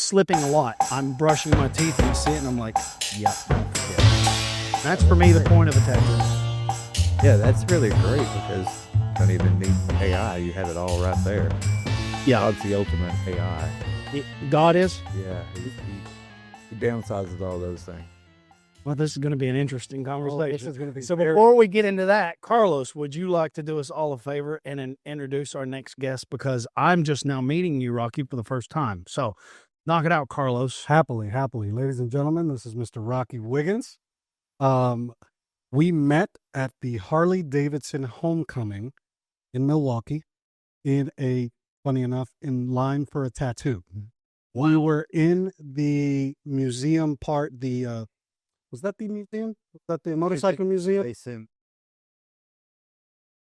slipping a lot. I'm brushing my teeth and I see it and I'm like, yep, don't forget it. That's for me the point of a tattoo. Yeah, that's really great because you don't even need AI. You have it all right there. Yeah. God's the ultimate AI. God is? Yeah, he downsizes all those things. Well, this is going to be an interesting conversation. This is going to be So before we get into that, Carlos, would you like to do us all a favor and introduce our next guest? Because I'm just now meeting you, Rocky, for the first time. So knock it out, Carlos. Happily. Ladies and gentlemen, this is Mr. Rocky Wiggins. We met at the Harley-Davidson homecoming in Milwaukee funny enough, in line for a tattoo. We were in the museum part, was that the museum? Was that the motorcycle museum?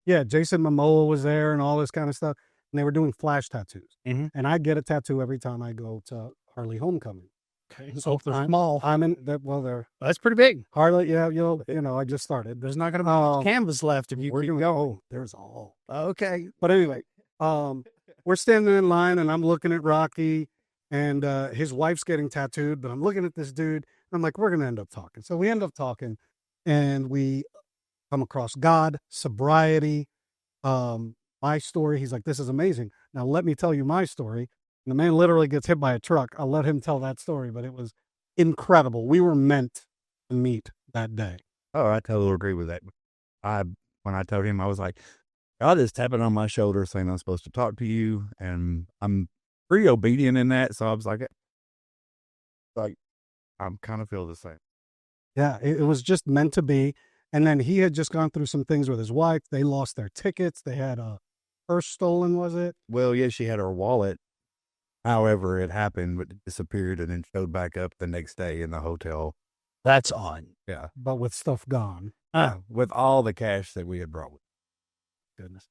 Yeah, Jason Momoa was there and all this kind of stuff. And they were doing flash tattoos. Mm-hmm. And I get a tattoo every time I go to Harley homecoming. Okay, so they're small. I'm in that. Well, they're That's pretty big. Harley. Yeah, I just started. There's not going to be much canvas left if you we're keep gonna going. go. There's all. Okay. But anyway, we're standing in line and I'm looking at Rocky and his wife's getting tattooed, but I'm looking at this dude and I'm like, we're going to end up talking. So we end up talking and we come across God, sobriety, my story. He's like, this is amazing. Now let me tell you my story. And the man literally gets hit by a truck. I'll let him tell that story, but it was incredible. We were meant to meet that day. Oh, I totally agree with that. When I told him, I was like, God is tapping on my shoulder saying I'm supposed to talk to you, and I'm pretty obedient in that. So I was like I'm kind of feel the same. Yeah, it was just meant to be. And then he had just gone through some things with his wife. They lost their tickets. They had a purse stolen, was it? Well, yeah, she had her wallet. However, it happened, but it disappeared and then showed back up the next day in the hotel. That's odd. Yeah. But with stuff gone. With all the cash that we had brought with. Goodness.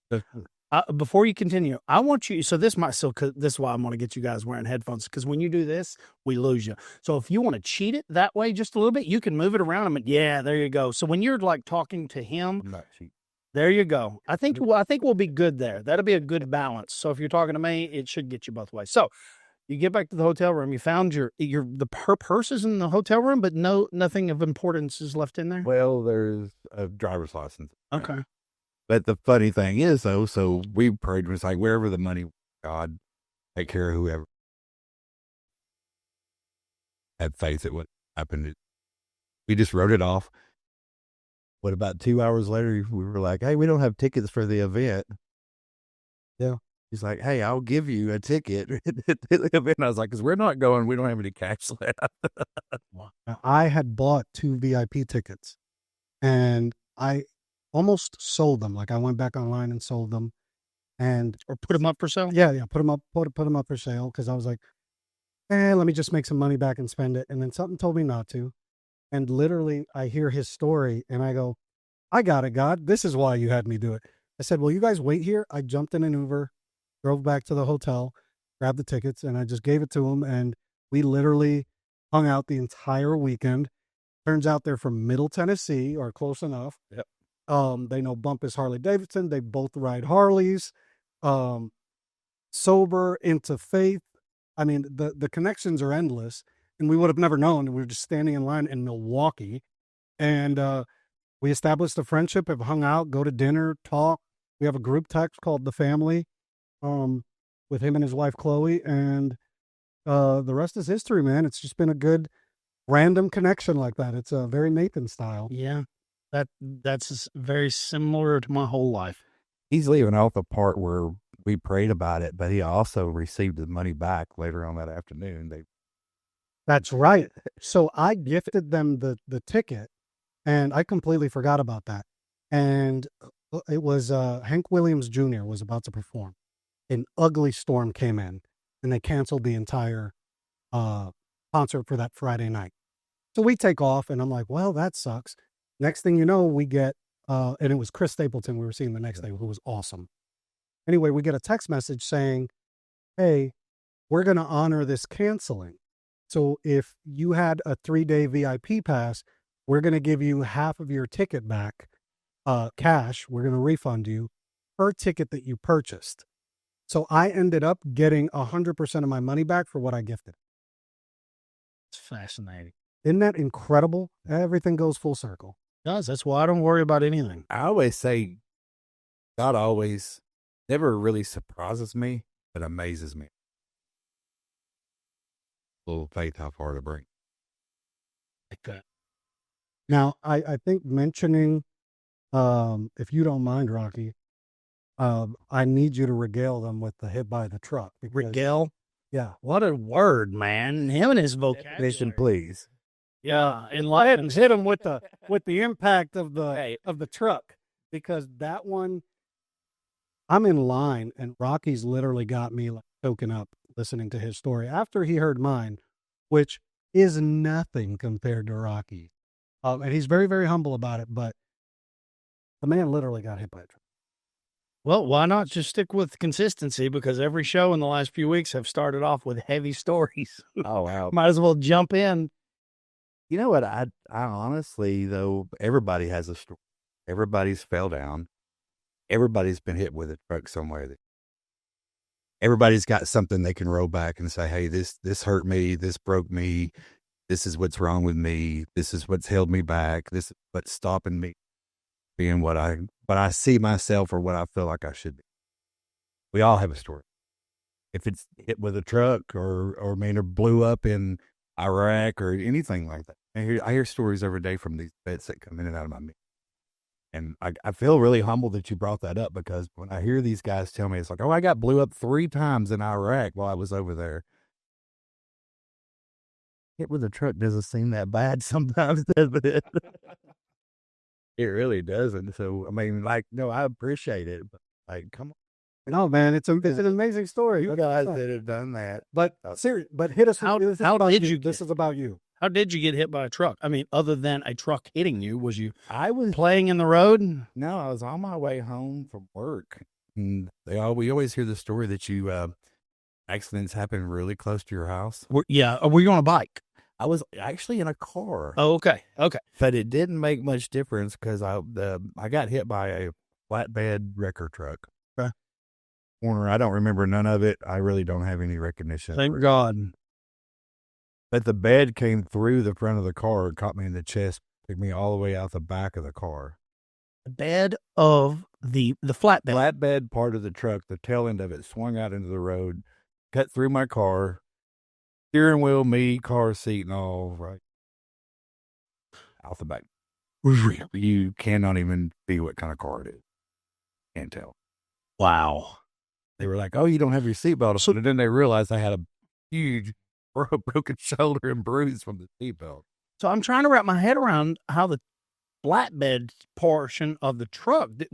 Before you continue, I want you, this is why I'm going to get you guys wearing headphones, because when you do this, we lose you. So if you want to cheat it that way just a little bit, you can move it around. Yeah, there you go. So when you're like talking to him, I'm not cheating. There you go. I think we'll be good there. That'll be a good balance. So if you're talking to me, it should get you both ways. So you get back to the hotel room. You found her purse is in the hotel room, but nothing of importance is left in there. Well, there's a driver's license. Okay. But the funny thing is, though, so we prayed, was like, wherever the money, God, take care of whoever. Had faith that what happened. We just wrote it off. What, about 2 hours later, we were like, hey, we don't have tickets for the event. Yeah. He's like, hey, I'll give you a ticket to the event. I was like, because we're not going, we don't have any cash left. I had bought 2 VIP tickets and I almost sold them. Like I went back online and sold them or put them up for sale. Yeah. Put them up for sale. Cause I was like, let me just make some money back and spend it. And then something told me not to. And literally I hear his story and I go, I got it, God. This is why you had me do it. I said, well, you guys wait here. I jumped in an Uber, drove back to the hotel, grabbed the tickets, and I just gave it to him. And we literally hung out the entire weekend. Turns out they're from Middle Tennessee or close enough. Yep. They know Bumpus Harley-Davidson. They both ride Harleys, sober, into faith. I mean, the connections are endless. And we would have never known. We were just standing in line in Milwaukee. And we established a friendship, have hung out, go to dinner, talk. We have a group text called The Family with him and his wife, Chloe. And the rest is history, man. It's just been a good random connection like that. It's a very Nathan style. Yeah, that's very similar to my whole life. He's leaving off the part where we prayed about it, but he also received the money back later on that afternoon. That's right. So I gifted them the ticket and I completely forgot about that. And it was Hank Williams Jr. was about to perform. An ugly storm came in and they canceled the entire concert for that Friday night. So we take off and I'm like, well, that sucks. Next thing you know, we get, and it was Chris Stapleton we were seeing the next day, who was awesome. Anyway, we get a text message saying, hey, we're going to honor this canceling. So if you had a 3-day VIP pass, we're going to give you half of your ticket back, cash. We're going to refund you per ticket that you purchased. So I ended up getting 100% of my money back for what I gifted. It's fascinating. Isn't that incredible? Everything goes full circle. It does. That's why I don't worry about anything. I always say God always never really surprises me, but amazes me. Little faith, how far to bring. Like that. Now, I think mentioning, if you don't mind, Rocky, I need you to regale them with the hit by the truck. because- Regale. Yeah. What a word, man. Him and his vocabulary. Definition, please. Yeah. Go ahead and hit him with the impact of the truck, because that one, I'm in line and Rocky's literally got me like choking up listening to his story after he heard mine, which is nothing compared to Rocky. And he's very, very humble about it, but the man literally got hit by a truck. Well, why not just stick with consistency? Because every show in the last few weeks have started off with heavy stories. Oh, wow. Might as well jump in. You know what? I honestly, though, everybody has a story. Everybody's fell down. Everybody's been hit with a truck somewhere. Everybody's got something they can roll back and say, hey, this hurt me. This broke me. This is what's wrong with me. This is what's held me back. This is what's stopping me being what I see myself or what I feel like I should be. We all have a story. If it's hit with a truck or blew up in Iraq or anything like that. I hear stories every day from these vets that come in and out of my meeting. And I feel really humbled that you brought that up, because when I hear these guys tell me, it's like, oh, I got blew up 3 times in Iraq while I was over there. Hit with a truck doesn't seem that bad sometimes, does it? It really doesn't. So, I mean, like, no, I appreciate it. But, like, come on. No, man, it's an amazing story. You guys that have done that. But seriously, but hit us. How this is did about you This get- is about you. How did you get hit by a truck? I mean, other than a truck hitting you, was you I was playing in the road? No, I was on my way home from work. And we always hear the story that you accidents happen really close to your house. Were you on a bike? I was actually in a car, Oh, okay. Okay. but it didn't make much difference because I got hit by a flatbed wrecker truck. Okay. Corner. I don't remember none of it. I really don't have any recognition. Thank God. But the bed came through the front of the car, caught me in the chest, took me all the way out the back of the car. The bed of the flatbed. Flatbed part of the truck, the tail end of it swung out into the road, cut through my car, steering wheel, me, car seat, and all right out the back. You cannot even see what kind of car it is. Can't tell. Wow. They were like, "Oh, you don't have your seatbelt on," and then they realized I had a huge broken shoulder and bruise from the seatbelt. So I'm trying to wrap my head around how the flatbed portion of the truck did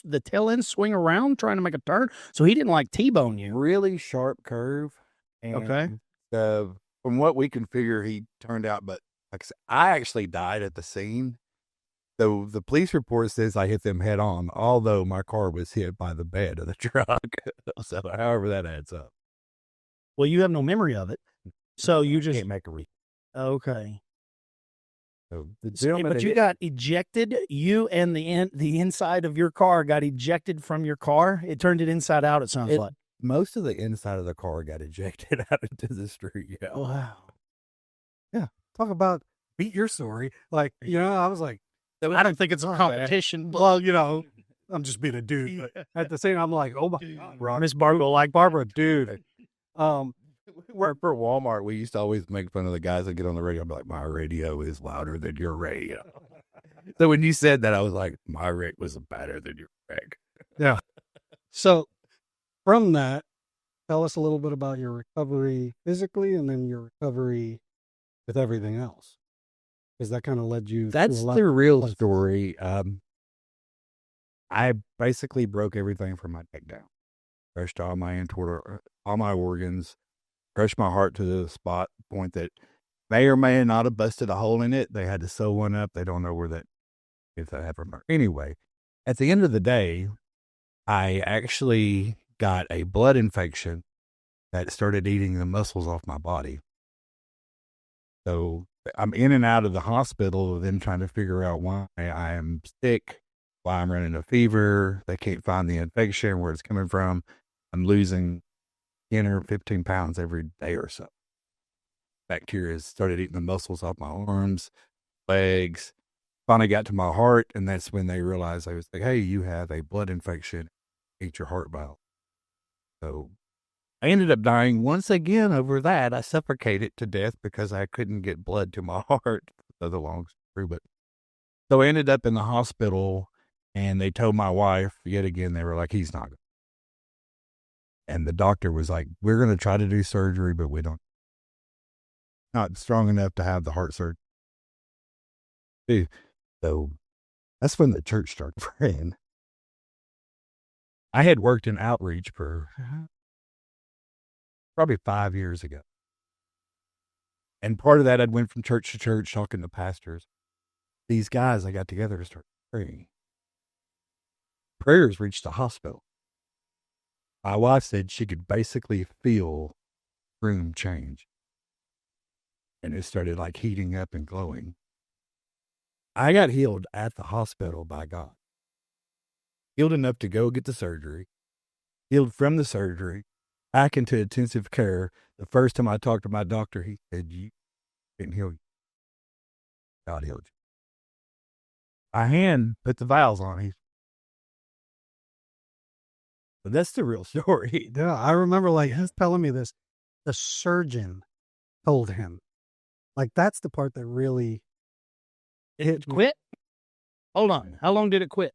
the tail end swing around trying to make a turn, so he didn't like T-bone you. Really sharp curve. And Okay. From what we can figure, he turned out, but like I said, I actually died at the scene. So the police report says I hit them head on, although my car was hit by the bed of the truck. So however that adds up. Well, you have no memory of it, so you just can't make a re. okay. So the So, gentleman, but you got ejected. You and the inside of your car got ejected from your car. It turned it inside out. It sounds like. most of the inside of the car got ejected out into the street. Yeah. Wow. Talk about beat your story. Like, I was like, I don't think it's a competition. But well, I'm just being a dude. But at the same time, I'm like, oh my God, Miss Barbara like Barbara, dude. Work for Walmart. We used to always make fun of the guys that get on the radio. I'd be like, my radio is louder than your radio. So when you said that, I was like, my rig was better than your rig. Yeah. So from that, tell us a little bit about your recovery physically and then your recovery with everything else. Because that kind of led you That's to a lot the real places. story. I basically broke everything from my neck down. Crushed all my all my organs, crushed my heart to the point that may or may not have busted a hole in it. They had to sew one up. They don't know if that happened. Anyway, at the end of the day, I actually got a blood infection that started eating the muscles off my body. So I'm in and out of the hospital, then trying to figure out why I am sick, why I'm running a fever. They can't find the infection, where it's coming from. I'm losing 10 or 15 pounds every day or so. bacteria started eating the muscles off my arms, legs. Finally got to my heart, and that's when they realized, I was like, hey, you have a blood infection, ate your heart valve. So I ended up dying once again over that. I suffocated to death because I couldn't get blood to my heart. That's a long story, but so I ended up in the hospital, and they told my wife yet again, they were like, he's not. And the doctor was like, we're going to try to do surgery, but we don't. Not strong enough to have the heart surgery. So that's when the church started praying. I had worked in outreach for probably 5 years ago. And part of that, I'd went from church to church talking to pastors. These guys, I got together to start praying. Prayers reached the hospital. My wife said she could basically feel room change. And it started like heating up and glowing. I got healed at the hospital by God. Healed enough to go get the surgery. Healed from the surgery. Back into intensive care. The first time I talked to my doctor, he said, you didn't heal you. God healed you. My hand put the valves on. But that's the real story. Yeah, I remember like he's telling me this. The surgeon told him. Like that's the part that really It quit? Hold on. How long did it quit?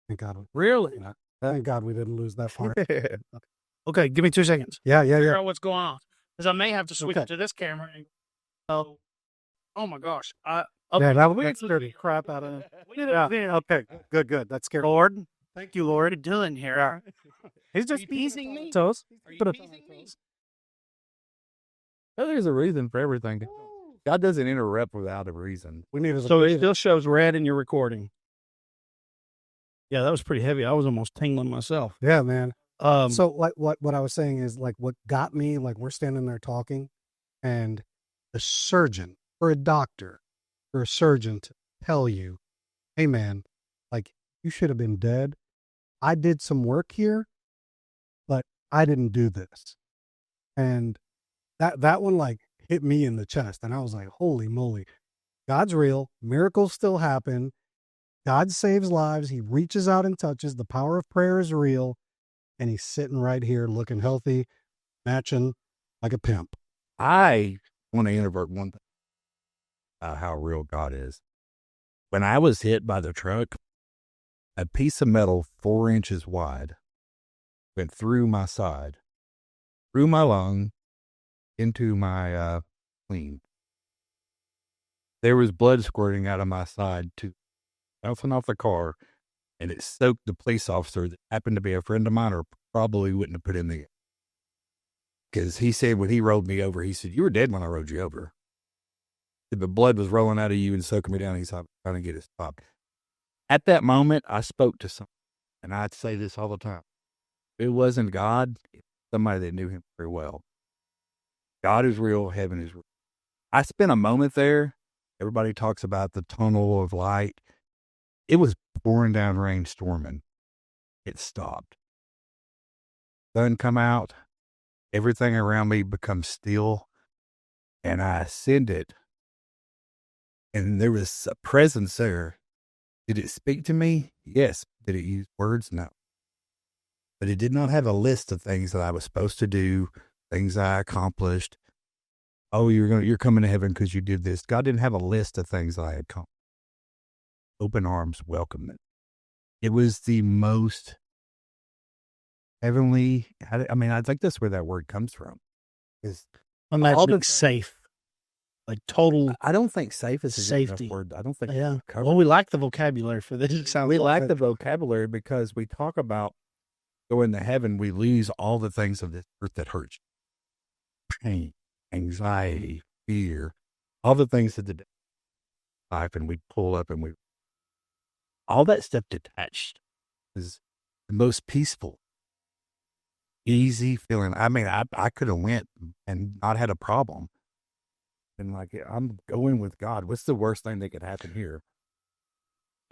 Thank God. Really? Thank God we didn't lose that part. Okay, give me 2 seconds. Yeah. Figure out what's going on. Because I may have to switch to this camera. Oh my gosh. That scared the crap out of it. Okay. Good. That scared. Lord, Thank you, what are Lord. you doing here? He's just teasing me? toes. Are you Put it teasing on me? toes. Well, there's a reason for everything. God doesn't interrupt without a reason. We need So it still shows red in your recording. Yeah, that was pretty heavy. I was almost tingling myself. Yeah, man. So So like what I was saying is like what got me, like we're standing there talking and the surgeon or a doctor or a surgeon to tell you, hey man, like you should have been dead. I did some work here, but I didn't do this. And that one like hit me in the chest. And I was like, holy moly, God's real. Miracles still happen. God saves lives. He reaches out and touches. The power of prayer is real. And he's sitting right here looking healthy, matching like a pimp. I want to invert one thing about how real God is. When I was hit by the truck, a piece of metal 4 inches wide went through my side, through my lung, into my spleen. There was blood squirting out of my side, too, bouncing off the car, and it soaked the police officer that happened to be a friend of mine, or probably wouldn't have put in the. Because he said when he rolled me over, he said, you were dead when I rolled you over. The blood was rolling out of you and soaking me down. He's trying to get it stopped. At that moment, I spoke to someone, and I'd say this all the time. It wasn't God, it was somebody that knew him very well. God is real, heaven is real. I spent a moment there. Everybody talks about the tunnel of light. It was pouring down rain, storming. It stopped. Sun come out. Everything around me becomes still. And I ascended. And there was a presence there. Did it speak to me? Yes. Did it use words? No. But it did not have a list of things that I was supposed to do, things I accomplished. Oh, you're coming to heaven because you did this. God didn't have a list of things that I had accomplished. Open arms welcoming. It was the most heavenly. I mean, I think that's where that word comes from. Is imagine it's safe. Like total. I don't think safe is a good enough safety. word. I don't think. Yeah. Well, we like the vocabulary for this. We like the vocabulary because we talk about going to heaven. We lose all the things of this earth that hurt you. Pain, anxiety, fear, all the things that the life, and we pull up and all that stuff detached is the most peaceful, easy feeling. I mean, I could have went and not had a problem. And like, I'm going with God. What's the worst thing that could happen here?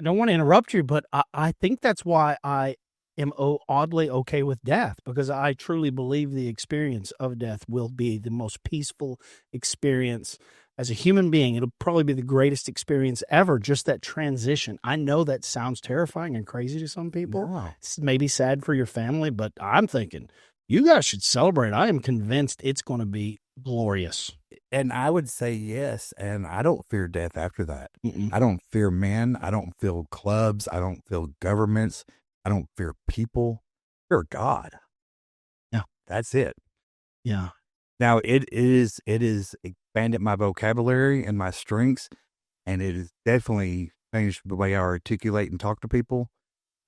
I don't want to interrupt you, but I think that's why I am oddly okay with death because I truly believe the experience of death will be the most peaceful experience as a human being. It'll probably be the greatest experience ever, just that transition. I know that sounds terrifying and crazy to some people. No. It's maybe sad for your family, but I'm thinking you guys should celebrate. I am convinced it's going to be glorious. And I would say yes. And I don't fear death after that. Mm-mm. I don't fear men. I don't feel clubs. I don't feel governments. I don't fear people. I fear God. Yeah. That's it. Yeah. Now it is expanded my vocabulary and my strengths, and it has definitely changed the way I articulate and talk to people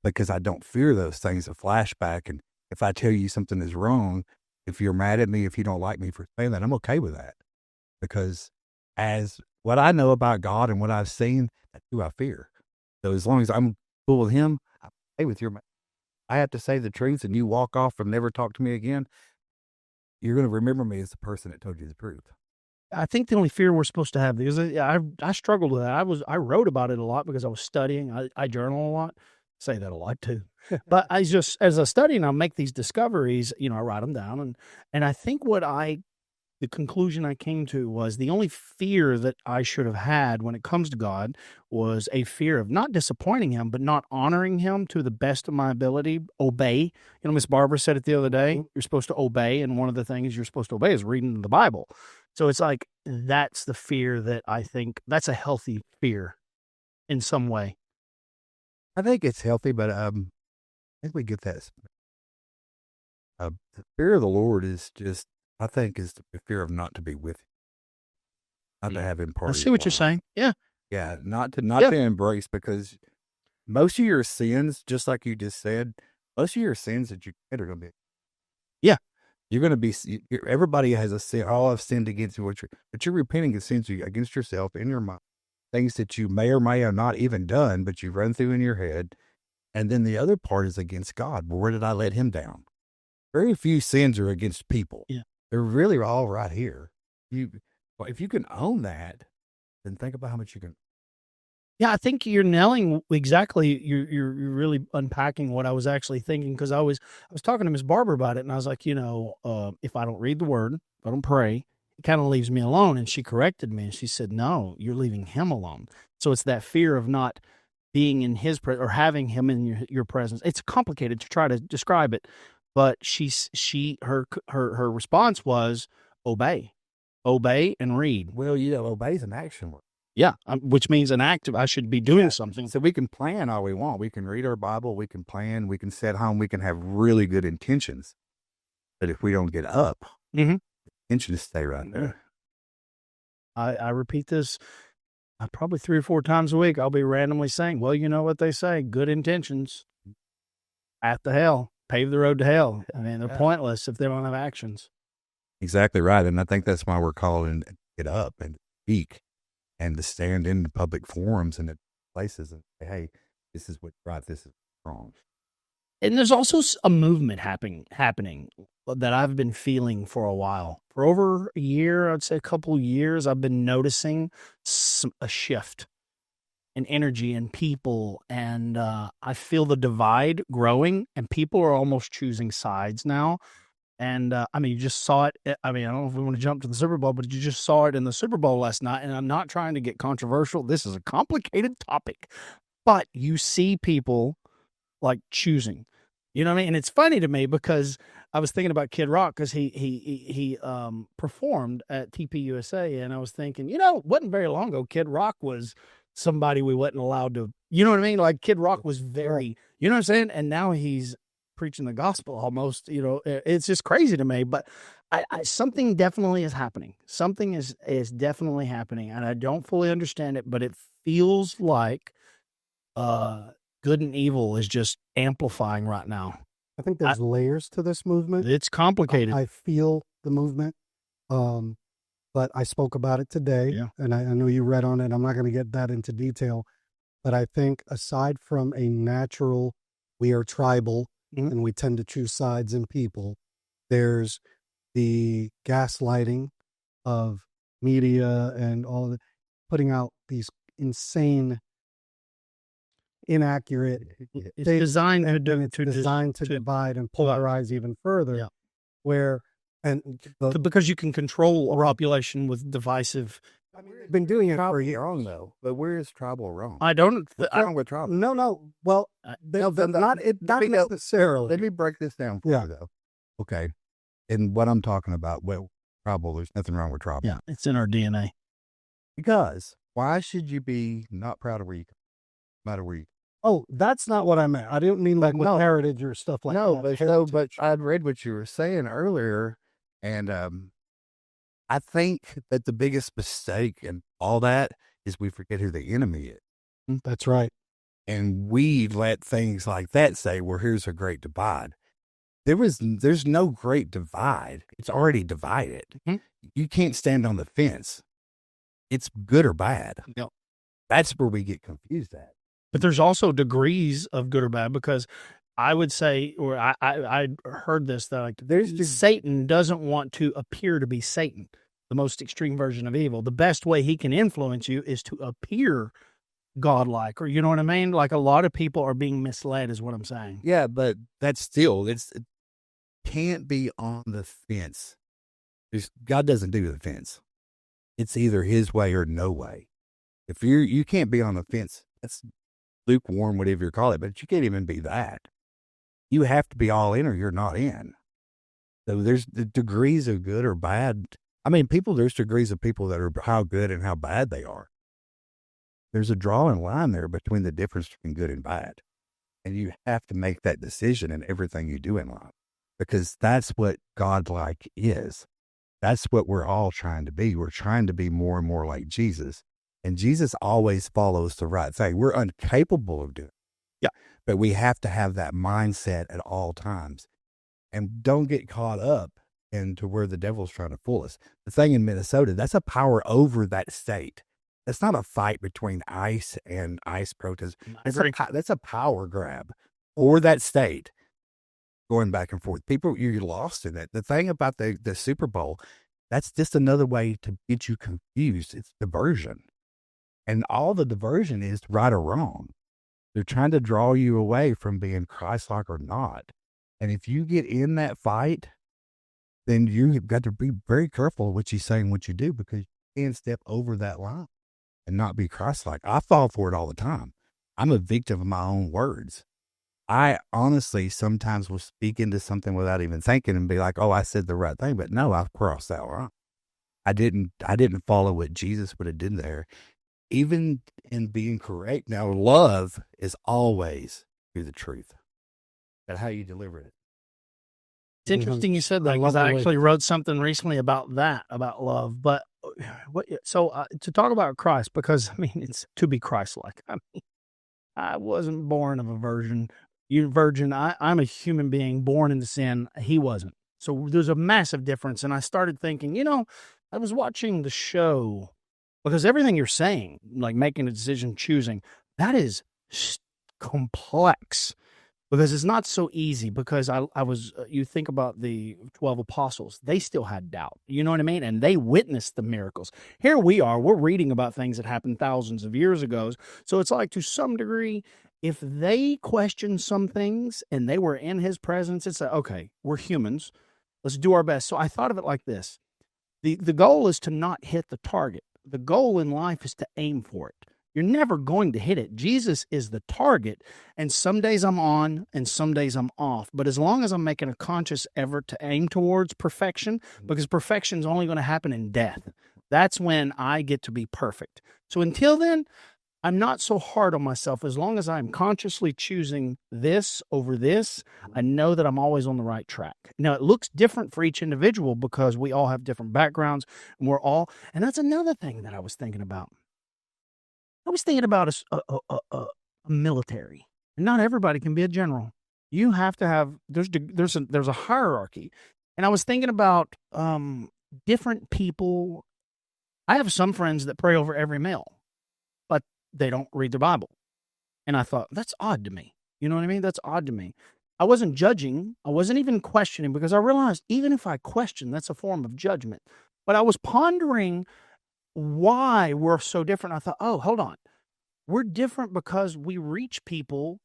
because I don't fear those things, a flashback. And if I tell you something is wrong, if you're mad at me, if you don't like me for saying that, I'm okay with that. Because as what I know about God and what I've seen, that's who I fear. So as long as I'm cool with him, I'm okay with your. I have to say the truth and you walk off and never talk to me again, you're going to remember me as the person that told you the truth. I think the only fear we're supposed to have, because I struggled with that. I wrote about it a lot because I was studying. I journal a lot. Say that a lot too. But I just, as I study and I make these discoveries, I write them down. And I think the conclusion I came to was the only fear that I should have had when it comes to God was a fear of not disappointing him, but not honoring him to the best of my ability, obey. Miss Barbara said it the other day, you're supposed to obey. And one of the things you're supposed to obey is reading the Bible. So it's like, that's the fear that I think that's a healthy fear in some way. I think it's healthy, but I think we get that. The fear of the Lord is just, I think, is the fear of not to be with him, not to have him part I of see your what you're life. saying. Yeah. Yeah, not to embrace, because most of your sins, just like you just said, most of your sins that you commit are going to be. Yeah. You're going to be. Everybody has a sin. All have sinned against you, but you're repenting of sins against yourself in your mind, things that you may or may have not even done, but you run through in your head. And then the other part is against God. Well, where did I let him down? Very few sins are against people. Yeah. They're really all right here. If you can own that, then think about how much you can. Yeah, I think you're nailing exactly. You're really unpacking what I was actually thinking, because I was talking to Miss Barber about it, and I was like, if I don't read the Word, if I don't pray, it kind of leaves me alone. And she corrected me, and she said, "No, you're leaving him alone." So it's that fear of not being in his presence or having him in your presence. It's complicated to try to describe it, but her response was obey and read. Well, obey is an action word. Yeah, which means an active. I should be doing something. So we can plan all we want. We can read our Bible. We can plan. We can sit home. We can have really good intentions. But if we don't get up, intentions stay right there. I repeat this probably 3 or 4 times a week. I'll be randomly saying, well, you know what they say, good intentions at the hell, pave the road to hell. I mean, they're pointless if they don't have actions. Exactly right. And I think that's why we're called to get up and speak and to stand in the public forums and places and say, hey, this is what's right, this is wrong. And there's also a movement happening that I've been feeling for a while. For over a year, I'd say a couple years, I've been noticing a shift in energy and people. And I feel the divide growing, and people are almost choosing sides now. And you just saw it. I don't know if we want to jump to the Super Bowl, but you just saw it in the Super Bowl last night. And I'm not trying to get controversial. This is a complicated topic, but you see people like choosing, you know what I mean? And it's funny to me because I was thinking about Kid Rock, because he performed at TPUSA, and I was thinking, it wasn't very long ago, Kid Rock was somebody we wasn't allowed to, you know what I mean? Like Kid Rock was very, you know what I'm saying? And now he's preaching the gospel almost, it's just crazy to me. But something definitely is happening. Something is definitely happening, and I don't fully understand it, but it feels like good and evil is just amplifying right now. I think there's layers to this movement. It's complicated. I feel the movement, but I spoke about it today, and I know you read on it. I'm not going to get that into detail, but I think aside from a natural, we are tribal, and we tend to choose sides in people, there's the gaslighting of media and all the putting out these insane inaccurate. It's things, designed to and do it's designed to divide and polarize even further. Yeah. Where because you can control a population with divisive. we've been doing it for years. wrong though. But where is tribal wrong? I don't. What's wrong with tribal? No. Well, not necessarily. Let me break this down for you though. Okay. And what I'm talking about, well, tribal, there's nothing wrong with tribal. Yeah, it's in our DNA. Because why should you be not proud of where you come, no matter where you Oh, that's not what I meant. I didn't mean like with heritage or stuff like that. but I'd read what you were saying earlier, and I think that the biggest mistake in all that is we forget who the enemy is. That's right. And we let things like that say, well, here's a great divide. There's no great divide. It's already divided. Mm-hmm. You can't stand on the fence. It's good or bad. Yep. That's where we get confused at. But there's also degrees of good or bad, because I would say, or I heard this, that like Satan doesn't want to appear to be Satan, the most extreme version of evil. The best way he can influence you is to appear godlike, or you know what I mean? Like a lot of people are being misled is what I'm saying. Yeah, but that's still, it can't be on the fence. God doesn't do the fence. It's either his way or no way. If you can't be on the fence, that's lukewarm, whatever you call it, but you can't even be that. You have to be all in or you're not in. So there's the degrees of good or bad. I mean, there's degrees of people that are how good and how bad they are. There's a drawing line there between the difference between good and bad. And you have to make that decision in everything you do in life, because that's what godlike is. That's what we're all trying to be. We're trying to be more and more like Jesus. And Jesus always follows the right thing. We're incapable of doing it. Yeah. But we have to have that mindset at all times. And don't get caught up into where the devil's trying to fool us. The thing in Minnesota, that's a power over that state. That's not a fight between ICE and ICE protests. That's a power grab for that state. Going back and forth. People, you're lost in it. The thing about the Super Bowl, that's just another way to get you confused. It's diversion. And all the diversion is right or wrong. They're trying to draw you away from being Christ-like or not. And if you get in that fight, then you've got to be very careful what you say and what you do, because you can step over that line and not be Christ-like. I fall for it all the time. I'm a victim of my own words. I honestly sometimes will speak into something without even thinking and be like, oh, I said the right thing. But no, I've crossed that line. I didn't follow what Jesus would have did there, even in being correct. Now, love is always through the truth. That's how you deliver it. It's interesting you said that, because I actually wrote something recently about love. But to talk about Christ, because I mean, it's to be Christ-like. I mean, I wasn't born of a virgin. You're virgin. I'm a human being born into sin. He wasn't. So there's a massive difference. And I started thinking, I was watching the show, because everything you're saying, like making a decision, choosing, that is complex, because it's not so easy. Because you think about the 12 apostles, they still had doubt. You know what I mean? And they witnessed the miracles. Here we are, we're reading about things that happened thousands of years ago. So it's like, to some degree, if they questioned some things and they were in his presence, it's like, okay, we're humans. Let's do our best. So I thought of it like this. The goal is to not hit the target. The goal in life is to aim for it. You're never going to hit it. Jesus is the target. And some days I'm on and some days I'm off. But as long as I'm making a conscious effort to aim towards perfection, because perfection is only going to happen in death, that's when I get to be perfect. So until then, I'm not so hard on myself. As long as I'm consciously choosing this over this, I know that I'm always on the right track. Now, it looks different for each individual, because we all have different backgrounds, and and that's another thing that I was thinking about. I was thinking about a military. And not everybody can be a general. You have to have, there's a hierarchy. And I was thinking about different people. I have some friends that pray over every meal, but they don't read their Bible. And I thought, that's odd to me. You know what I mean? That's odd to me. I wasn't judging. I wasn't even questioning, because I realized even if I question, that's a form of judgment. But I was pondering why we're so different. I thought, oh, hold on. We're different because we reach people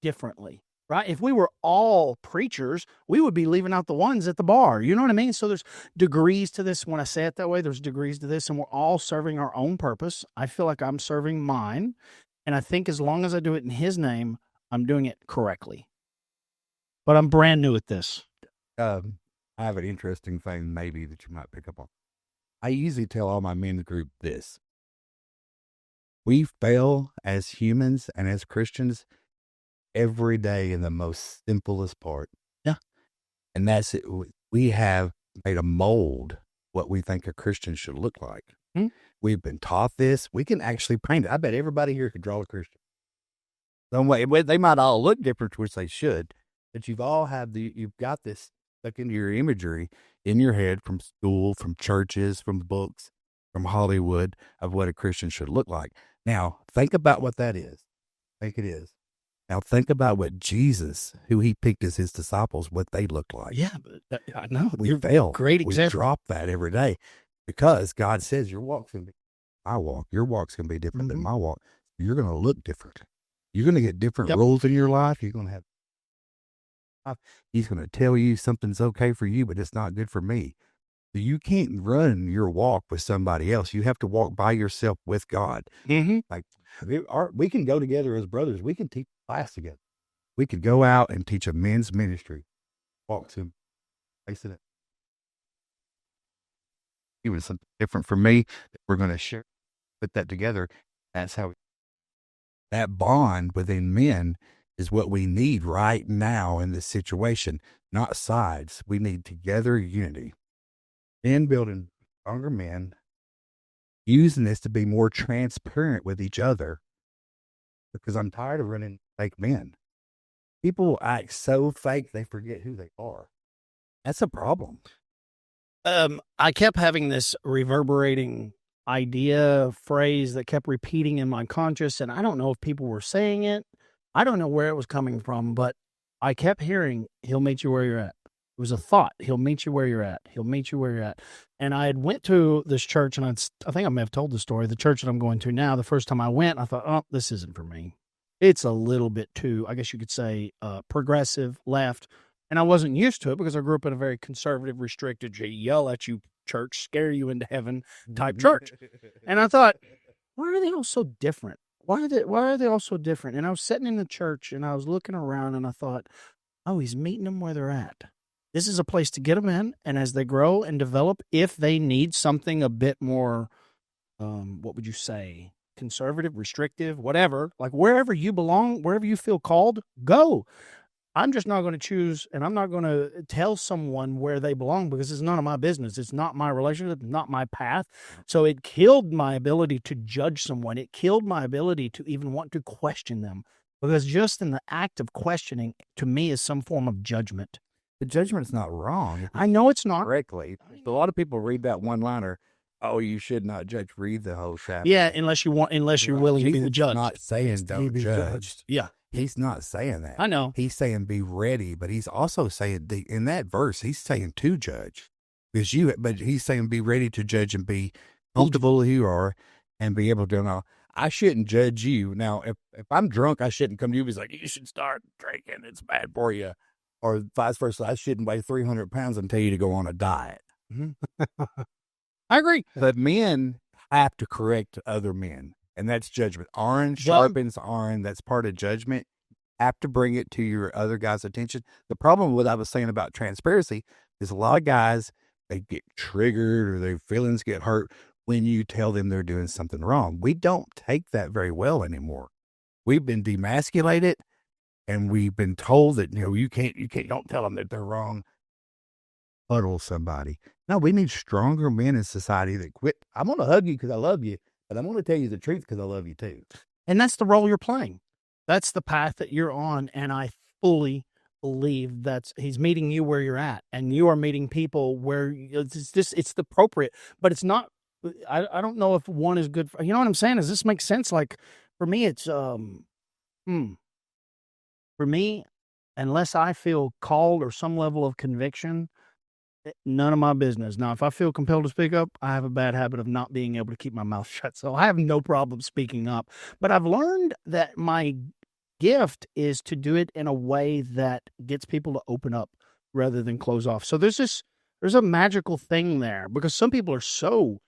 differently, right? If we were all preachers, we would be leaving out the ones at the bar. You know what I mean? So there's degrees to this. When I say it that way, there's degrees to this, and we're all serving our own purpose. I feel like I'm serving mine. And I think as long as I do it in his name, I'm doing it correctly. But I'm brand new at this. I have an interesting thing maybe that you might pick up on. I usually tell all my men's group this. We fail as humans and as Christians every day in the most simplest part. Yeah. And that's it. We have made a mold what we think a Christian should look like. Hmm. We've been taught this. We can actually paint it. I bet everybody here could draw a Christian. Some way, they might all look different, which they should, but you've got this stuck into your imagery in your head from school, from churches, from books, from Hollywood of what a Christian should look like. Now, think about what that is. Think it is. Now, think about what Jesus, who he picked as his disciples, what they looked like. Yeah, but I know. We fail. Great We example. drop that every day because God says your walk's going to be my walk. Your walk's going to be different than my walk. You're going to look different. You're going to get different roles in your life. You're going to have. He's going to tell you something's okay for you, but it's not good for me. So you can't run your walk with somebody else. You have to walk by yourself with God. Mm-hmm. Like we can go together as brothers. We can teach class together. We could go out and teach a men's ministry. Walk to place it. It was something different for me that we're going to share. Put that together. That's how that bond within men is what we need right now in this situation, not sides. We need together unity. Men building stronger men, using this to be more transparent with each other, because I'm tired of running fake men. People act so fake they forget who they are. That's a problem. I kept having this reverberating idea, phrase that kept repeating in my conscious, and I don't know if people were saying it. I don't know where it was coming from, but I kept hearing, he'll meet you where you're at. It was a thought. He'll meet you where you're at. He'll meet you where you're at. And I had went to this church, and I think I may have told the story. The church that I'm going to now, the first time I went, I thought, oh, this isn't for me. It's a little bit too, I guess you could say, progressive, left. And I wasn't used to it because I grew up in a very conservative, restricted, yell at you church, scare you into heaven type church. And I thought, why are they all so different? Why are they all so different? And I was sitting in the church and I was looking around and I thought, oh, he's meeting them where they're at. This is a place to get them in. And as they grow and develop, if they need something a bit more, what would you say? Conservative, restrictive, whatever, like wherever you belong, wherever you feel called, go. I'm just not going to choose, and I'm not going to tell someone where they belong because it's none of my business. It's not my relationship, not my path. So it killed my ability to judge someone. It killed my ability to even want to question them, because just in the act of questioning, to me, is some form of judgment. The judgment's not wrong. I know it's not. Correctly. A lot of people read that one-liner, oh, you should not judge. Read the whole chapter. Yeah, unless you're willing to be the judge. Not saying don't be judge. judged. Yeah, He's not saying that. I know. He's saying be ready, but he's also saying in that verse, he's saying to judge. But he's saying be ready to judge and be comfortable who you are and be able to know. I shouldn't judge you. Now, if I'm drunk, I shouldn't come to you and be like, you should start drinking. It's bad for you. Or vice versa. I shouldn't weigh 300 pounds and tell you to go on a diet. I agree. But men have to correct other men, and that's judgment. Iron sharpens iron. That's part of judgment. Have to bring it to your other guy's attention. The problem with what I was saying about transparency is a lot of guys, they get triggered or their feelings get hurt when you tell them they're doing something wrong. We don't take that very well anymore. We've been demasculated, and we've been told that, you can't, don't tell them that they're wrong. Huddle somebody. No, we need stronger men in society that quit. I'm going to hug you because I love you, but I'm going to tell you the truth because I love you too. And that's the role you're playing. That's the path that you're on. And I fully believe that he's meeting you where you're at, and you are meeting people where it's the appropriate, but it's not, I don't know if one is good for, you know what I'm saying? Does this make sense? Like for me, it's, for me, unless I feel called or some level of conviction, None of my business. Now, if I feel compelled to speak up, I have a bad habit of not being able to keep my mouth shut. So I have no problem speaking up. But I've learned that my gift is to do it in a way that gets people to open up rather than close off. So there's a magical thing there because some people are so,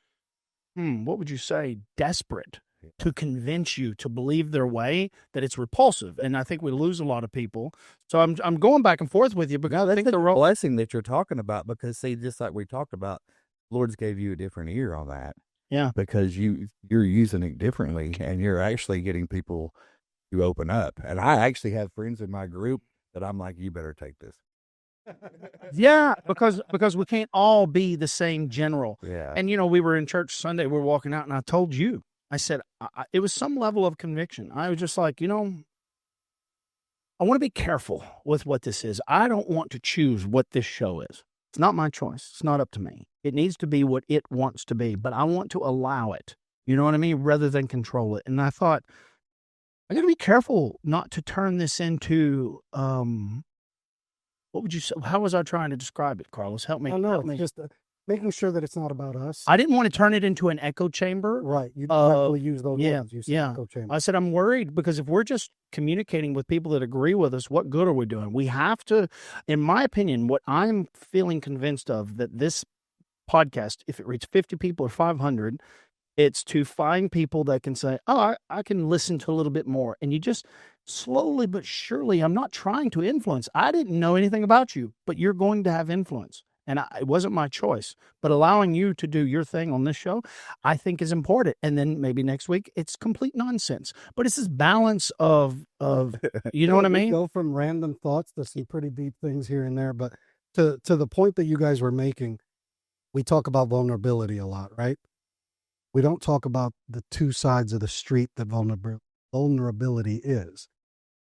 what would you say, desperate to convince you to believe their way that it's repulsive. And I think we lose a lot of people. So I'm going back and forth with you because No, I that's think the blessing that you're talking about because, see, just like we talked about, Lord's gave you a different ear on that. Yeah. Because you're using it differently and you're actually getting people to open up. And I actually have friends in my group that I'm like, you better take this. Yeah, because we can't all be the same general. Yeah. And, we were in church Sunday, we were walking out, and I told you, I said, it was some level of conviction. I was just like, I want to be careful with what this is. I don't want to choose what this show is. It's not my choice. It's not up to me. It needs to be what it wants to be, but I want to allow it. You know what I mean? Rather than control it. And I thought, I got to be careful not to turn this into, what would you say? How was I trying to describe it, Carlos? Help me. I know, Help me. just making sure that it's not about us. I didn't want to turn it into an echo chamber. Right. You definitely use those yeah, words. You said yeah. echo chamber. I said, I'm worried because if we're just communicating with people that agree with us, what good are we doing? We have to, in my opinion, what I'm feeling convinced of, that this podcast, if it reaches 50 people or 500, it's to find people that can say, oh, I can listen to a little bit more. And you just slowly but surely, I'm not trying to influence. I didn't know anything about you, but you're going to have influence. And it wasn't my choice. But allowing you to do your thing on this show, I think is important. And then maybe next week, it's complete nonsense. But it's this balance of you know what I mean? Go from random thoughts to some pretty deep things here and there. But to the point that you guys were making, we talk about vulnerability a lot, right? We don't talk about the two sides of the street that vulnerability is.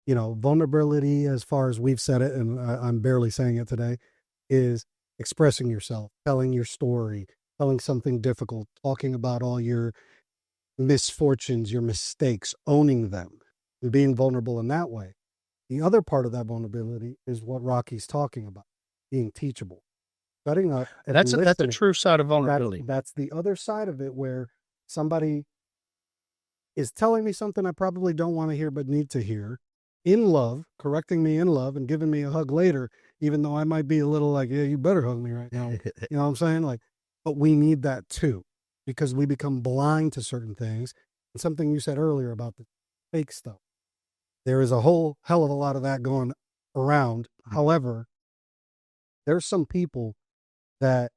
Vulnerability, as far as we've said it, and I'm barely saying it today, is expressing yourself, telling your story, telling something difficult, talking about all your misfortunes, your mistakes, owning them, and being vulnerable in that way. The other part of that vulnerability is what Rocky's talking about, being teachable. Shutting up. That's a true side of vulnerability. That's the other side of it, where somebody is telling me something I probably don't want to hear but need to hear, in love, correcting me in love and giving me a hug later, even though I might be a little like, yeah, you better hug me right now. You know what I'm saying? Like, but we need that too, because we become blind to certain things. And something you said earlier about the fake stuff. There is a whole hell of a lot of that going around. However, there's some people that,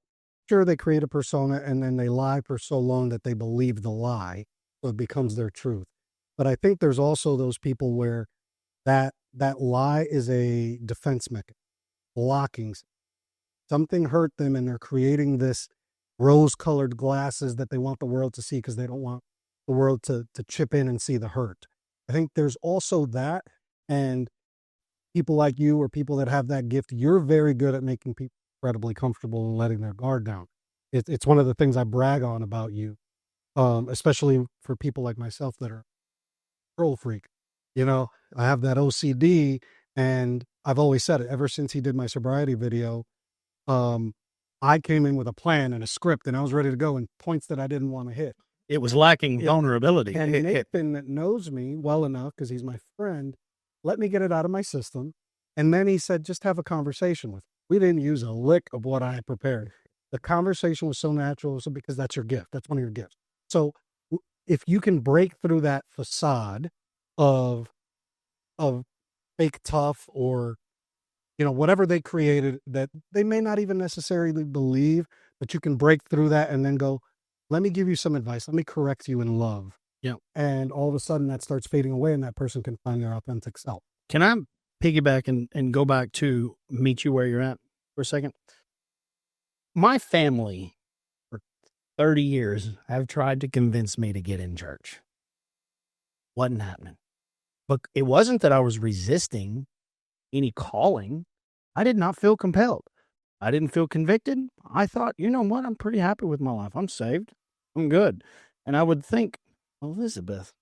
sure, they create a persona and then they lie for so long that they believe the lie, so it becomes their truth. But I think there's also those people where that lie is a defense mechanism, blocking something hurt them, and they're creating this rose-colored glasses that they want the world to see because they don't want the world to chip in and see the hurt. I think there's also that, and people like you or people that have that gift, you're very good at making people incredibly comfortable and letting their guard down. It's one of the things I brag on about you, especially for people like myself that are control freak. I have that OCD, and I've always said it ever since he did my sobriety video. I came in with a plan and a script, and I was ready to go, and points that I didn't want to hit. It was lacking vulnerability. And Nathan, that knows me well enough because he's my friend, let me get it out of my system. And then he said, just have a conversation with me. We didn't use a lick of what I had prepared. The conversation was so natural, so because that's your gift. That's one of your gifts. So if you can break through that facade of fake tough, or whatever they created that they may not even necessarily believe, but you can break through that and then go, let me give you some advice. Let me correct you in love. Yeah. And all of a sudden that starts fading away, and that person can find their authentic self. Can I piggyback and go back to meet you where you're at for a second? My family for 30 years have tried to convince me to get in church. Wasn't happening. But it wasn't that I was resisting any calling. I did not feel compelled. I didn't feel convicted. I thought, you know what? I'm pretty happy with my life. I'm saved. I'm good. And I would think, Elizabeth,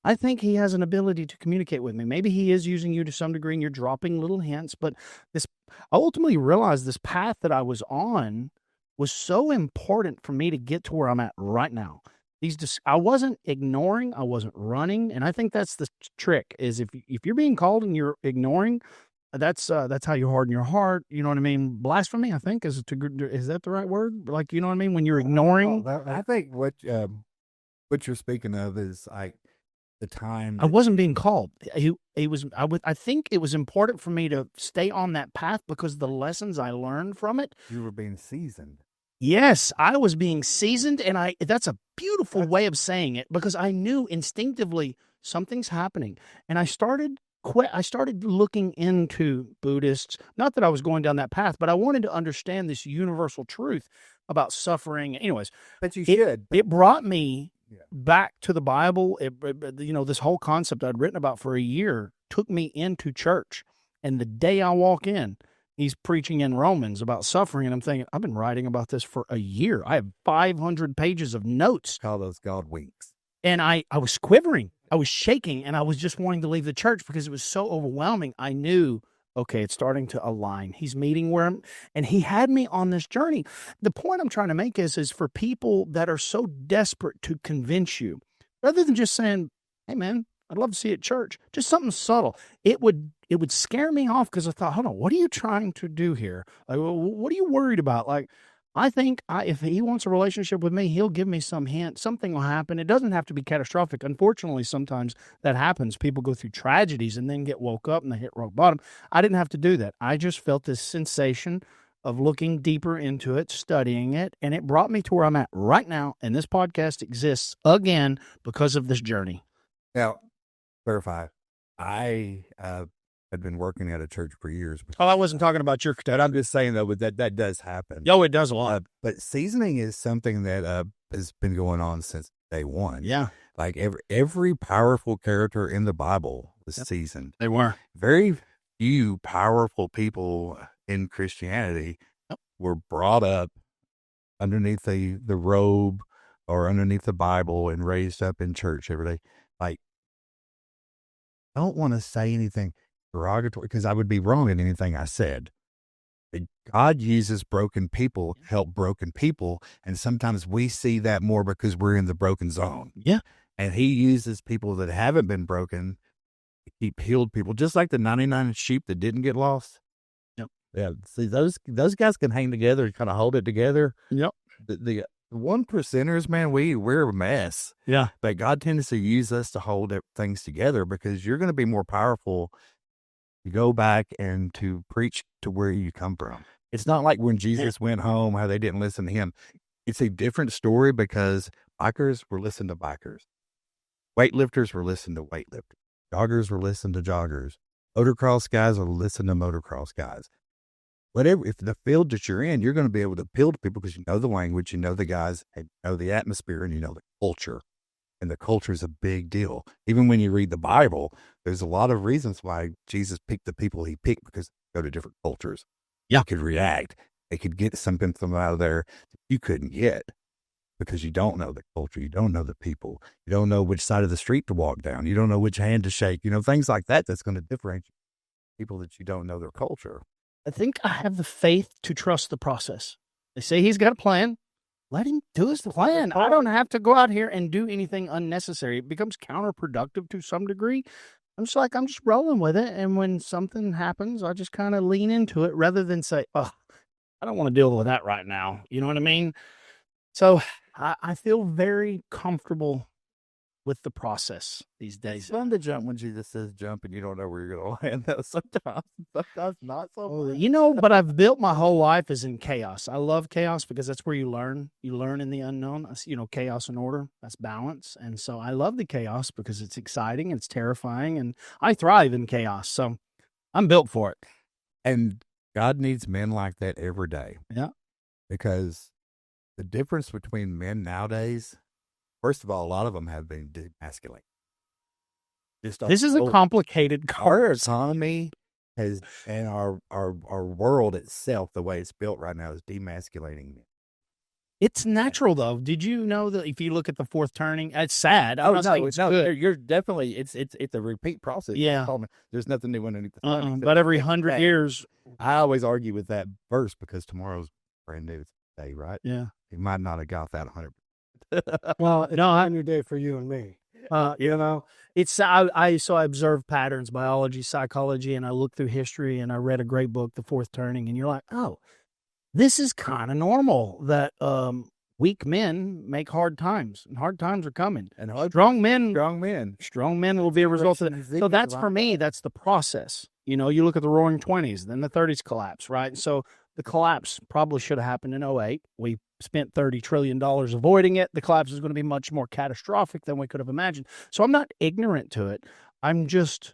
I think he has an ability to communicate with me. Maybe he is using you to some degree and you're dropping little hints, but I ultimately realized this path that I was on was so important for me to get to where I'm at right now. I wasn't ignoring, I wasn't running, and I think that's the trick is if you're being called and you're ignoring, that's how you harden your heart. You know what I mean? Blasphemy, I think, is that the right word? Like, you know what I mean? When you're ignoring, I think what you're speaking of is like the time I wasn't being called. I think it was important for me to stay on that path because the lessons I learned from it. you were being seasoned. Yes, I was being seasoned, and that's a beautiful way of saying it because I knew instinctively something's happening, and I started looking into Buddhists. Not that I was going down that path, but I wanted to understand this universal truth about suffering. Anyways, But you should. it brought me back to the Bible. This whole concept I'd written about for a year took me into church, and the day I walk in, he's preaching in Romans about suffering, and I'm thinking, I've been writing about this for a year. I have 500 pages of notes. Call those God winks. And I was quivering. I was shaking, and I was just wanting to leave the church because it was so overwhelming. I knew, okay, it's starting to align. He's meeting and he had me on this journey. The point I'm trying to make is for people that are so desperate to convince you, rather than just saying, hey, man, I'd love to see you at church, just something subtle. It would scare me off because I thought, hold on, what are you trying to do here? Like, what are you worried about? Like, I think if he wants a relationship with me, he'll give me some hint. Something will happen. It doesn't have to be catastrophic. Unfortunately, sometimes that happens. People go through tragedies and then get woke up and they hit rock bottom. I didn't have to do that. I just felt this sensation of looking deeper into it, studying it, and it brought me to where I'm at right now. And this podcast exists again because of this journey. Now, clarify. I had been working at a church for years. Oh, I wasn't talking about your cadet. I'm just saying, though, that does happen. Yo, it does a lot. But seasoning is something that has been going on since day one. Yeah. Like every powerful character in the Bible was seasoned. They were. Very few powerful people in Christianity were brought up underneath the robe or underneath the Bible and raised up in church every day. Like, I don't want to say anything derogatory because I would be wrong in anything I said. But God uses broken people to help broken people, and sometimes we see that more because we're in the broken zone. Yeah. And he uses people that haven't been broken to keep healed people, just like the 99 sheep that didn't get lost. Yep. Yeah. See, those guys can hang together and kind of hold it together. Yep. The 1%ers, man, we're a mess. Yeah. But God tends to use us to hold things together because you're going to be more powerful to go back and to preach to where you come from. It's not like when Jesus went home, how they didn't listen to him. It's a different story because bikers were listening to bikers. Weightlifters were listening to weightlifters. Joggers were listening to joggers. Motocross guys are listening to motocross guys. Whatever, if the field that you're in, you're going to be able to appeal to people because you know the language, you know the guys, and you know the atmosphere, and you know the culture. And the culture is a big deal. Even when you read the Bible, there's a lot of reasons why Jesus picked the people he picked because they go to different cultures. Yeah. They could react. They could get something from out of there that you couldn't get because you don't know the culture. You don't know the people. You don't know which side of the street to walk down. You don't know which hand to shake. You know, things like that that's going to differentiate people that you don't know their culture. I think I have the faith to trust the process. They say he's got a plan. Let him do his plan. I don't have to go out here and do anything unnecessary. It becomes counterproductive to some degree. I'm just rolling with it. And when something happens, I just kind of lean into it rather than say, oh, I don't want to deal with that right now. You know what I mean? So I feel very comfortable with the process these days. It's fun to jump when Jesus says jump and you don't know where you're going to land. Though sometimes not so much. But I've built my whole life is in chaos. I love chaos because that's where you learn. You learn in the unknown. Chaos and order, that's balance. And so I love the chaos because it's exciting, it's terrifying, and I thrive in chaos. So I'm built for it. And God needs men like that every day. Yeah. Because the difference between men nowadays, first of all, a lot of them have been demasculated. This is a complicated our economy has, and our world itself, the way it's built right now, is demasculating men. It's natural though. Did you know that if you look at the fourth turning, it's sad. I'm Oh not saying no, it's no, good. you're definitely it's a repeat process. Yeah. There's nothing new underneath the sun. except But every the 100 fact- years, I always argue with that verse because tomorrow's brand new day, right? yeah. He might not have got that 100. Well, it's a new day for you and me. You know, it's I observe patterns, biology, psychology, and I look through history, and I read a great book, The Fourth Turning, and you're like, oh, this is kind of normal that weak men make hard times, and hard times are coming. And Strong men will be a result of that. So that's for me. That's the process. You know, you look at the Roaring '20s, then the '30s collapse, right? So the collapse probably should have happened in '08. We spent $30 trillion avoiding it. The collapse is going to be much more catastrophic than we could have imagined. So I'm not ignorant to it. I'm just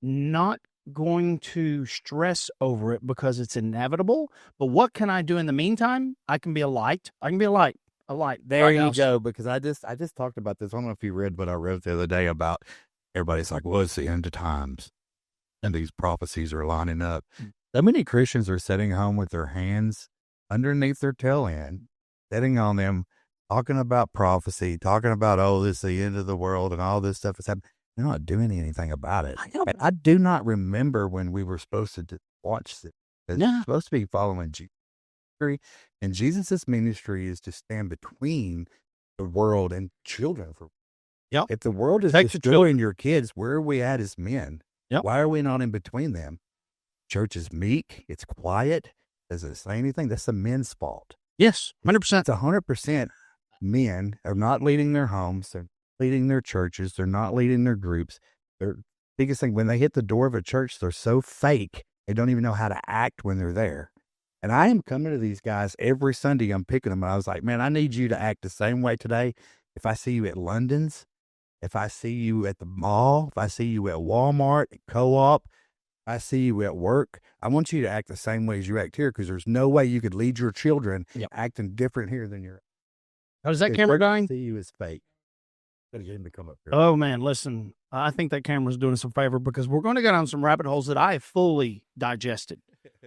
not going to stress over it because it's inevitable. But what can I do in the meantime? I can be a light. A light. there you go. Because I just talked about this. I don't know if you read what I wrote the other day about everybody's like, well, it's the end of times. And these prophecies are lining up. So many Christians are sitting home with their hands underneath their tail end, sitting on them, talking about prophecy, talking about, oh, this is the end of the world and all this stuff is happening. They're not doing anything about it. And I do not remember when we were supposed to watch this. It's supposed to be following Jesus. And Jesus' ministry is to stand between the world and children. If the world is destroying your kids, where are we at as men? Why are we not in between them? Church is meek. It's quiet. Doesn't it say anything? That's the men's fault. Yes, 100%. It's 100% men are not leading their homes. They're leading their churches. They're not leading their groups. Their biggest thing, when they hit the door of a church, they're so fake. They don't even know how to act when they're there. And I am coming to these guys every Sunday. I'm picking them. And I was like, man, I need you to act the same way today. If I see you at London's, if I see you at the mall, if I see you at Walmart, Co-op, I see you at work, I want you to act the same way as you act here, because there's no way you could lead your children acting different here than you're. How's that camera going? See you as fake. Better get him to come up here. Oh, man, listen, I think that camera's doing us a favor because we're going to go down some rabbit holes that I have fully digested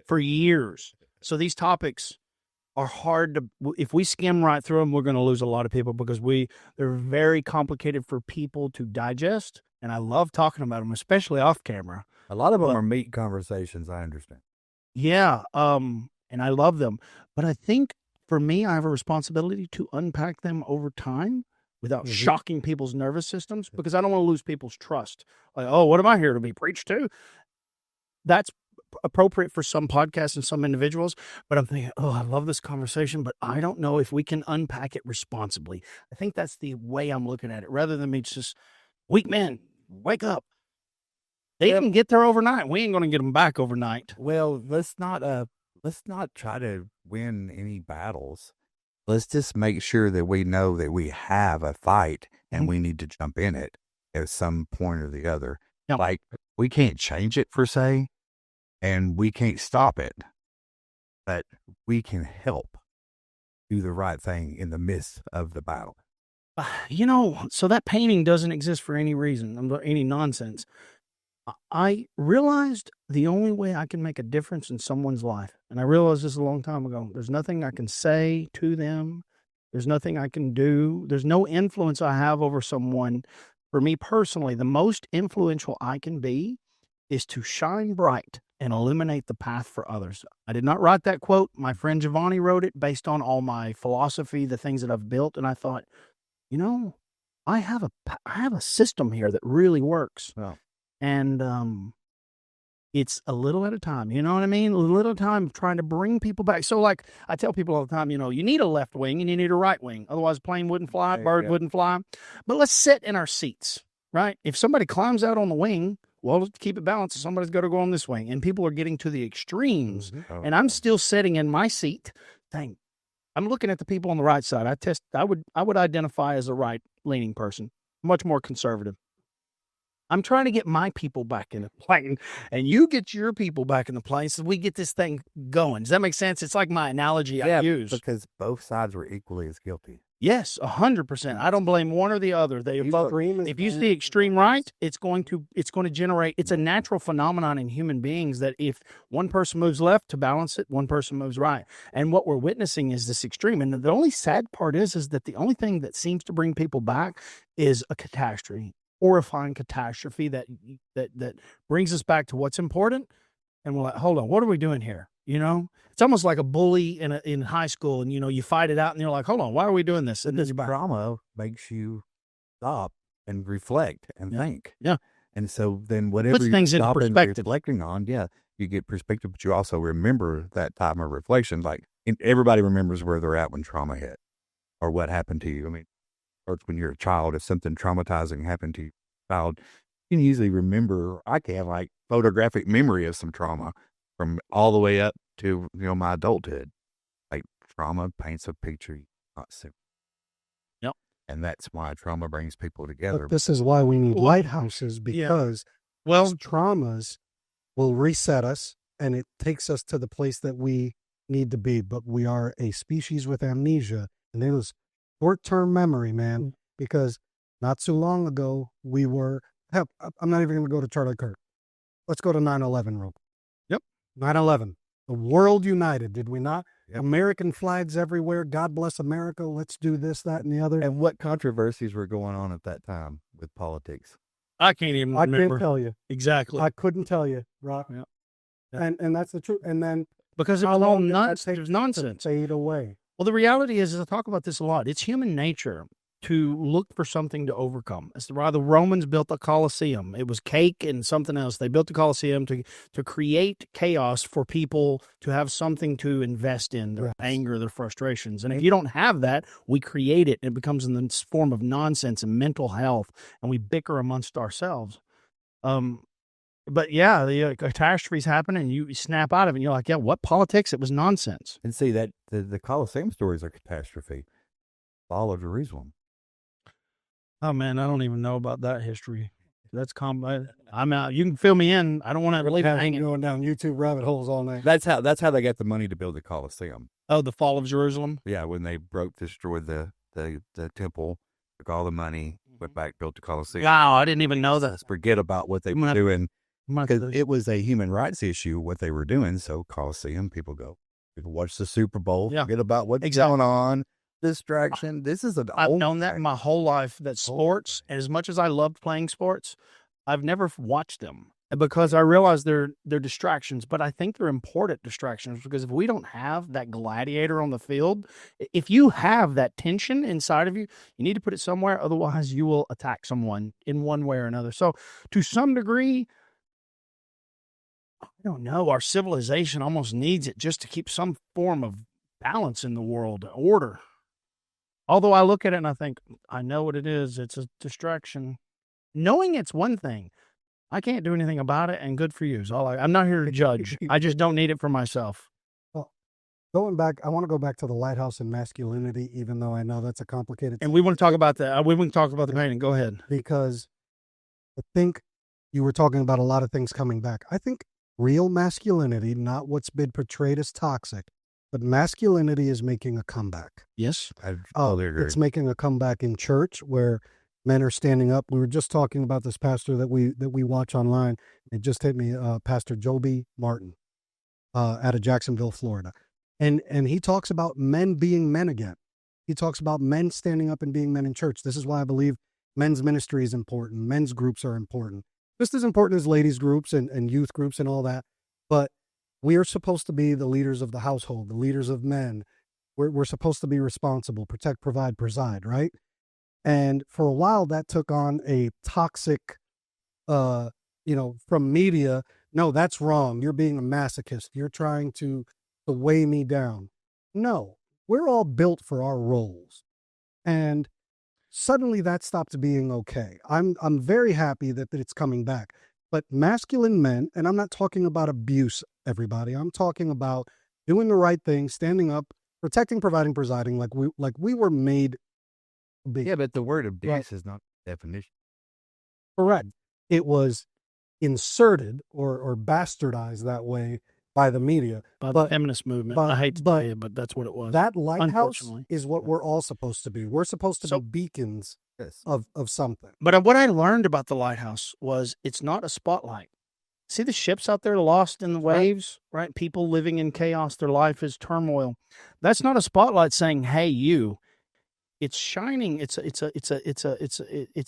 for years. So these topics are hard to, if we skim right through them, we're going to lose a lot of people because they're very complicated for people to digest. And I love talking about them, especially off camera. A lot of them are meat conversations, I understand. Yeah. And I love them. But I think for me, I have a responsibility to unpack them over time without shocking people's nervous systems, because I don't want to lose people's trust. Like, oh, what am I here to be preached to? That's appropriate for some podcasts and some individuals, but I'm thinking, oh, I love this conversation, but I don't know if we can unpack it responsibly. I think that's the way I'm looking at it, rather than me just, weak men, wake up. They didn't get there overnight. We ain't going to get them back overnight. Well, let's not try to win any battles. Let's just make sure that we know that we have a fight and we need to jump in it at some point or the other. Yep. Like, we can't change it per se, and we can't stop it, but we can help do the right thing in the midst of the battle. So that painting doesn't exist for any reason, any nonsense. I realized the only way I can make a difference in someone's life, and I realized this a long time ago, there's nothing I can say to them. There's nothing I can do. There's no influence I have over someone. For me personally, the most influential I can be is to shine bright and illuminate the path for others. I did not write that quote. My friend Giovanni wrote it based on all my philosophy, the things that I've built. And I thought, I have a system here that really works. Wow. And it's a little at a time. You know what I mean? A little at a time, trying to bring people back. So like I tell people all the time, you need a left wing and you need a right wing. Otherwise, a plane wouldn't fly, bird wouldn't fly. But let's sit in our seats, right? If somebody climbs out on the wing, well, to keep it balanced, somebody's got to go on this wing. And people are getting to the extremes. And I'm still sitting in my seat saying, I'm looking at the people on the right side. I would identify as a right-leaning person, much more conservative. I'm trying to get my people back in the plane, and you get your people back in the plane so we get this thing going. Does that make sense? It's like my analogy I use. Because both sides were equally as guilty. Yes, 100%. I don't blame one or the other. They both. If you see extreme right, it's going to generate. It's a natural phenomenon in human beings that if one person moves left to balance it, one person moves right. And what we're witnessing is this extreme. And the only sad part is that the only thing that seems to bring people back is a catastrophe, horrifying catastrophe that brings us back to what's important. And we're like, hold on, what are we doing here? You know, it's almost like a bully in high school, and you fight it out, and you're like, hold on, why are we doing this? And Trauma makes you stop and reflect and think. Yeah. And so then whatever Puts things into perspective. reflecting on, you get perspective, but you also remember that time of reflection. Like everybody remembers where they're at when trauma hit or what happened to you. I mean, or when you're a child, if something traumatizing happened to you, child, you can usually remember. I can like photographic memory of some trauma from all the way up to my adulthood. Like trauma paints a picture you not see. Yep. And that's why trauma brings people together. But this is why we need lighthouses, because traumas will reset us and it takes us to the place that we need to be. But we are a species with amnesia, and it was short-term memory, man, because not too long ago we were, I'm not even going to go to Charlie Kirk. Let's go to 9/11 real quick. Yep. 9/11. The world united, did we not? Yep. American flags everywhere. God bless America. Let's do this, that, and the other. And what controversies were going on at that time with politics? I can't even remember. I can't tell you. Exactly. I couldn't tell you, Rock. Yeah. And that's the truth. And then because it was all nonsense. Fade away. Well, the reality is I talk about this a lot. It's human nature to look for something to overcome. It's why the Romans built the Colosseum. It was cake and something else. They built the Colosseum to create chaos for people to have something to invest in, their anger, their frustrations. And if you don't have that, we create it. And it becomes in the form of nonsense and mental health, and we bicker amongst ourselves. But yeah, the catastrophes happen, and you snap out of it, and you're like, yeah, what politics? It was nonsense. And see, that the Colosseum stories are catastrophe. Fall of Jerusalem. Oh man, I don't even know about that history. That's I'm out. You can fill me in. I don't want to leave it hanging. Going down YouTube rabbit holes all night. That's how they got the money to build the Colosseum. Oh, the fall of Jerusalem. Yeah, when they destroyed the temple, took all the money, went back, built the Colosseum. Wow, I didn't even know that. Let's forget about what they were doing, because it was a human rights issue what they were doing. So Colosseum, people watch the Super Bowl, forget about what's going on. Distraction. I've known that my whole life, that sports, and as much as I loved playing sports, I've never watched them because I realize they're distractions, but I think they're important distractions, because if we don't have that gladiator on the field, if you have that tension inside of you, you need to put it somewhere. Otherwise you will attack someone in one way or another. So to some degree, I don't know, our civilization almost needs it just to keep some form of balance in the world, order. Although I look at it and I think, I know what it is. It's a distraction. Knowing it's one thing. I can't do anything about it, and good for you. I'm not here to judge. I just don't need it for myself. Well, going back, I want to go back to the lighthouse and masculinity, even though I know that's a complicated And we want to talk about that. We want to talk about the painting. Go ahead. Because I think you were talking about a lot of things coming back. I think real masculinity, not what's been portrayed as toxic, but masculinity is making a comeback. Yes. I totally agree. It's making a comeback in church where men are standing up. We were just talking about this pastor that we watch online. It just hit me, Pastor Joby Martin, out of Jacksonville, Florida. And he talks about men being men again. He talks about men standing up and being men in church. This is why I believe men's ministry is important. Men's groups are important. Just as important as ladies groups and youth groups and all that. But we are supposed to be the leaders of the household, the leaders of men. We're supposed to be responsible, protect, provide, preside, right? And for a while that took on a toxic, from media. No, that's wrong. You're being a masochist. You're trying to weigh me down. No, we're all built for our roles. And suddenly that stopped being okay. I'm very happy that it's coming back. But masculine men, and I'm not talking about abuse, everybody. I'm talking about doing the right thing, standing up, protecting, providing, presiding, like we were made to be. Yeah, but the word abuse is not the definition. Correct. It was inserted or bastardized that way by the media. by the But feminist movement. but- I hate to but say it, but that's what it was. that lighthouse Unfortunately. is what we're all supposed to be. We're supposed to So- be beacons Yes. of something. But what I learned about the lighthouse was it's not a spotlight. See the ships out there lost in the waves, right? People living in chaos. Their life is turmoil. That's not a spotlight saying, "Hey, you." It's shining. It's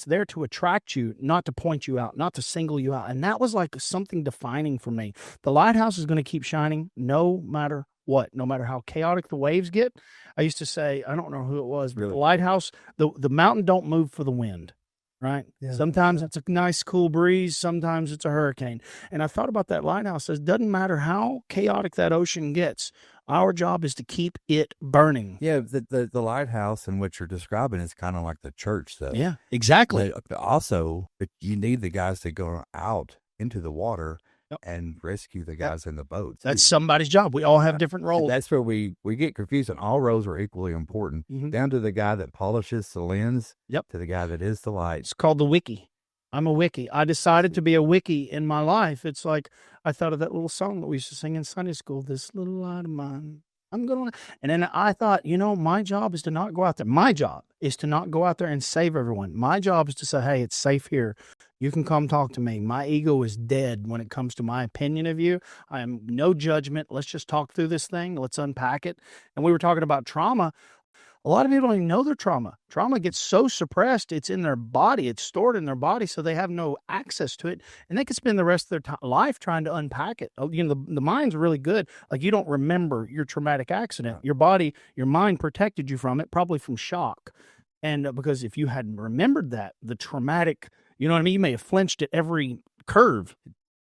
there to attract you, not to point you out, not to single you out. And that was like something defining for me. The lighthouse is going to keep shining no matter what, no matter how chaotic the waves get. I used to say, I don't know who it was, but Really? the lighthouse, the mountain don't move for the wind, right? Yeah. Sometimes it's a nice cool breeze. Sometimes it's a hurricane. And I thought about that lighthouse. It doesn't matter how chaotic that ocean gets. Our job is to keep it burning. Yeah, the lighthouse in what you're describing is kind of like the church, though. Yeah, exactly. But also, you need the guys to go out into the water Yep. and rescue the guys in the boats. That's somebody's job. We all have different And roles. that's where we get confused, and all roles are equally important. Mhm. Down to the guy that polishes the lens, Yep. to the guy that is the light. It's called the wiki. I'm a wiki. I decided to be a wiki in my life. It's like I thought of that little song that we used to sing in Sunday school, "This Little Light of Mine. I'm going to," and then I thought, my job is to not go out there. My job is to not go out there and save everyone. My job is to say, "Hey, it's safe here. You can come talk to me." My ego is dead when it comes to my opinion of you. I am no judgment. Let's just talk through this thing. Let's unpack it. And we were talking about trauma. A lot of people don't even know their trauma. Trauma gets so suppressed, it's in their body, it's stored in their body, so they have no access to it, and they could spend the rest of their life trying to unpack it. The mind's really good. Like, you don't remember your traumatic accident. Your mind protected you from it, probably from shock. And because if you hadn't remembered that, the traumatic, you know what I mean? You may have flinched at every curve.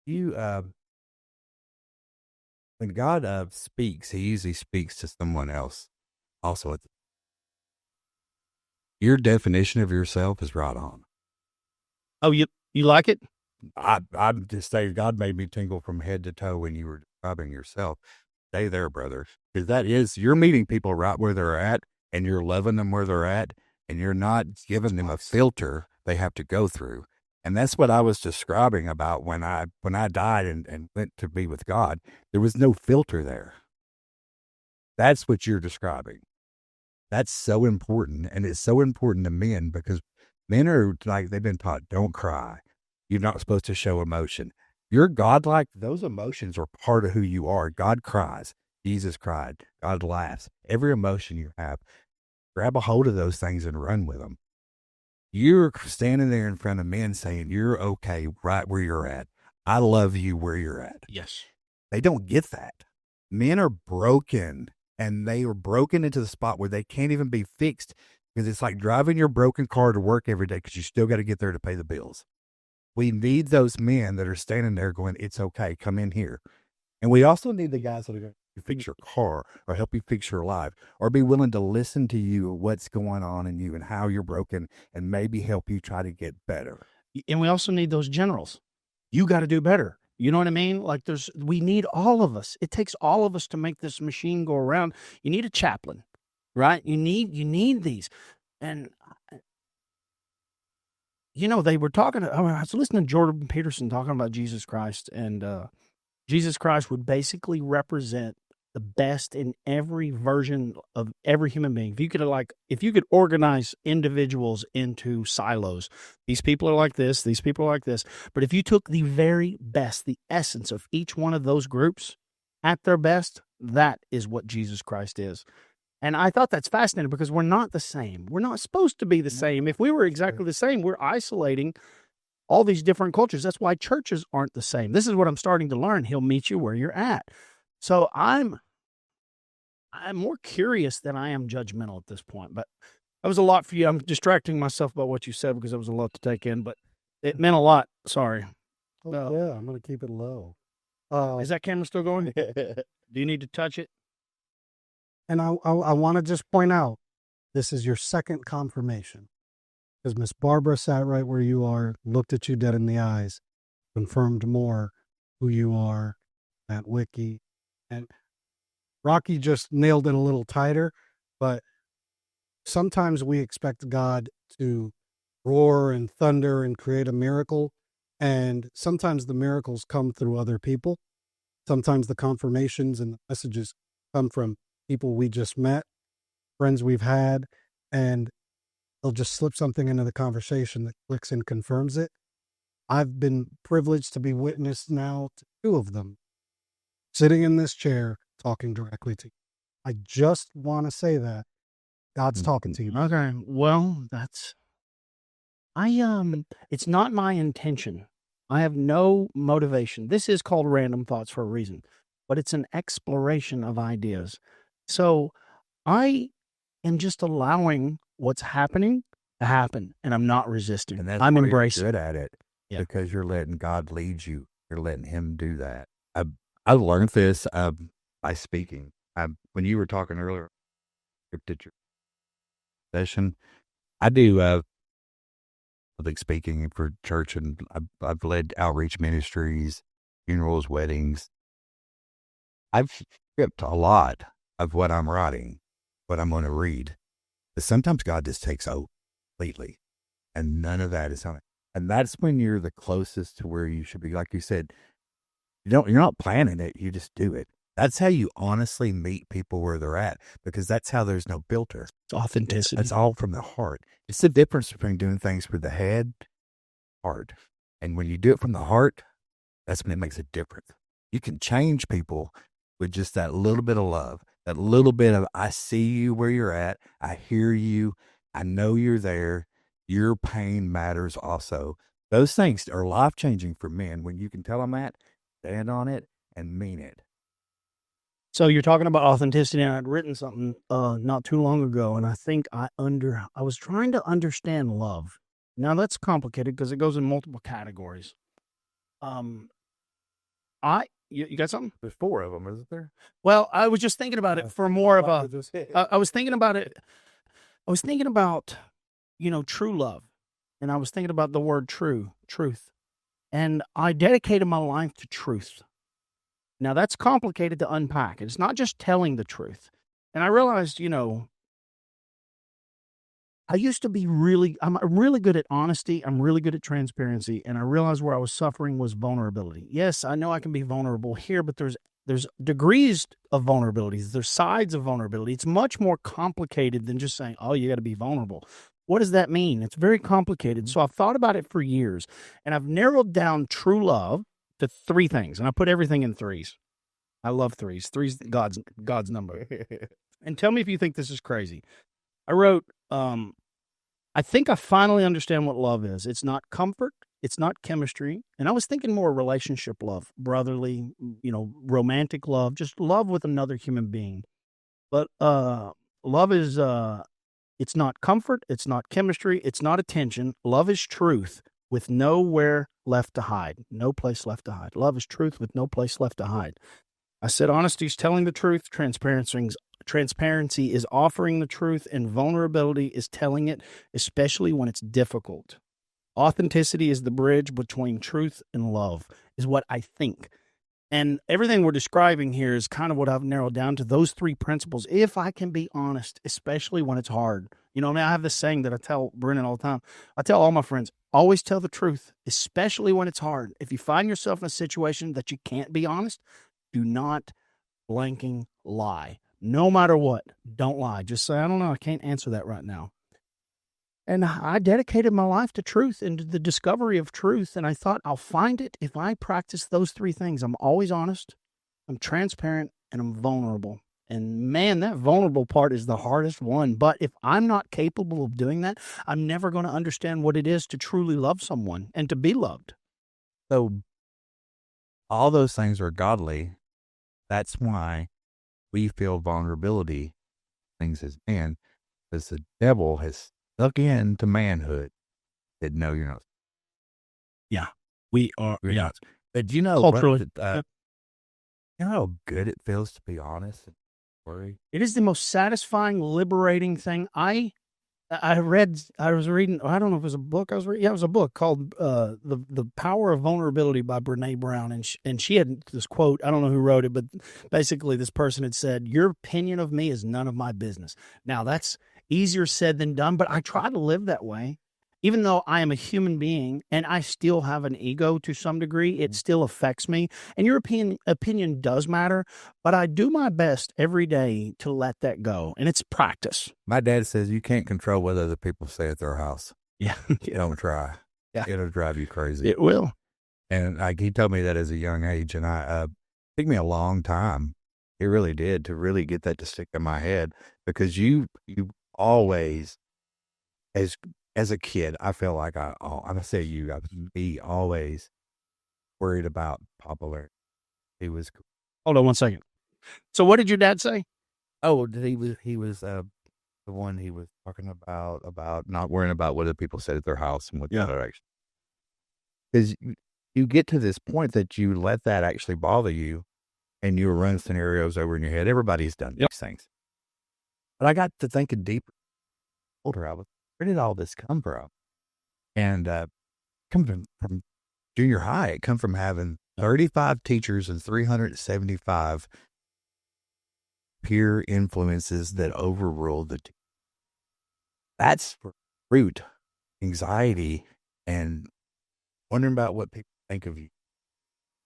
When God speaks, he usually speaks to someone else. Also, your definition of yourself is right on. Oh, you like it? I'm just saying, God made me tingle from head to toe when you were describing yourself. Stay there, brother, because you're meeting people right where they're at, and you're loving them where they're at, and you're not giving them a filter they have to go through. And that's what I was describing about when I died and went to be with God. There was no filter there. That's what you're describing. That's so important. And it's so important to men, because men are like, they've been taught, don't cry. You're not supposed to show emotion. You're godlike. Those emotions are part of who you are. God cries. Jesus cried. God laughs. Every emotion you have, grab a hold of those things and run with them. You're standing there in front of men saying, you're okay right where you're at. I love you where you're at. Yes. They don't get that. Men are broken, and they are broken into the spot where they can't even be fixed, because it's like driving your broken car to work every day because you still got to get there to pay the bills. We need those men that are standing there going, it's okay, come in here. And we also need the guys that are going to fix your car or help you fix your life, or be willing to listen to you, what's going on in you and how you're broken, and maybe help you try to get better. And we also need those generals. You got to do better. You know what I mean? Like, we need all of us. It takes all of us to make this machine go around. You need a chaplain, right? You need these. And, they were talking, I was listening to Jordan Peterson talking about Jesus Christ, and Jesus Christ would basically represent the best in every version of every human being. If you could organize individuals into silos, these people are like this, these people are like this. But if you took the very best, the essence of each one of those groups at their best, that is what Jesus Christ is. And I thought that's fascinating, because we're not the same. We're not supposed to be the same. If we were exactly the same, we're isolating all these different cultures. That's why churches aren't the same. This is what I'm starting to learn. He'll meet you where you're at. So I'm more curious than I am judgmental at this point. But that was a lot for you. I'm distracting myself about what you said because it was a lot to take in, but it meant a lot. Sorry. Oh, yeah, I'm going to keep it low. Is that camera still going? Do you need to touch it? And I want to just point out, this is your second confirmation. Because Miss Barbara sat right where you are, looked at you dead in the eyes, confirmed more who you are, that wiki. And Rocky just nailed it a little tighter, but sometimes we expect God to roar and thunder and create a miracle, and sometimes the miracles come through other people. Sometimes the confirmations and the messages come from people we just met, friends we've had, and they'll just slip something into the conversation that clicks and confirms it. I've been privileged to be witness now to 2 of them sitting in this chair talking directly to you. I just want to say that God's talking to you. Okay. Well, it's not my intention. I have no motivation. This is called random thoughts for a reason, but it's an exploration of ideas. So I am just allowing what's happening to happen, and I'm not resisting. And that's I'm where you're embracing. good at it Yeah. because you're letting God lead you. You're letting Him do that. I learned this by speaking. When you were talking earlier, scripted your session, I do public speaking for church, and I've led outreach ministries, funerals, weddings. I've scripted a lot of what I'm writing, what I'm going to read. But sometimes God just takes over completely, and none of that is on it. And that's when you're the closest to where you should be. Like you said, you're not planning it, you just do it. That's how you honestly meet people where they're at, because that's how there's no filter. It's authenticity. It's all from the heart. It's the difference between doing things with the head, heart. And when you do it from the heart, that's when it makes a difference. You can change people with just that little bit of love, that little bit of, I see you where you're at, I hear you, I know you're there, your pain matters also. Those things are life-changing for men. When you can tell them that, stand on it and mean it. So you're talking about authenticity, and I'd written something not too long ago, and I think I was trying to understand love. Now that's complicated because it goes in multiple categories. You got something? There's 4 of them, isn't there? Well, I was just thinking about it for more of a. I was thinking about it. I was thinking about, true love, and I was thinking about the word truth, and I dedicated my life to truth. Now that's complicated to unpack. It's not just telling the truth, and I realized, I used to be I'm really good at honesty. I'm really good at transparency. And I realized where I was suffering was vulnerability. Yes, I know I can be vulnerable here, but there's degrees of vulnerabilities. There's sides of vulnerability. It's much more complicated than just saying, oh, you got to be vulnerable. What does that mean? It's very complicated. So I've thought about it for years, and I've narrowed down true love to 3 things. And I put everything in 3s. I love 3s. 3's God's number. And tell me if you think this is crazy. I wrote, I think I finally understand what love is. It's not comfort. It's not chemistry. And I was thinking more relationship love, brotherly, romantic love, just love with another human being. But love is, it's not comfort. It's not chemistry. It's not attention. Love is truth with nowhere left to hide. No place left to hide. Love is truth with no place left to hide. I said honesty is telling the truth. Transparency is offering the truth, and vulnerability is telling it, especially when it's difficult. Authenticity is the bridge between truth and love, is what I think. And everything we're describing here is kind of what I've narrowed down to those 3 principles. If I can be honest, especially when it's hard. I have this saying that I tell Brennan all the time. I tell all my friends, always tell the truth, especially when it's hard. If you find yourself in a situation that you can't be honest, do not blanking lie. No matter what, don't lie. Just say, I don't know, I can't answer that right now. And I dedicated my life to truth and to the discovery of truth. And I thought, I'll find it if I practice those 3 things. I'm always honest, I'm transparent, and I'm vulnerable. And man, that vulnerable part is the hardest one. But if I'm not capable of doing that, I'm never going to understand what it is to truly love someone and to be loved. So all those things are godly. That's why we feel vulnerability, things as man, because the devil has stuck into manhood that no, you're not. Yeah, we are. Yeah. But you know, Culturally, you know how good it feels to be honest and worry? it is the most satisfying, liberating thing. I was reading, I don't know if it was a book I was reading. Yeah, it was a book called The Power of Vulnerability by Brene Brown. And she had this quote, I don't know who wrote it, but basically this person had said, your opinion of me is none of my business. Now that's easier said than done, but I try to live that way. even though I am a human being and I still have an ego to some degree, it still affects me. And your opinion does matter, but I do my best every day to let that go. And it's practice. My dad says you can't control what other people say at their house. Yeah. Don't try. Yeah. It'll drive you crazy. It will. And like he told me that as a young age, and it took me a long time. It really did to really get that to stick in my head, because you always, as a kid, I feel like I say you, I was me always worried about popularity. He was. Hold on one second. So what did your dad say? Oh, he was the one he was talking about not worrying about what other people said at their house and what the direction. Because you get to this point that you let that actually bother you, and you run scenarios over in your head. Everybody's done these things. But I got to thinking deeper. Older, where did all this come from? And come from junior high. It come from having 35 teachers and 375 peer influences that overruled the team. That's root anxiety and wondering about what people think of you,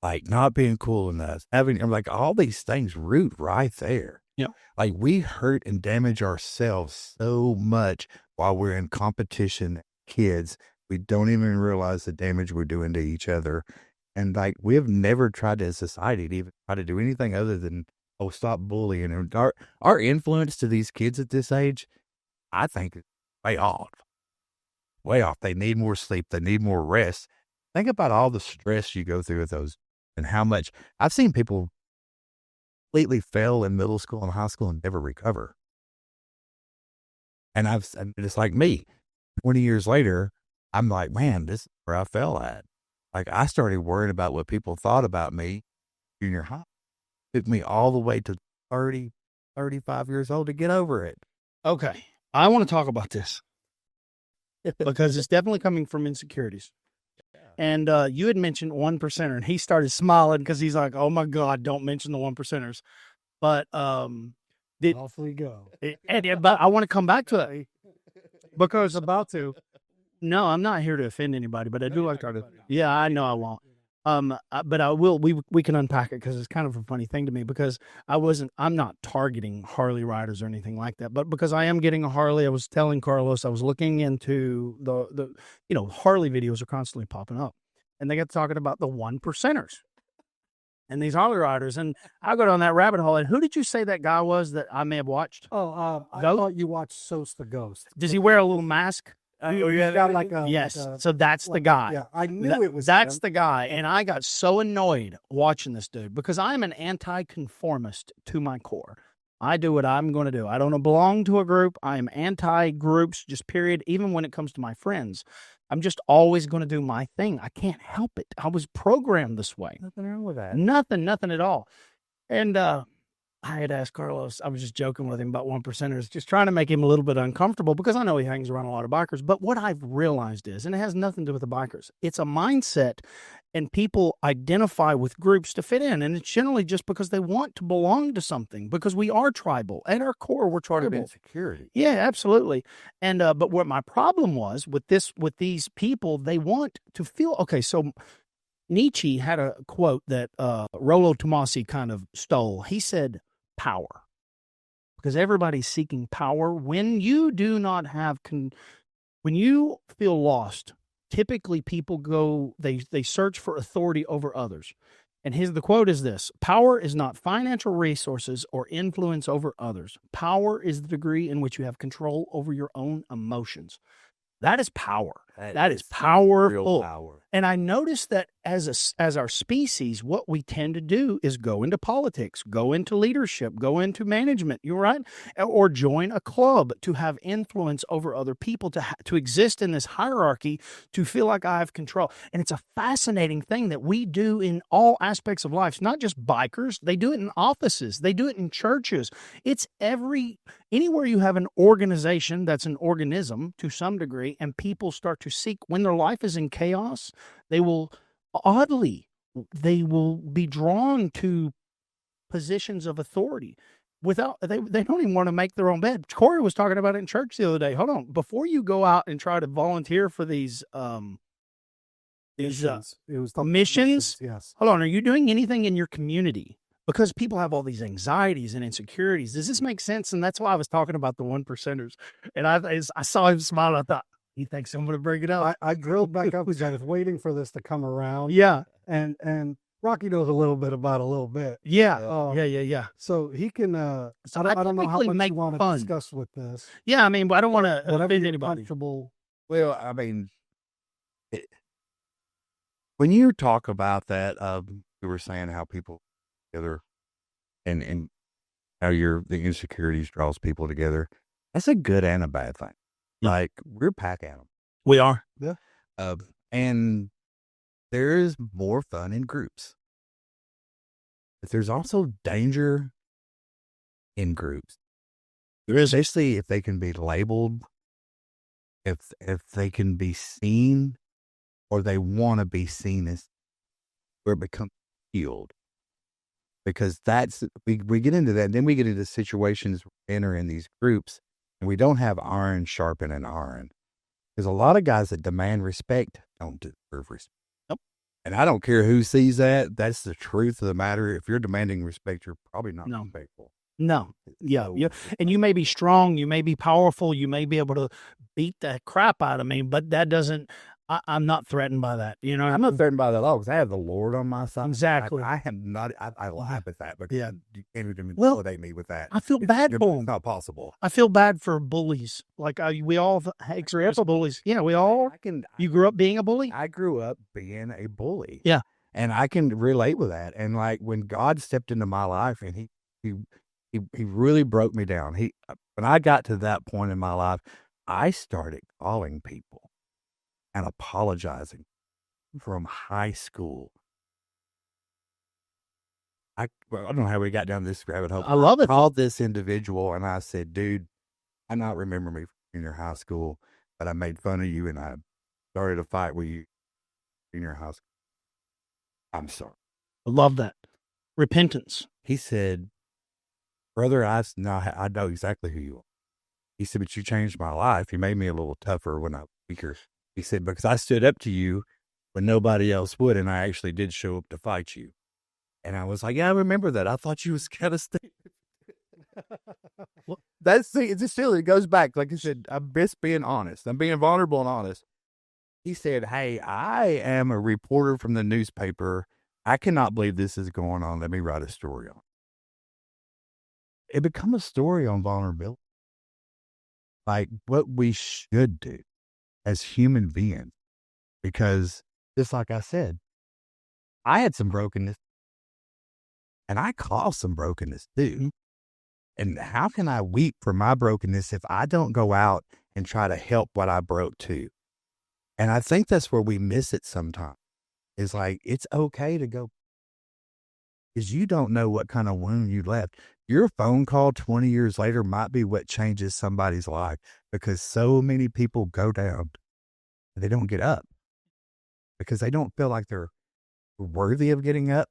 like not being cool enough, having like all these things root right there. Yeah, like we hurt and damage ourselves so much while we're in competition. Kids, we don't even realize the damage we're doing to each other, and like we have never tried as a society to even try to do anything other than stop bullying. And our influence to these kids at this age, I think, is way off. Way off. They need more sleep. They need more rest. Think about all the stress you go through with those, and how much I've seen people completely fail in middle school and high school and never recover. And it's like me, 20 years later, I'm like, man, this is where I fell at. Like I started worrying about what people thought about me junior high. It took me all the way to 30, 35 years old to get over it. Okay. I want to talk about this because it's definitely coming from insecurities. And you had mentioned 1%er, and he started smiling because he's like, "Oh my God, don't mention the 1%ers." But off we go. But I want to come back to that because About to. no, I'm not here to offend anybody, but I do like to. Yeah, I know I won't. But I will. We can unpack it because it's kind of a funny thing to me, because I'm not targeting Harley riders or anything like that, but because I am getting a Harley. I was telling Carlos I was looking into the Harley videos are constantly popping up, and they get talking about the 1%ers and these Harley riders, and I go down that rabbit hole. And who did you say that guy was that I may have watched? I thought you watched Sos the Ghost. Does he wear a little mask? Got like a, yes. like a, So that's the guy. Yeah, I knew it was. That's him. the guy. And I got so annoyed watching this dude because I'm an anti-conformist to my core. I do what I'm going to do. I don't belong to a group. I am anti-groups, just period. Even when it comes to my friends, I'm just always going to do my thing. I can't help it. I was programmed this way. Nothing wrong with that. Nothing at all. And I had asked Carlos, I was just joking with him about 1%ers, just trying to make him a little bit uncomfortable because I know he hangs around a lot of bikers. But what I've realized is, and it has nothing to do with the bikers, it's a mindset, and people identify with groups to fit in. And it's generally just because they want to belong to something, because we are tribal. At our core, we're tribal. Insecurity. Yeah, absolutely. And but what my problem was with these people, they want to feel, okay, so Nietzsche had a quote that Rollo Tomasi kind of stole. He said, power, because everybody's seeking power. When you do not have, when you feel lost, typically people go, they search for authority over others. And the quote is this: power is not financial resources or influence over others. Power is the degree in which you have control over your own emotions. That is power. That is powerful. Real power. And I noticed that as our species, what we tend to do is go into politics, go into leadership, go into management, you're right, or join a club to have influence over other people, to exist in this hierarchy, to feel like I have control. And it's a fascinating thing that we do in all aspects of life. It's not just bikers. They do it in offices. They do it in churches. It's anywhere you have an organization that's an organism to some degree, and people start to seek, when their life is in chaos, they will be drawn to positions of authority. without they don't even want to make their own bed. Corey was talking about it in church the other day. Hold on, before you go out and try to volunteer for these Missions. It was talking about missions. Yes. Hold on, are you doing anything in your community? Because people have all these anxieties and insecurities. Does this make sense? And that's why I was talking about the 1%ers. And I saw him smile. I thought, he thinks I'm going to bring it up. I grilled back up because I was waiting for this to come around. Yeah. And Rocky knows a little bit about a little bit. Yeah. Yeah. So he can, So I don't know how typically much make you want to fun. discuss with this. Yeah, I mean, but I don't want to Whatever offend you're anybody. comfortable. Well, I mean, when you talk about that, you were saying how people together and how the insecurities draws people together. That's a good and a bad thing. Yeah. Like, we're pack animals. We are. Yeah. And there is more fun in groups. But there's also danger in groups. There is. Especially if they can be labeled, if they can be seen, or they want to be seen as where it becomes healed. Because that's, we get into that, and then we get into situations we enter in these groups, and we don't have iron sharpening iron. There's a lot of guys that demand respect don't deserve respect. Nope. And I don't care who sees that. That's the truth of the matter. If you're demanding respect, you're probably not respectful. No. Yeah. So, Yeah. And you may be strong, you may be powerful, you may be able to beat the crap out of me, but that doesn't, I'm not threatened by that. You know, I'm not threatened by that at all because I have the Lord on my side. Exactly. I am not, I laugh at that because you can't even intimidate me with that. I feel bad for them. It's not possible. I feel bad for bullies. Like we all experience bullies. Yeah, we all. You grew up being a bully? I grew up being a bully. Yeah. And I can relate with that. And like when God stepped into my life and he really broke me down. When I got to that point in my life, I started calling people and apologizing from high school. I don't know how we got down this rabbit hole. I love it. I called this individual and I said, dude, I not remember me from junior high school, but I made fun of you and I started a fight with you in your high school. I'm sorry. I love that. Repentance. He said, brother, I know exactly who you are. He said, but you changed my life. You made me a little tougher when I was weaker. He said, because I stood up to you when nobody else would, and I actually did show up to fight you. And I was like, yeah, I remember that. I thought you was kind of stupid. Well, it's just silly. It goes back. Like I said, I'm just being honest. I'm being vulnerable and honest. He said, hey, I am a reporter from the newspaper. I cannot believe this is going on. Let me write a story on it. It become a story on vulnerability. Like what we should do as human beings. Because just like I said, I had some brokenness. And I caused some brokenness too. And how can I weep for my brokenness if I don't go out and try to help what I broke too? And I think that's where we miss it sometimes. It's like, it's okay to go. Because you don't know what kind of wound you left. Your phone call 20 years later might be what changes somebody's life. Because so many people go down and they don't get up. Because they don't feel like they're worthy of getting up.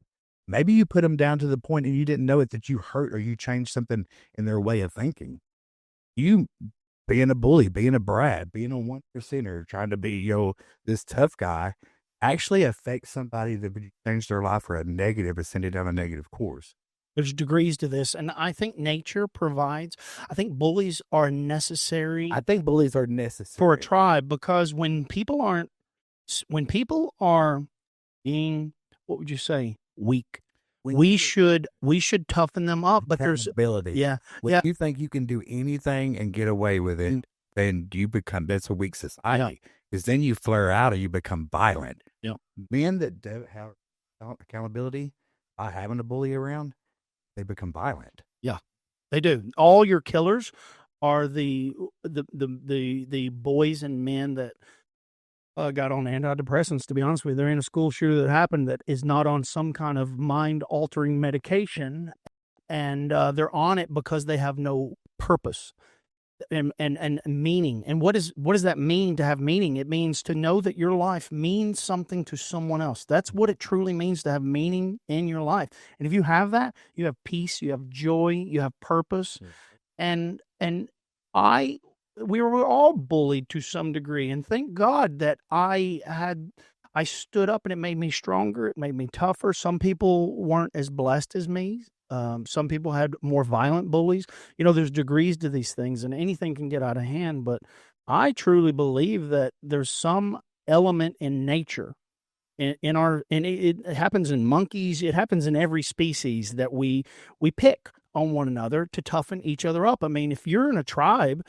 Maybe you put them down to the point and you didn't know it, that you hurt or you changed something in their way of thinking. You being a bully, being a brat, being a 1%er, trying to be, this tough guy actually affects somebody that would change their life for a negative or send it down a negative course. There's degrees to this. And I think nature provides, I think bullies are necessary. I think bullies are necessary for a tribe, because when people are being, what would you say, weak, we should toughen them up. But there's ability. When you think you can do anything and get away with it, then that's a weak society. Because then you flare out or you become violent. Yeah. Men that don't have accountability by having a bully around, they become violent. Yeah, they do. All your killers are the boys and men that got on antidepressants. To be honest with you, they're in a school shooter that happened that is not on some kind of mind-altering medication, and they're on it because they have no purpose. and meaning. And what does that mean to have meaning? It means to know that your life means something to someone else. That's what it truly means to have meaning in your life. And if you have that, you have peace, you have joy, you have purpose. And we were all bullied to some degree, and thank God that I stood up, and it made me stronger. It made me tougher. Some people weren't as blessed as me. Some people had more violent bullies. There's degrees to these things, and anything can get out of hand. But I truly believe that there's some element in nature, and it happens in monkeys. It happens in every species that we pick on one another to toughen each other up. I mean, if you're in a tribe,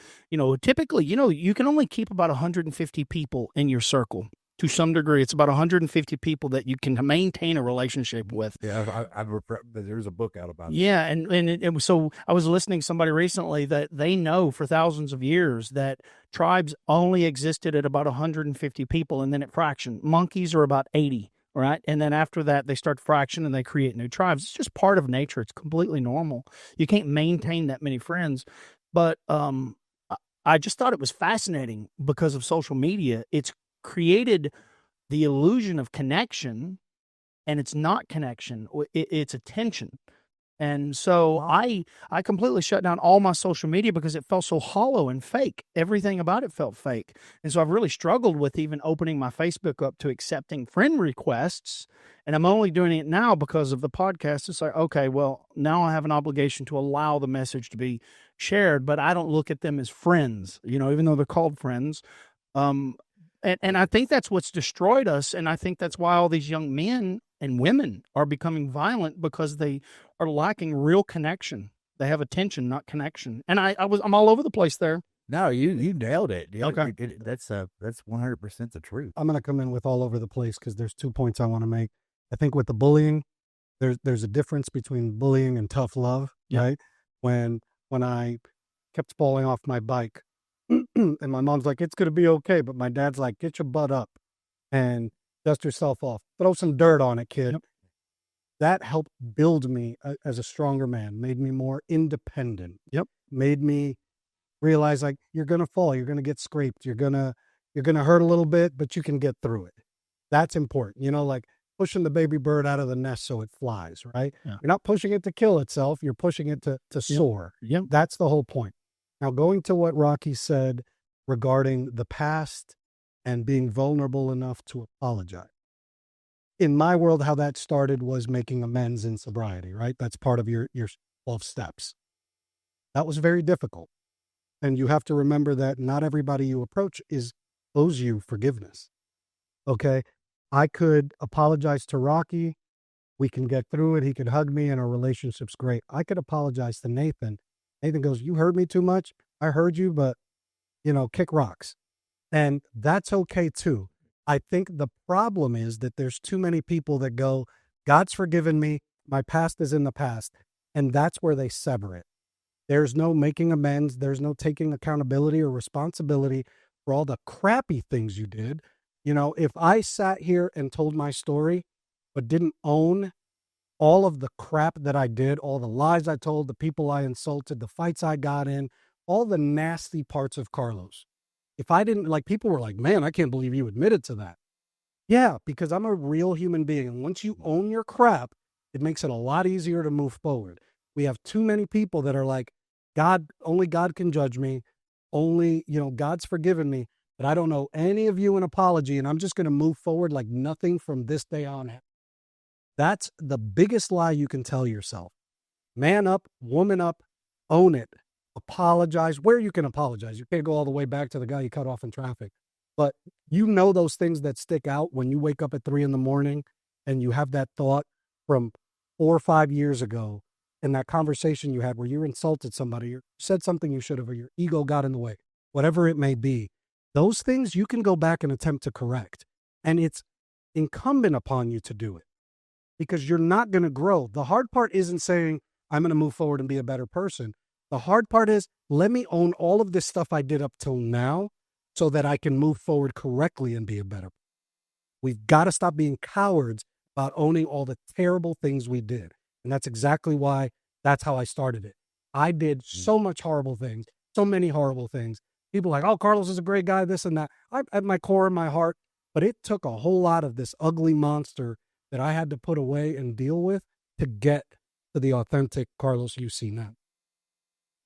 typically, you can only keep about 150 people in your circle. To some degree, it's about 150 people that you can maintain a relationship with. Yeah, there's a book out about it. Yeah, and so I was listening to somebody recently that they know for thousands of years that tribes only existed at about 150 people, and then it fractioned. Monkeys are about 80, right? And then after that, they start fraction and they create new tribes. It's just part of nature. It's completely normal. You can't maintain that many friends. But I just thought it was fascinating because of social media. It's created the illusion of connection, and it's not connection. It's attention. And so I completely shut down all my social media because it felt so hollow and fake. Everything about it felt fake. And so I've really struggled with even opening my Facebook up to accepting friend requests. And I'm only doing it now because of the podcast. It's like, okay, well, now I have an obligation to allow the message to be shared, but I don't look at them as friends, even though they're called friends. And I think that's what's destroyed us. And I think that's why all these young men and women are becoming violent, because they are lacking real connection. They have attention, not connection. And I'm all over the place there. No, you nailed it. Okay. That's 100% the truth. I'm going to come in with all over the place because there's 2 points I want to make. I think with the bullying, there's a difference between bullying and tough love, right? When I kept falling off my bike, and my mom's like, it's going to be okay. But my dad's like, get your butt up and dust yourself off. Throw some dirt on it, kid. Yep. That helped build me as a stronger man, made me more independent. Yep. Made me realize, like, you're going to fall. You're going to get scraped. You're going to hurt a little bit, but you can get through it. That's important. Like pushing the baby bird out of the nest so it flies, right? Yeah. You're not pushing it to kill itself. You're pushing it to soar. Yep. That's the whole point. Now, going to what Rocky said regarding the past and being vulnerable enough to apologize. In my world, how that started was making amends in sobriety, right? That's part of your 12 steps. That was very difficult. And you have to remember that not everybody you approach owes you forgiveness. Okay? I could apologize to Rocky. We can get through it. He could hug me and our relationship's great. I could apologize to Nathan. Nathan goes, you heard me too much. I heard you, but, kick rocks. And that's okay too. I think the problem is that there's too many people that go, God's forgiven me. My past is in the past. And that's where they sever it. There's no making amends. There's no taking accountability or responsibility for all the crappy things you did. If I sat here and told my story, but didn't own all of the crap that I did, all the lies I told, the people I insulted, the fights I got in, all the nasty parts of Carlos. If I didn't, people were like, man, I can't believe you admitted to that. Yeah, because I'm a real human being. And once you own your crap, it makes it a lot easier to move forward. We have too many people that are like, only God can judge me. Only, God's forgiven me, but I don't owe any of you an apology. And I'm just going to move forward like nothing from this day on. That's the biggest lie you can tell yourself. Man up, woman up, own it. Apologize where you can apologize. You can't go all the way back to the guy you cut off in traffic. But those things that stick out when you wake up at 3 a.m. and you have that thought from 4 or 5 years ago, and that conversation you had where you insulted somebody or said something you should have, or your ego got in the way, whatever it may be. Those things you can go back and attempt to correct. And it's incumbent upon you to do it, because you're not going to grow. The hard part isn't saying, I'm going to move forward and be a better person. The hard part is, let me own all of this stuff I did up till now so that I can move forward correctly and be a better person. We've got to stop being cowards about owning all the terrible things we did. And that's exactly why that's how I started it. I did so much horrible things. so many horrible things. People like, oh, Carlos is a great guy, this and that. At my core, in my heart, but it took a whole lot of this ugly monster that I had to put away and deal with to get to the authentic Carlos you see now.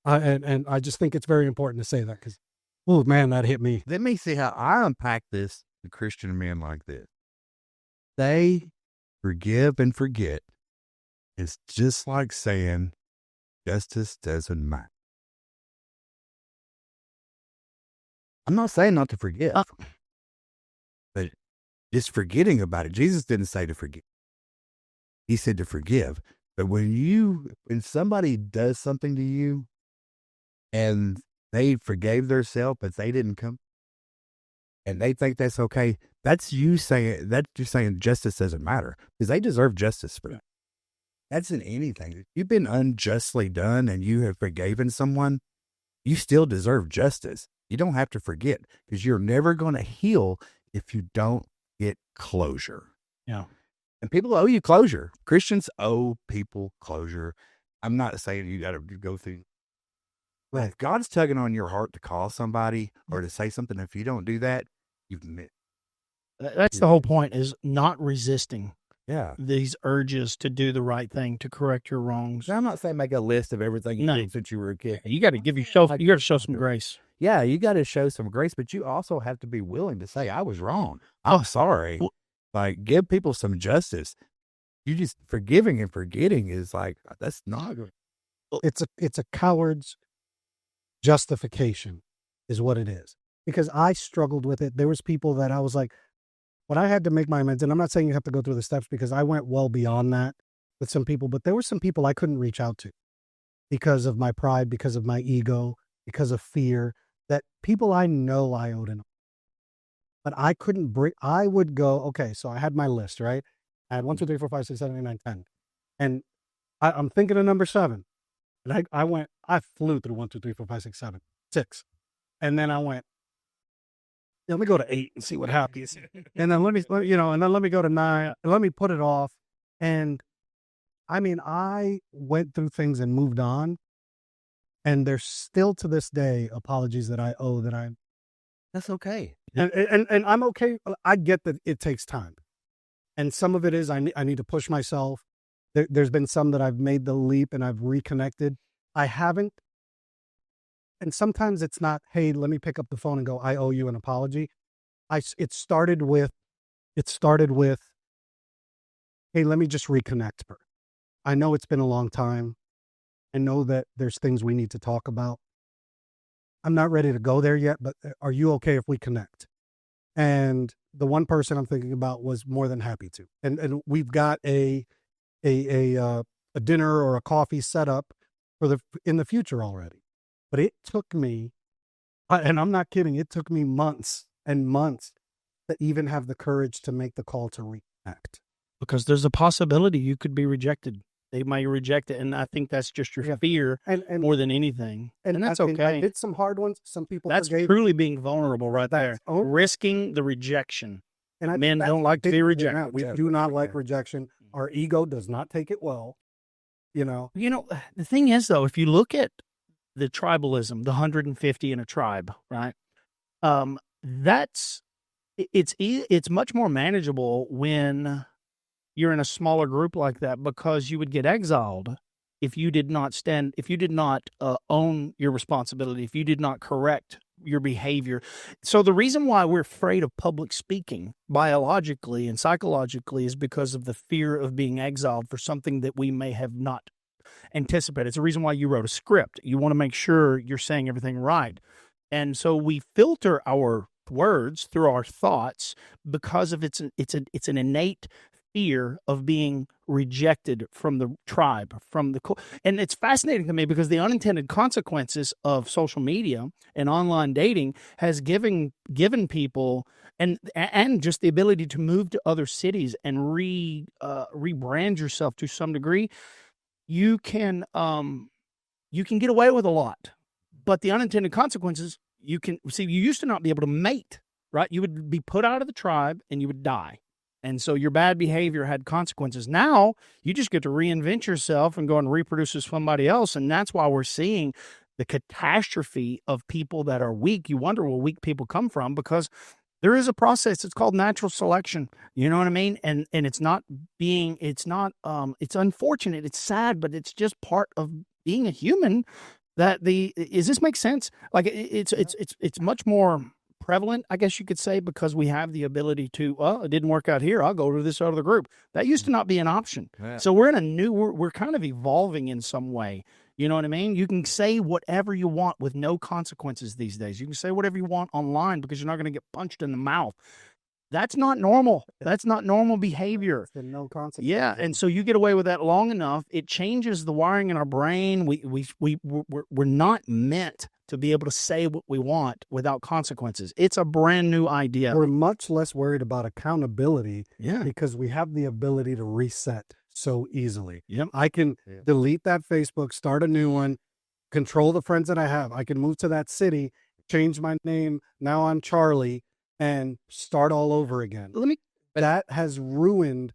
And I just think it's very important to say that because, oh man, that hit me. Let me see how I unpack this to Christian men like this. They forgive and forget. It's just like saying justice doesn't matter. I'm not saying not to forgive, but just forgetting about it. Jesus didn't say to forget. He said to forgive. But when somebody does something to you and they forgave themselves, but they didn't come and they think that's okay, that's you saying, that's just saying justice doesn't matter because they deserve justice for that. That's in anything. If you've been unjustly done and you have forgiven someone, you still deserve justice. You don't have to forget because you're never going to heal if you don't get closure. Yeah. And people owe you closure. Christians owe people closure. I'm not saying you got to go through. But if God's tugging on your heart to call somebody or to say something, if you don't do that, you've missed. That's the whole point, is not resisting these urges to do the right thing, to correct your wrongs. I'm not saying make a list of everything you did since you were a kid. You got to you got to show some grace. Yeah, you got to show some grace, but you also have to be willing to say, I was wrong. I'm sorry. Like, give people some justice. You just forgiving and forgetting is like, that's not good. It's a coward's justification is what it is. Because I struggled with it. There was people that I was like, when I had to make my amends, and I'm not saying you have to go through the steps because I went well beyond that with some people, but there were some people I couldn't reach out to because of my pride, because of my ego, because of fear, that people I know I owed an. But I couldn't I would go, okay, so I had my list, right? I had 1, 2, 3, 4, 5, 6, 7, 8, 9, 10. And I'm thinking of number 7. And I flew through 1, 2, 3, 4, 5, 6, 7, 6. And then I went, let me go to 8 and see what happens. And then let me go to 9 and let me put it off. And I mean, I went through things and moved on. And there's still to this day apologies that I owe That's okay. And I'm okay. I get that it takes time. And some of it is I need to push myself. There's been some that I've made the leap and I've reconnected. I haven't. And sometimes it's not, hey, let me pick up the phone and go, I owe you an apology. It started with, hey, let me just reconnect her. I know it's been a long time. I know that there's things we need to talk about. I'm not ready to go there yet, but are you okay if we connect? And the one person I'm thinking about was more than happy to. And we've got a dinner or a coffee set up in the future already. But it took me, and I'm not kidding, it took me months and months to even have the courage to make the call to reconnect. Because there's a possibility you could be rejected. They might reject it, and I think that's just your fear and more than anything. And that's okay. I did some hard ones. Some people That's forgave. truly being vulnerable right there. Risking the rejection. And men don't like to be rejected. We do not like rejection. Our ego does not take it well. The thing is, though, if you look at the tribalism, the 150 in a tribe, right? It's much more manageable when you're in a smaller group like that, because you would get exiled if you did not own your responsibility, if you did not correct your behavior. So the reason why we're afraid of public speaking biologically and psychologically is because of the fear of being exiled for something that we may have not anticipated. It's the reason why you wrote a script. You want to make sure you're saying everything right. And so we filter our words through our thoughts because of it's an innate fear of being rejected from the tribe, and it's fascinating to me because the unintended consequences of social media and online dating has given people and just the ability to move to other cities and rebrand yourself to some degree. You can get away with a lot, but the unintended consequences, you used to not be able to mate, right? You would be put out of the tribe and you would die. And so your bad behavior had consequences. Now you just get to reinvent yourself and go and reproduce with somebody else. And that's why we're seeing the catastrophe of people that are weak. You wonder where weak people come from, because there is a process. It's called natural selection. You know what I mean? And it's unfortunate. It's sad, but it's just part of being a human. Does this make sense? Like it's much more prevalent, I guess you could say, because we have the ability to, well, it didn't work out here, I'll go to this other group. That used to not be an option. Yeah. So we're kind of evolving in some way. You know what I mean? You can say whatever you want with no consequences these days. You can say whatever you want online because you're not going to get punched in the mouth. That's not normal. That's not normal behavior. No consequences. Yeah, and so you get away with that long enough, it changes the wiring in our brain. We're not meant to be able to say what we want without consequences. It's a brand new idea. We're much less worried about accountability, Yeah. because we have the ability to reset so easily. Yep. I can delete that Facebook, start a new one, control the friends that I have. I can move to that city, change my name. Now I'm Charlie, and start all over again. That has ruined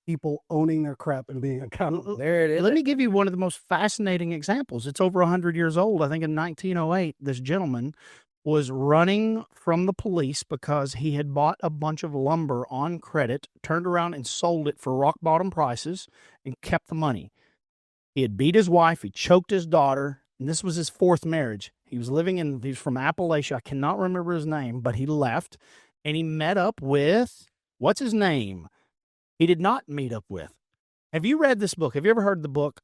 people owning their crap and being accountable. There it is. Let me give you one of the most fascinating examples. It's over 100 years old. I think in 1908, this gentleman was running from the police because he had bought a bunch of lumber on credit, turned around and sold it for rock bottom prices, and kept the money. He had beat his wife. He choked his daughter. And this was his fourth marriage. He was from Appalachia. I cannot remember his name, but he left and he met up with, what's his name? He did not meet up with. Have you read this book? Have you ever heard the book,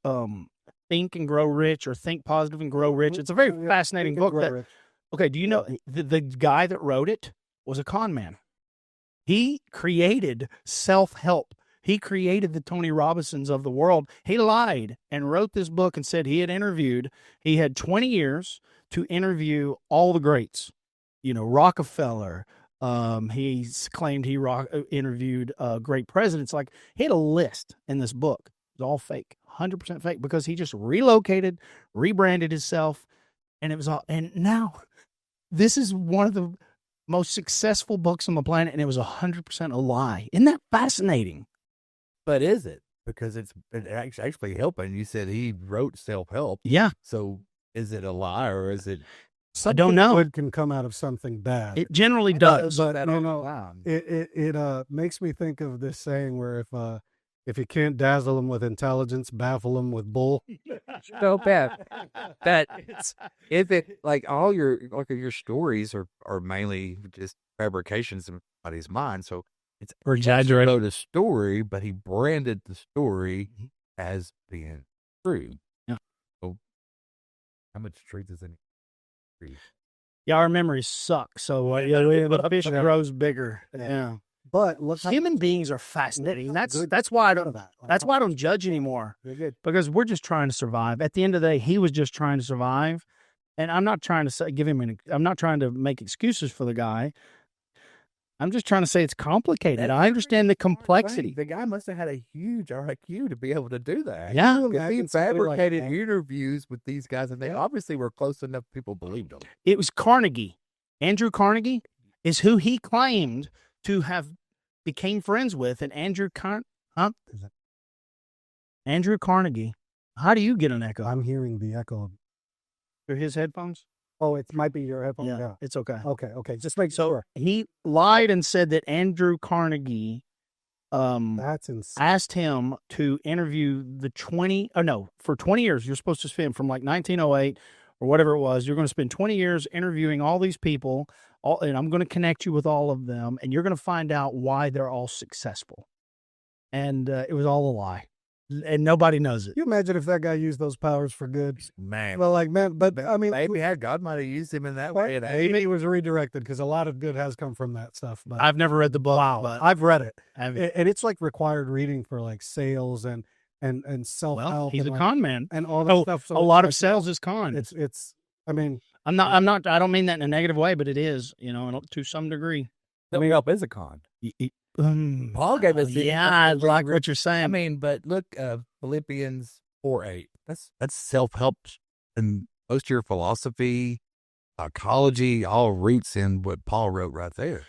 Think and Grow Rich, or Think Positive and Grow Rich? It's a very fascinating book. Okay, do you know the guy that wrote it was a con man? He created self-help. He created the Tony Robinsons of the world. He lied and wrote this book and said he had 20 years to interview all the greats. Rockefeller. He claimed he interviewed great presidents. Like, he had a list in this book. It was all fake, 100% fake, because he just relocated, rebranded himself, and it was all. And now, this is one of the most successful books on the planet, and it was 100% a lie. Isn't that fascinating? But is it? Because it's actually helping. You said he wrote self-help. Yeah. So is it a lie, or is it? I don't know. Good can come out of something bad. It generally does. But it makes me think of this saying where if you can't dazzle them with intelligence, baffle them with bull. So bad. But if it, like, all your stories are mainly just fabrications in somebody's mind. So it's exaggerated. Wrote a story, but he branded the story as being true. Yeah. So how much truth is in it? Yeah, our memories suck. So the fish grows bigger. Yeah. But Human beings are fascinating. That's why I don't judge anymore. Because we're just trying to survive. At the end of the day, he was just trying to survive. And I'm not trying to I'm not trying to make excuses for the guy. I'm just trying to say it's complicated. I understand the complexity. The guy must have had a huge IQ to be able to do that. Yeah. He fabricated interviews with these guys, and they obviously were close enough people believed them. It was Carnegie. Andrew Carnegie is who he claimed to have became friends with. And Andrew Carnegie. How do you get an echo? I'm hearing the echo. Through his headphones? Oh, it might be your headphones. Yeah. It's okay. Okay. Just make sure. He lied and said that Andrew Carnegie That's insane. asked him to interview for 20 years. You're supposed to spend from like 1908 or whatever it was. You're going to spend 20 years interviewing all these people, and I'm going to connect you with all of them, and you're going to find out why they're all successful. And it was all a lie. And nobody knows it. Can you imagine if that guy used those powers for good? Man. Well, but I mean, maybe God might have used him in that way. Maybe he was redirected, because a lot of good has come from that stuff. But I've never read the book. But I've read it. And it's like required reading for like sales and self-help. Well, he's a and con man. and all that stuff. So a lot of sales is con. I mean, I don't mean that in a negative way, but it is, to some degree. Self-help is a con. Paul gave us I like what you're saying. I mean, but look, Philippians 4:8. That's self-help, and most of your philosophy, psychology, all roots in what Paul wrote right there.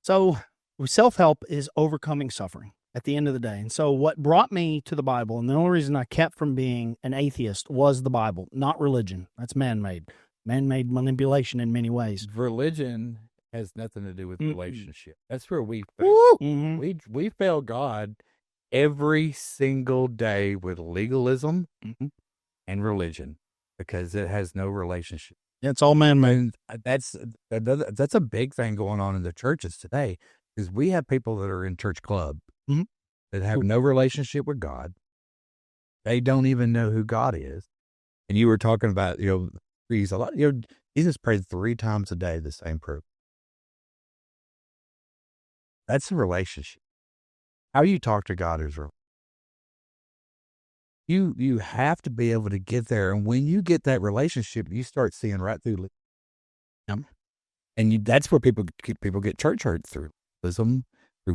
So self-help is overcoming suffering. at the end of the day. And so what brought me to the Bible, and the only reason I kept from being an atheist, was the Bible, not religion. That's man-made manipulation in many ways. Religion has nothing to do with relationship. That's where we we fail God every single day with legalism and religion because it has no relationship. Yeah, it's all man-made. And that's a big thing going on in the churches today because we have people that are in church club that have no relationship with God. They don't even know who God is. And you were talking about, Jesus prayed 3 times a day the same prayer. That's a relationship. How you talk to God is real. You have to be able to get there. And when you get that relationship, you start seeing right through it. And that's where people get church hurt through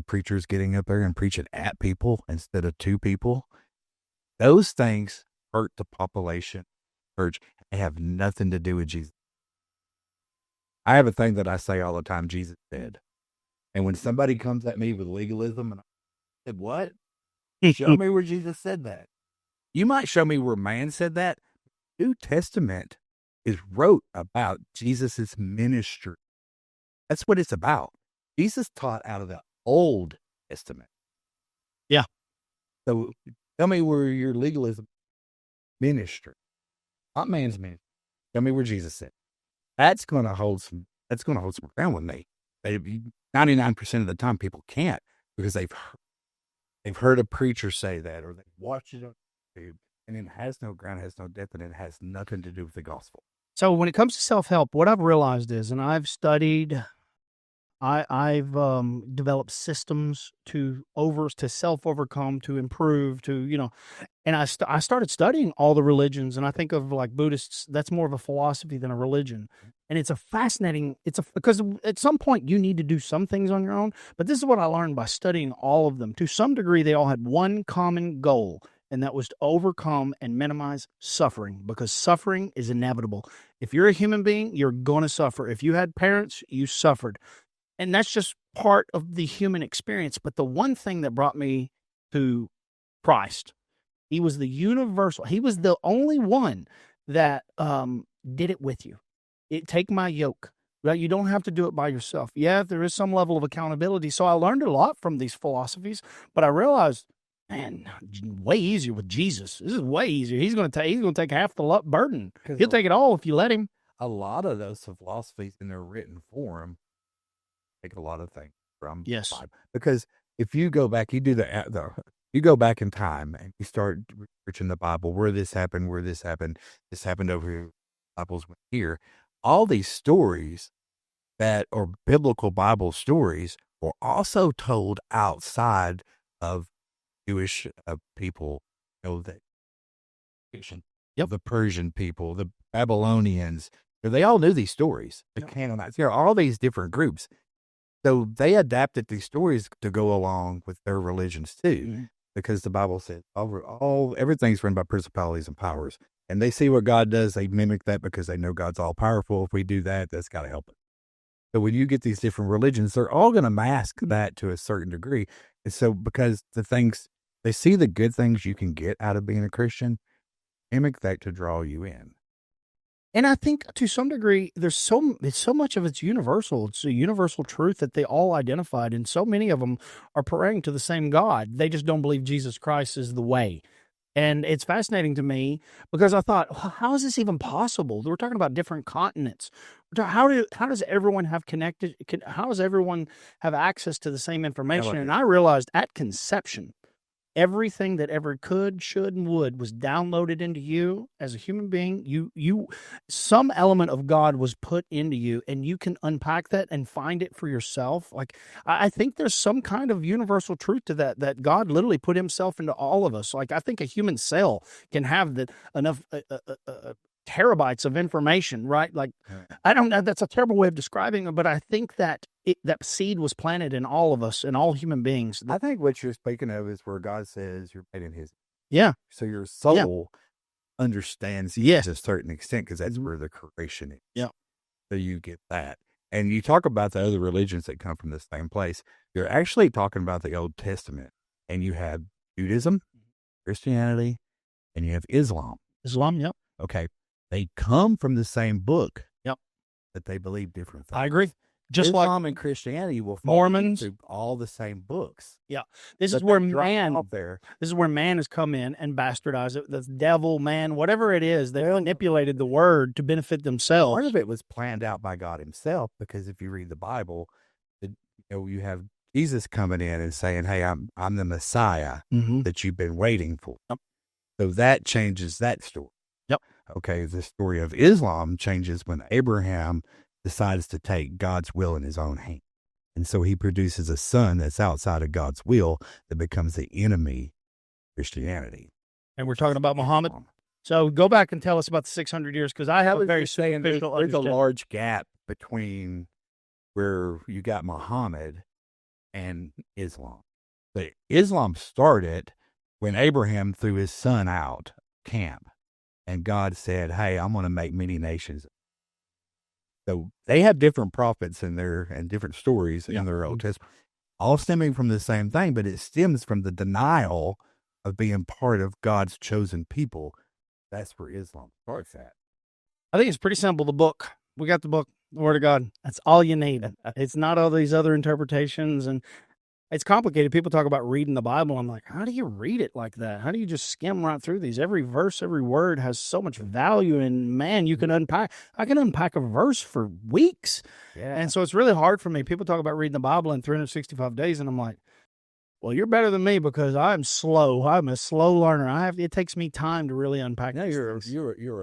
preachers getting up there and preaching at people instead of to people. Those things hurt the population. Church, they have nothing to do with Jesus. I have a thing that I say all the time, Jesus said. And when somebody comes at me with legalism, and I said, what? Show me where Jesus said that. You might show me where man said that. New Testament is wrote about Jesus' ministry. That's what it's about. Jesus taught out of the Old Testament. Yeah. So tell me where your legalism ministry, not man's ministry. Tell me where Jesus said. That's going to hold some ground with me. 99% of the time people can't because they've heard a preacher say that or they've watched it on YouTube, and it has no ground, has no depth, and it has nothing to do with the gospel. So when it comes to self-help, what I've realized is, and I've studied, I've developed systems to self-overcome, to improve, and I started studying all the religions, and I think of like Buddhists, that's more of a philosophy than a religion. And it's because at some point you need to do some things on your own, but this is what I learned by studying all of them. To some degree, they all had one common goal, and that was to overcome and minimize suffering, because suffering is inevitable. If you're a human being, you're going to suffer. If you had parents, you suffered. And that's just part of the human experience. But the one thing that brought me to Christ, he was the only one that did it with you. Take my yoke. Well, you don't have to do it by yourself. Yeah, there is some level of accountability. So I learned a lot from these philosophies, but I realized, man, way easier with Jesus. This is way easier. He's going to take half the burden. He'll take it all if you let him. A lot of those philosophies in their written form take a lot of things from the Bible. Because if you go back, you go back in time and you start researching the Bible, where this happened, this happened over here, Bibles went here. All these stories that are biblical Bible stories were also told outside of Jewish people, the Persian people, the Babylonians. They all knew these stories. The Canaanites, all these different groups. So they adapted these stories to go along with their religions too, because the Bible says everything's run by principalities and powers. And they see what God does, they mimic that because they know God's all powerful. If we do that, that's got to help us. So when you get these different religions, they're all going to mask that to a certain degree. And so because they see the good things you can get out of being a Christian, mimic that to draw you in. And I think to some degree, it's so much of it's universal. It's a universal truth that they all identified. And so many of them are praying to the same God. They just don't believe Jesus Christ is the way. And it's fascinating to me because I thought, well, how is this even possible? We're talking about different continents. How does everyone have connected? How does everyone have access to the same information? And I realized at conception, everything that ever could, should, and would was downloaded into you as a human being. Some element of God was put into you, and you can unpack that and find it for yourself. Like, I think there's some kind of universal truth to that God literally put himself into all of us. Like, I think a human cell can have enough terabytes of information, right? Like, I don't know, that's a terrible way of describing it, but I think that that seed was planted in all of us, in all human beings. I think what you're speaking of is where God says you're made in his. Yeah. So your soul understands to a certain extent because that's where the creation is. Yeah. So you get that. And you talk about the other religions that come from the same place. You're actually talking about the Old Testament. and you have Judaism, Christianity, and you have Islam. Islam, yep. Okay. They come from the same book. Yep. But they believe different things. I agree. Just Islam like and Christianity will fall Mormons, into all the same books. this But is where they drop man off there. This is where man has come in and bastardized it. The devil, man, whatever it is, they manipulated the word to benefit themselves. Part of it was planned out by God himself, because if you read the Bible, you have Jesus coming in and saying, hey, I'm the Messiah that you've been waiting for. Yep. So that changes that story. Yep. Okay, the story of Islam changes when Abraham decides to take God's will in his own hand. And so he produces a son that's outside of God's will that becomes the enemy of Christianity. And we're talking about Muhammad. So go back and tell us about the 600 years, because I have a very superficial There's a understanding. large gap between where you got Muhammad and Islam. But Islam started when Abraham threw his son out camp, and God said, hey, I'm going to make many nations. So they have different prophets and different stories in their Old Testament, all stemming from the same thing, but it stems from the denial of being part of God's chosen people. That's where Islam starts at. I think it's pretty simple. The book. We got the book, the Word of God. That's all you need. It's not all these other interpretations, and it's complicated. People talk about reading the Bible. I'm like, how do you read it like that? How do you just skim right through these? Every verse, every word has so much value, and man, you can unpack. I can unpack a verse for weeks. Yeah. And so it's really hard for me. People talk about reading the Bible in 365 days, and I'm like, well, you're better than me, because I'm slow. I'm a slow learner. it takes me time to really unpack. No, these you're things.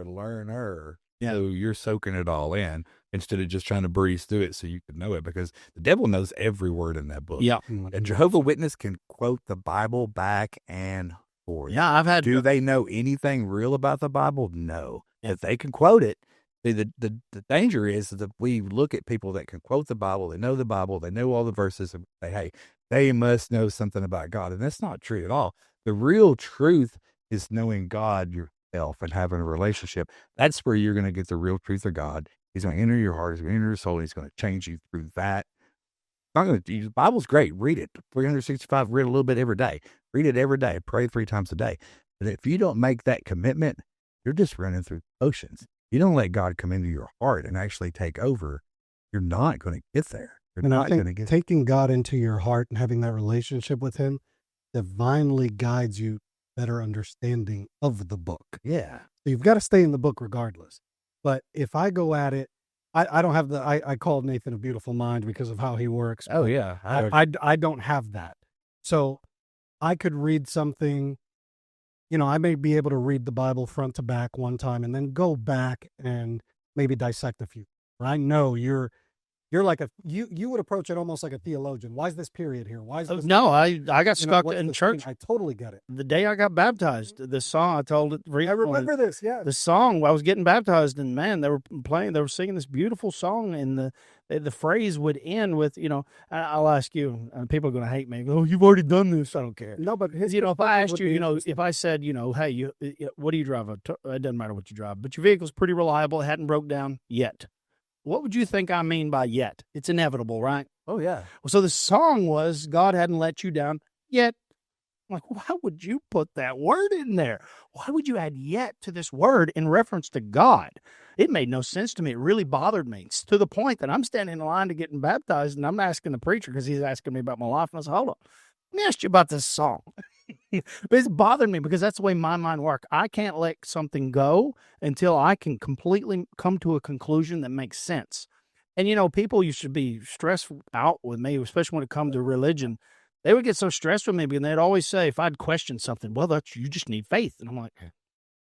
a learner. Yeah. So you're soaking it all in instead of just trying to breeze through it so you can know it, because the devil knows every word in that book. Yeah. A Jehovah Witness can quote the Bible back and forth. Yeah, I've had. Do they know anything real about the Bible? No. If they can quote it, see, the danger is that we look at people that can quote the Bible, they know all the verses, and say, hey, they must know something about God. And that's not true at all. The real truth is knowing God yourself and having a relationship. That's where you're going to get the real truth of God. He's going to enter your heart. He's going to enter your soul. And he's going to change you through that. The Bible's great. Read it. 365, read a little bit every day. Read it every day. Pray 3 times a day. But if you don't make that commitment, you're just running through oceans. You don't let God come into your heart and actually take over, you're not going to get there. You're And I not going to think get taking God into your heart and having that relationship with him divinely guides you better understanding of the book. Yeah. So you've got to stay in the book regardless. But if I go at it, I don't have I called Nathan a beautiful mind because of how he works. Oh, but yeah. I don't have that. So I could read something, I may be able to read the Bible front to back one time and then go back and maybe dissect a few. I know you're like you would approach it almost like a theologian. Why is this period here? Why is this? No, I got stuck what's in this church. thing? I totally get it. The day I got baptized, the song I told it. I remember this. Yeah. The song I was getting baptized, and man, they were singing this beautiful song, and the phrase would end with, I'll ask you, and people are going to hate me. Oh, you've already done this. I don't care. No, but his if I asked perspective would you, be if I said, hey, what do you drive? It doesn't matter what you drive, but your vehicle's pretty reliable. It hadn't broke down yet. What would you think I mean by yet? It's inevitable, right? Oh, yeah. Well, so the song was, God hadn't let you down yet. I'm like, why would you put that word in there? Why would you add yet to this word in reference to God? It made no sense to me. It really bothered me. It's to the point that I'm standing in line to getting baptized, and I'm asking the preacher, because he's asking me about my life. And I said, hold on, let me ask you about this song. But it's bothered me because that's the way my mind works. I can't let something go until I can completely come to a conclusion that makes sense. And, people used to be stressed out with me, especially when it comes to religion. They would get so stressed with me, and they'd always say, if I'd question something, well, you just need faith. And I'm like,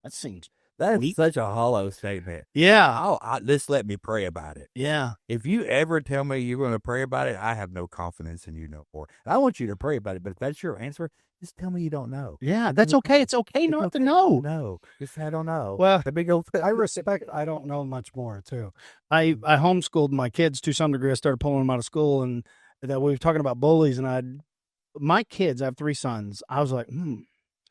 that seems That's weak. such a hollow statement. Yeah. Just let me pray about it. Yeah. If you ever tell me you're going to pray about it, I have no confidence in you no more. I want you to pray about it, but if that's your answer, just tell me you don't know. Yeah, that's okay. It's okay not to know. No, just I don't know. Well, the big old I respect. I don't know much more too. I homeschooled my kids to some degree. I started pulling them out of school, and that we were talking about bullies, and my kids, I have 3 sons. I was like,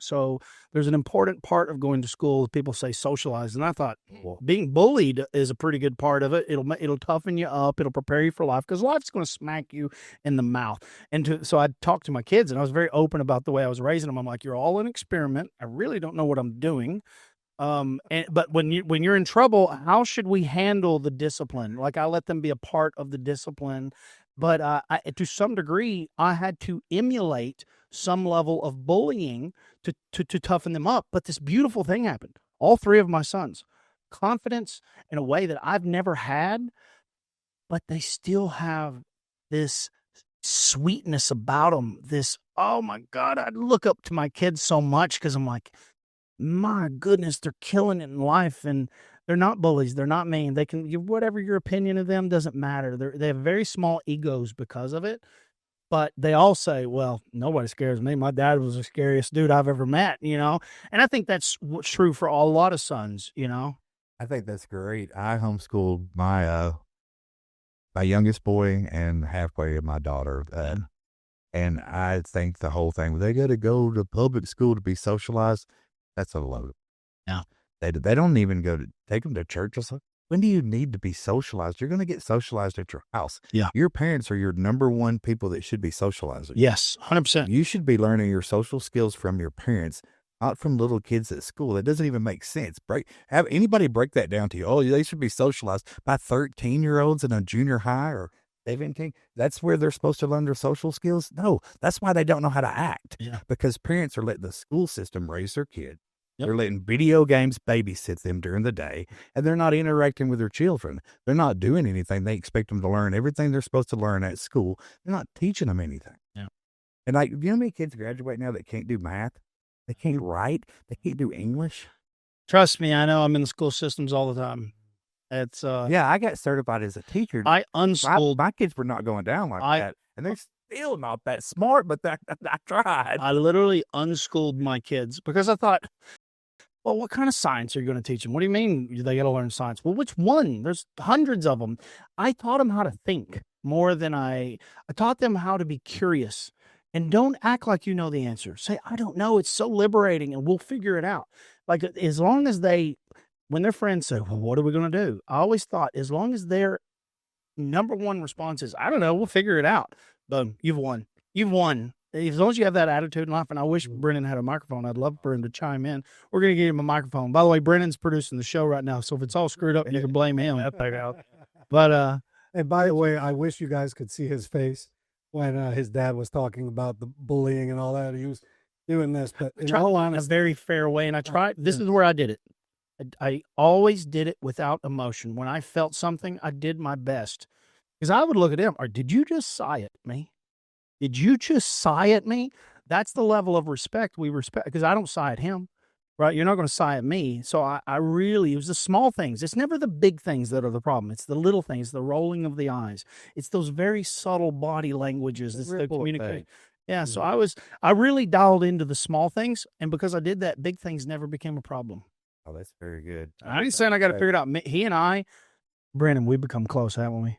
So there's an important part of going to school. People say socialize. And I thought, well, being bullied is a pretty good part of it. It'll toughen you up. It'll prepare you for life because life's going to smack you in the mouth. So I talked to my kids and I was very open about the way I was raising them. I'm like, you're all an experiment. I really don't know what I'm doing. But when you're in trouble, how should we handle the discipline? Like I let them be a part of the discipline, but to some degree, I had to emulate some level of bullying to toughen them up. But this beautiful thing happened. All three of my sons, confidence in a way that I've never had, but they still have this sweetness about them. This, oh my God, I look up to my kids so much because I'm like, my goodness, they're killing it in life, and they're not bullies. They're not mean. They can, whatever your opinion of them doesn't matter. They have very small egos because of it, but they all say, well, nobody scares me. My dad was the scariest dude I've ever met, and I think that's what's true for a lot of sons, I think that's great. I homeschooled my youngest boy and halfway of my daughter. And I think the whole thing, they got to go to public school to be socialized. That's a load. Yeah. They don't even take them to church. It's like, when do you need to be socialized? You're going to get socialized at your house. Yeah. Your parents are your number one people that should be socializing. Yes, 100%. You should be learning your social skills from your parents, not from little kids at school. That doesn't even make sense. Have anybody break that down to you? Oh, they should be socialized by 13-year-olds in a junior high or 17. That's where they're supposed to learn their social skills. No, that's why they don't know how to act. Yeah. Because parents are letting the school system raise their kid. Yep. They're letting video games babysit them during the day, and they're not interacting with their children. They're not doing anything. They expect them to learn everything they're supposed to learn at school. They're not teaching them anything. Yeah. And you know how many kids graduate now that can't do math? They can't write. They can't do English. Trust me, I know. I'm in the school systems all the time. It's yeah, I got certified as a teacher. I unschooled. My kids were not going down like that, and they're still not that smart. But I tried. I literally unschooled my kids because I thought, well, what kind of science are you going to teach them? What do you mean they got to learn science? Well, which one? There's hundreds of them. I taught them how to think more than I taught them how to be curious. And don't act like you know the answer. Say, I don't know. It's so liberating, and we'll figure it out. Like, as long as when their friends say, well, what are we going to do? I always thought, as long as their number one response is, I don't know, we'll figure it out. Boom, you've won. You've won. As long as you have that attitude in life, and I wish Brennan had a microphone. I'd love for him to chime in. We're going to give him a microphone. By the way, Brennan's producing the show right now, so if it's all screwed up, you can blame him. But, and by the way, I wish you guys could see his face when his dad was talking about the bullying and all that. He was doing this, but in all honesty, a very fair way. And I tried, this is where I did it. I always did it without emotion. When I felt something, I did my best. Because I would look at him, or did you just sigh at me? Did you just sigh at me? That's the level of respect we respect, because I don't sigh at him, right? You're not going to sigh at me. So I really, it was the small things. It's never the big things that are the problem. It's the little things, the rolling of the eyes. It's those very subtle body languages. It's the communication. Yeah. So I really dialed into the small things. And because I did that, big things never became a problem. Oh, that's very good. I ain't saying I got to figure it out. He and I, Brandon, we've become close, haven't we?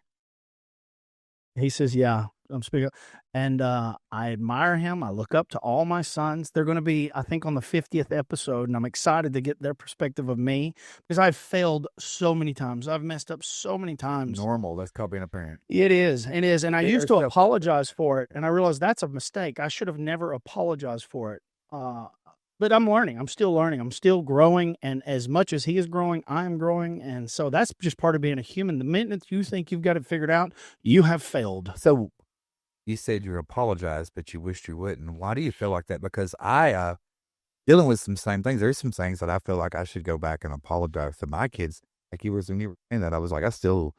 He says, yeah, I'm speaking. And I admire him. I look up to all my sons. They're going to be, I think, on the 50th episode, and I'm excited to get their perspective of me because I've failed so many times. I've messed up so many times. Normal. That's called being a parent. It is. And I used to apologize for it, and I realized that's a mistake. I should have never apologized for it. But I'm learning. I'm still learning. I'm still growing. And as much as he is growing, I am growing. And so that's just part of being a human. The minute you think you've got it figured out, you have failed. So you said you apologized, but you wished you wouldn't. Why do you feel like that? Because I, dealing with some same things, there's some things that I feel like I should go back and apologize to my kids. Like when you were saying that, I was like, I feel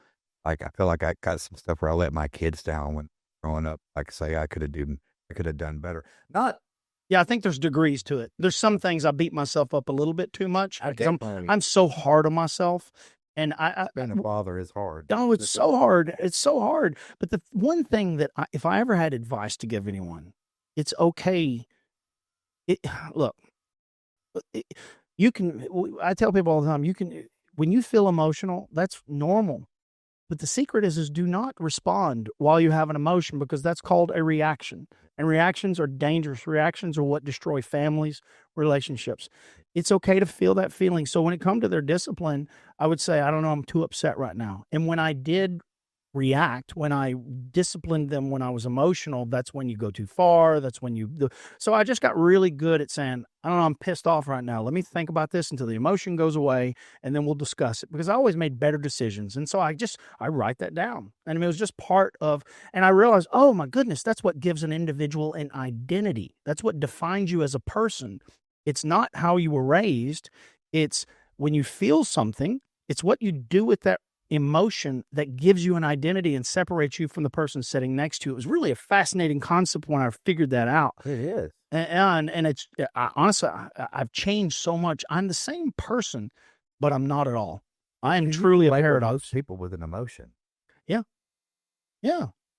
like I got some stuff where I let my kids down when growing up. Like say I could have done better. Yeah, I think there's degrees to it. There's some things I beat myself up a little bit too much. I'm so hard on myself. And being a father is hard. Oh, it's so hard. It's so hard. But the one thing that if I ever had advice to give anyone, it's okay. You can, I tell people all the time, when you feel emotional, that's normal. But the secret is do not respond while you have an emotion, because that's called a reaction. And reactions are dangerous. Reactions are what destroy families, relationships. It's okay to feel that feeling. So when it comes to their discipline, I would say, I don't know, I'm too upset right now. And when I did react, when I disciplined them when I was emotional, that's when you go too far. That's when so I just got really good at saying, I don't know, I'm pissed off right now. Let me think about this until the emotion goes away, and then we'll discuss it, because I always made better decisions. And so I write that down. And I mean, it was just part of, and I realized, oh my goodness, that's what gives an individual an identity. That's what defines you as a person. It's not how you were raised. It's when you feel something, it's what you do with that emotion that gives you an identity and separates you from the person sitting next to you. It was really a fascinating concept when I figured that out. It is. And it's honestly, I've changed so much. I'm the same person, but I'm not at all. I am truly a paradox. Most people with an emotion. Yeah.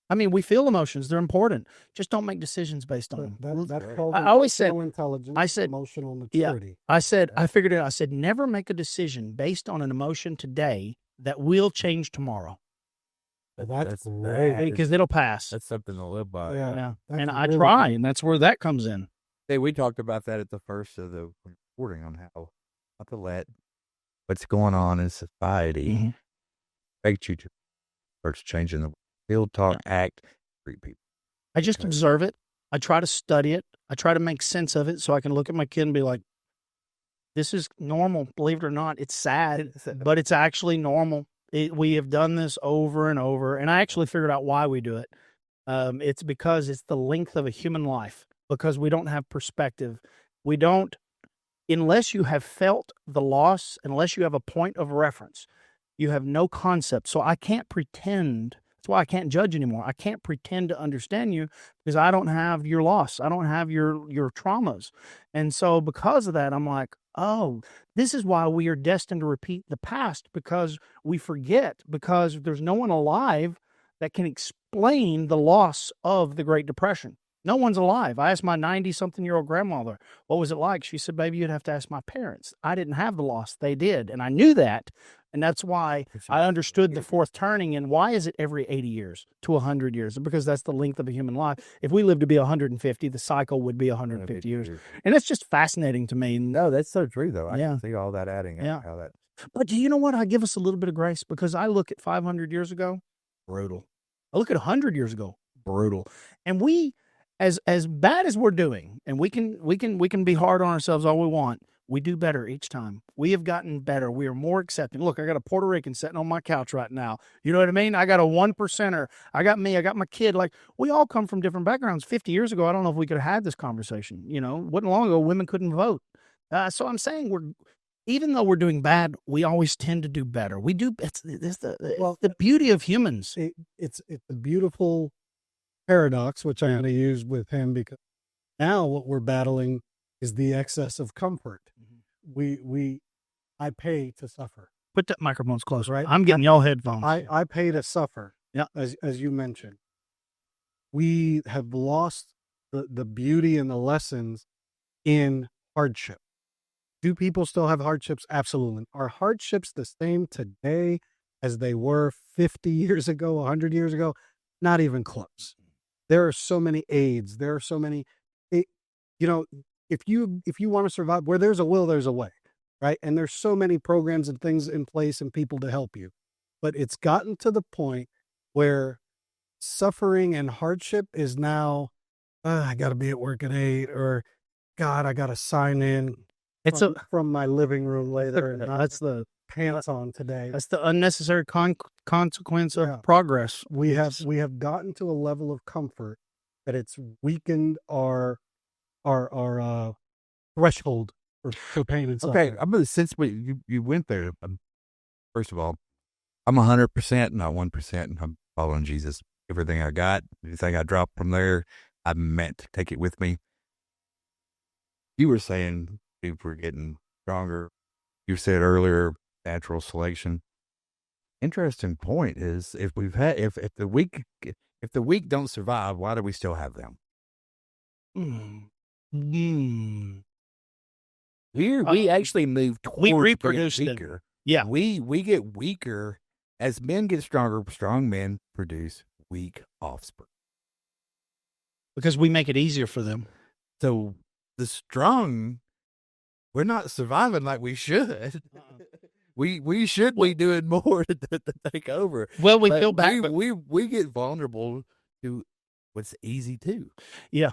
I mean, we feel emotions; they're important. Just don't make decisions based on them. That's called I always said, intelligence. I said, emotional maturity. I figured it out. I said, never make a decision based on an emotion today that will change tomorrow. That's great. Because it'll pass. That's something to live by. Yeah. That's And I really try, good. and that's where that comes in. Hey, we talked about that at the first of the recording on how not to let what's going on in society affect you to start changing the feel, talk, act, treat people. I just observe it. I try to study it. I try to make sense of it so I can look at my kid and be like, this is normal. Believe it or not, it's sad, but it's actually normal. We have done this over and over, and I actually figured out why we do it. It's because it's the length of a human life, because we don't have perspective. We don't, unless you have felt the loss, unless you have a point of reference, you have no concept. So I can't pretend. That's why I can't judge anymore. I can't pretend to understand you, because I don't have your loss. I don't have your traumas. And so because of that, I'm like, oh, this is why we are destined to repeat the past, because we forget, because there's no one alive that can explain the loss of the Great Depression. No one's alive. I asked my 90-something-year-old grandmother, what was it like? She said, baby, you'd have to ask my parents. I didn't have the loss. They did. And I knew that. And that's why I understood the fourth turning. And why is it every 80 years to 100 years? Because that's the length of a human life. If we lived to be 150, the cycle would be 150 years. And it's just fascinating to me. No, that's so true, though. I can see all that adding up. How that. But do you know what? I give us a little bit of grace, because I look at 500 years ago, brutal. I look at 100 years ago, brutal. And we, as bad as we're doing, and we can be hard on ourselves all we want, we do better each time. We have gotten better. We are more accepting. Look, I got a Puerto Rican sitting on my couch right now. You know what I mean? I got a 1%er. I got me. I got my kid. Like, we all come from different backgrounds. 50 years ago, I don't know if we could have had this conversation. You know, wasn't long ago, women couldn't vote. So I'm saying even though we're doing bad, we always tend to do better. We do. It's the beauty of humans. It's a beautiful paradox, which I'm going to use with him, because now what we're battling is the excess of comfort. I pay to suffer. Put that microphones close, right? I'm getting y'all headphones. I pay to suffer. Yeah, as you mentioned, we have lost the beauty and the lessons in hardship. Do people still have hardships? Absolutely. Are hardships the same today as they were 50 years ago, 100 years ago? Not even close. There are so many aids. There are so many, if you want to survive, where there's a will, there's a way, right? And there's so many programs and things in place and people to help you. But it's gotten to the point where suffering and hardship is now, I got to be at work at 8, or God, I got to sign in from my living room later. And that's the pants on today. That's the unnecessary consequence of progress. We have gotten to a level of comfort that it's weakened our threshold for pain and suffering. Okay, I'm gonna, since you went there. First of all, I'm 100%, not 1%, and I'm following Jesus. Everything I got, anything I dropped from there, I meant to take it with me. You were saying people were getting stronger. You said earlier, natural selection. Interesting point is, if the weak don't survive, why do we still have them? We actually move towards we reproduce weaker. Yeah, we get weaker as men get stronger, strong men produce weak offspring. Because we make it easier for them. So the strong, we're not surviving like we should. We should be doing more to take over. Well, we But feel back. we get vulnerable to what's easy too. Yeah.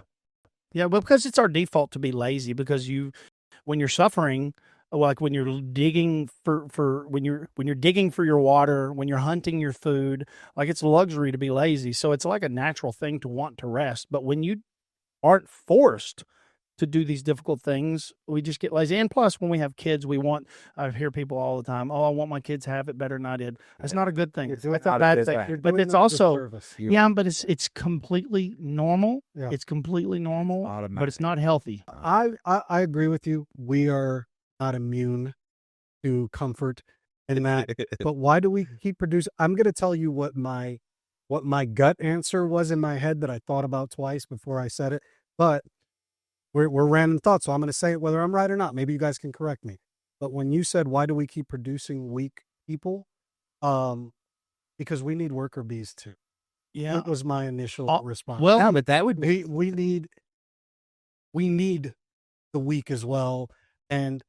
Yeah, well, because it's our default to be lazy, because when you're suffering, like when you're digging when you're digging for your water, when you're hunting your food, like it's a luxury to be lazy. So it's like a natural thing to want to rest. But when you aren't forced to do these difficult things, we just get lazy. And plus, when we have kids, I hear people all the time, oh, I want my kids to have it better than I did. That's not a good thing. You're doing That's a it bad out thing. You're But doing it's it for also, service. yeah, but it's completely normal. Yeah. It's completely normal, but Automatic. it's not healthy. I agree with you. We are not immune to comfort and that. But why do we keep producing? I'm going to tell you what my gut answer was in my head that I thought about twice before I said it. But we're random thoughts, so I'm going to say it whether I'm right or not. Maybe you guys can correct me. But when you said, why do we keep producing weak people? Because we need worker bees too. Yeah. That was my initial response. Well, Yeah, but that would be we need the weak as well, and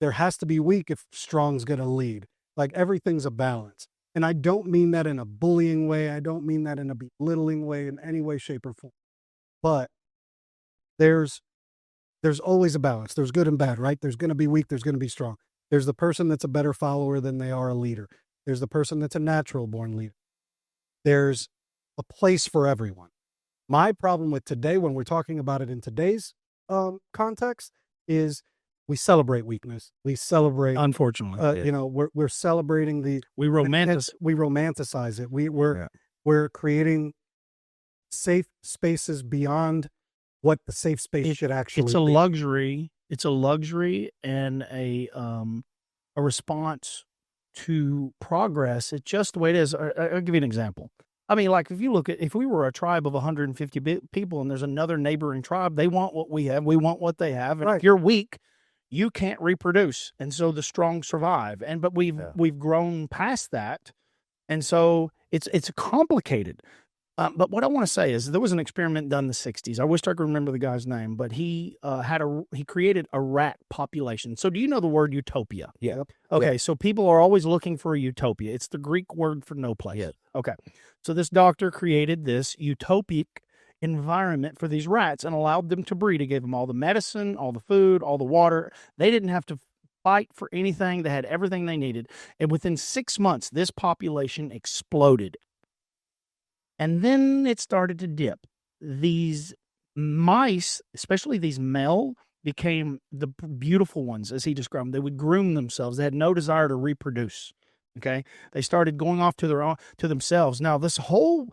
there has to be weak if strong's going to lead. Like everything's a balance, and I don't mean that in a bullying way. I don't mean that in a belittling way in any way, shape, or form. But there's always a balance. There's good and bad, right? There's going to be weak. There's going to be strong. There's the person that's a better follower than they are a leader. There's the person that's a natural born leader. There's a place for everyone. My problem with today, when we're talking about it in today's context, is we celebrate weakness. We celebrate, unfortunately, we're celebrating we romanticize it. We're creating safe spaces beyond what the safe space should actually be. It's a luxury and a response to progress. It's just the way it is. I'll give you an example. I mean, like if we were a tribe of 150 people and there's another neighboring tribe, they want what we have, we want what they have. And right. If you're weak, you can't reproduce. And so the strong survive. But we've grown past that. And so it's complicated. But what I want to say is there was an experiment done in the 60s. I wish I could remember the guy's name, but he created a rat population. So do you know the word utopia? Yeah. Okay, Yeah. so people are always looking for a utopia. It's the Greek word for no place. Yeah. Okay, so this doctor created this utopic environment for these rats and allowed them to breed. He gave them all the medicine, all the food, all the water. They didn't have to fight for anything. They had everything they needed. And within 6 months, this population exploded. And then it started to dip. These mice, especially these male, became the beautiful ones, as he described them. They would groom themselves. They had no desire to reproduce. Okay, they started going off to themselves. Now, this whole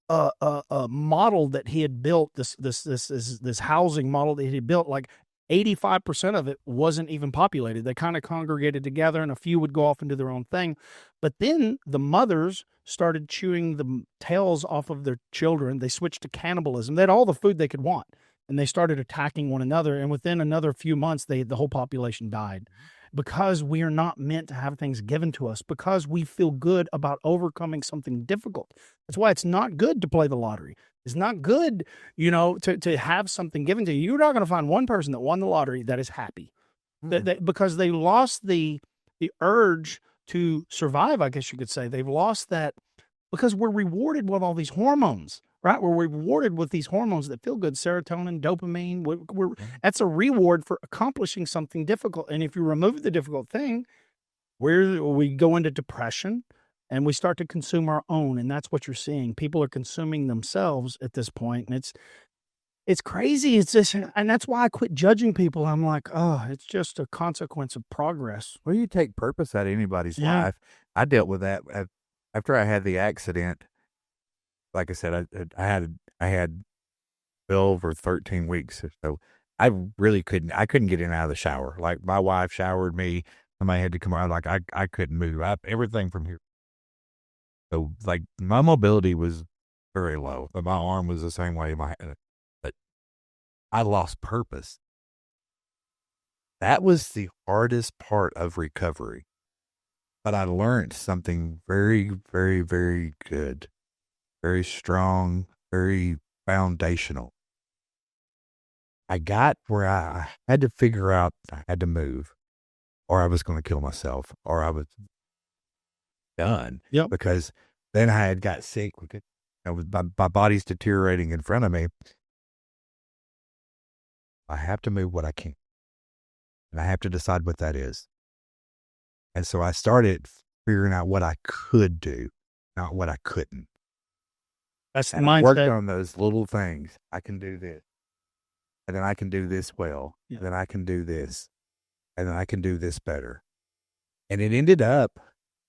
model that he had built, this housing model that he had built, like 85% of it wasn't even populated. They kind of congregated together, and a few would go off and do their own thing. But then the mothers started chewing the tails off of their children. They switched to cannibalism. They had all the food they could want, and they started attacking one another. And within another few months, the whole population died, because we are not meant to have things given to us, because we feel good about overcoming something difficult. That's why it's not good to play the lottery. It's not good, to have something given to you. You're not going to find one person that won the lottery that is happy, because they lost the urge to survive, I guess you could say. They've lost that because we're rewarded with all these hormones, right? We're rewarded with these hormones that feel good, serotonin, dopamine. That's a reward for accomplishing something difficult. And if you remove the difficult thing, we go into depression and we start to consume our own. And that's what you're seeing. People are consuming themselves at this point. And it's crazy. It's just, and that's why I quit judging people. I'm like, oh, it's just a consequence of progress. Well, you take purpose out of anybody's Yeah. life. I dealt with that after I had the accident. Like I said, I had 12 or 13 weeks or so. I really couldn't get in and out of the shower. Like my wife showered me. Somebody had to come out. Like I couldn't move. Everything from here. So like my mobility was very low. But my arm was the same way. But I lost purpose. That was the hardest part of recovery. but I learned something very, very, very good, very strong, very foundational. I got where I had to figure out I had to move, or I was going to kill myself, or I was done. Yep. Because then I had got sick. My body's deteriorating in front of me. I have to move what I can, and I have to decide what that is. And so I started figuring out what I could do, not what I couldn't. That's the And I worked mindset. on those little things. I can do this, and then I can do this well, Yeah. and then I can do this, and then I can do this better. And it ended up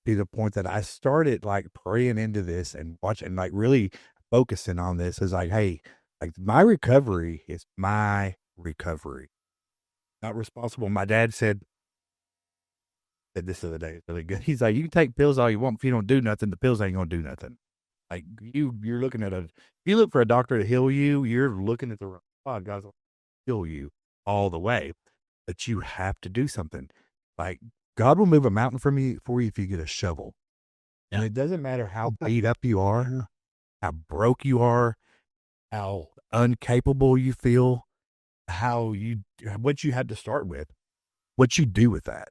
to the point that I started like praying into this and watching, like really focusing on this. Is like, hey, like my recovery is my recovery, not responsible. My dad said this the other day. It's really good. He's like, you can take pills all you want. If you don't do nothing, the pills ain't gonna do nothing. Like you're looking at if you look for a doctor to heal you, you're looking at the wrong spot. God's gonna heal you all the way, but you have to do something. Like God will move a mountain for you if you get a shovel. And it doesn't matter how beat up you are, how broke you are, how incapable you feel, what you had to start with, what you do with that.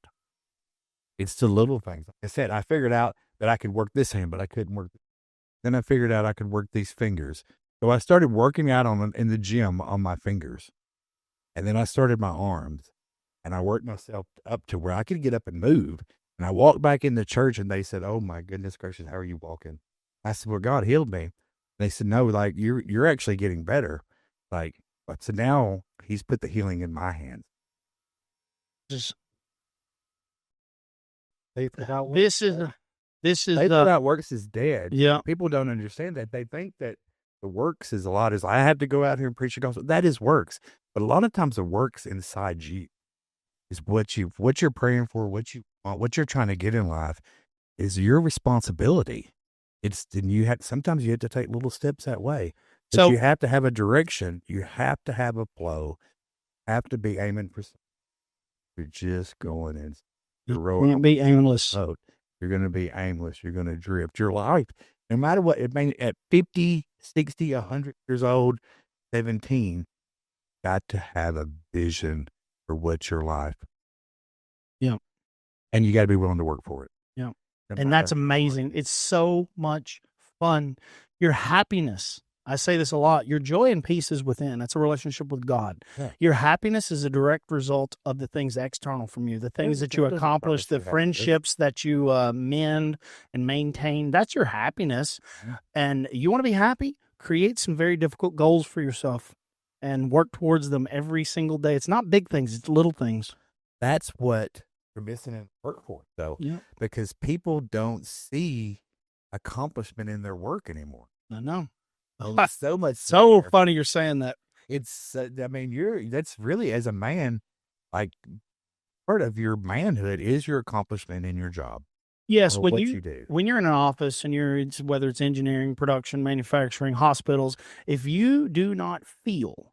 It's the little things. Like I said, I figured out that I could work this hand, but I couldn't work. Then I figured out I could work these fingers. So I started working out in the gym on my fingers. And then I started my arms. And I worked myself up to where I could get up and move. And I walked back in the church and they said, oh my goodness gracious, how are you walking? I said, well, God healed me. And they said, no, like you're actually getting better. Like, so now he's put the healing in my hands. Just They forgot what this is They thought that works is dead. Yeah. People don't understand that. They think that the works is a lot is I have to go out here and preach the gospel. That is works. But a lot of times the works inside you is what you're praying for, what you want, what you're trying to get in life is your responsibility. Sometimes you have to take little steps that way. But So- you have to have a direction. You have to have a flow. Have to be aiming for something. You're just going in. You're rowing. can't be aimless. Boat. You're going to be aimless. You're going to drift. Your life, no matter what, it may at 50, 60, 100 years old, 17, got to have a vision for what's your life. Yeah. And you got to be willing to work for it. Yeah. No And matter that's amazing. It's so much fun. Your happiness. I say this a lot. Your joy and peace is within. That's a relationship with God. Yeah. Your happiness is a direct result of the things external from you, the things that you It doesn't accomplish, promise the you happiness. friendships that you mend and maintain. That's your happiness. Yeah. And you want to be happy? Create some very difficult goals for yourself and work towards them every single day. It's not big things. It's little things. That's what you're missing in the workforce, though, Yeah. because people don't see accomplishment in their work anymore. I know. It's so much. So there. funny you're saying that. It's, I mean, that's really, as a man, like part of your manhood is your accomplishment in your job. Yes, or when what you do. when you're in an office and whether it's engineering, production, manufacturing, hospitals, if you do not feel,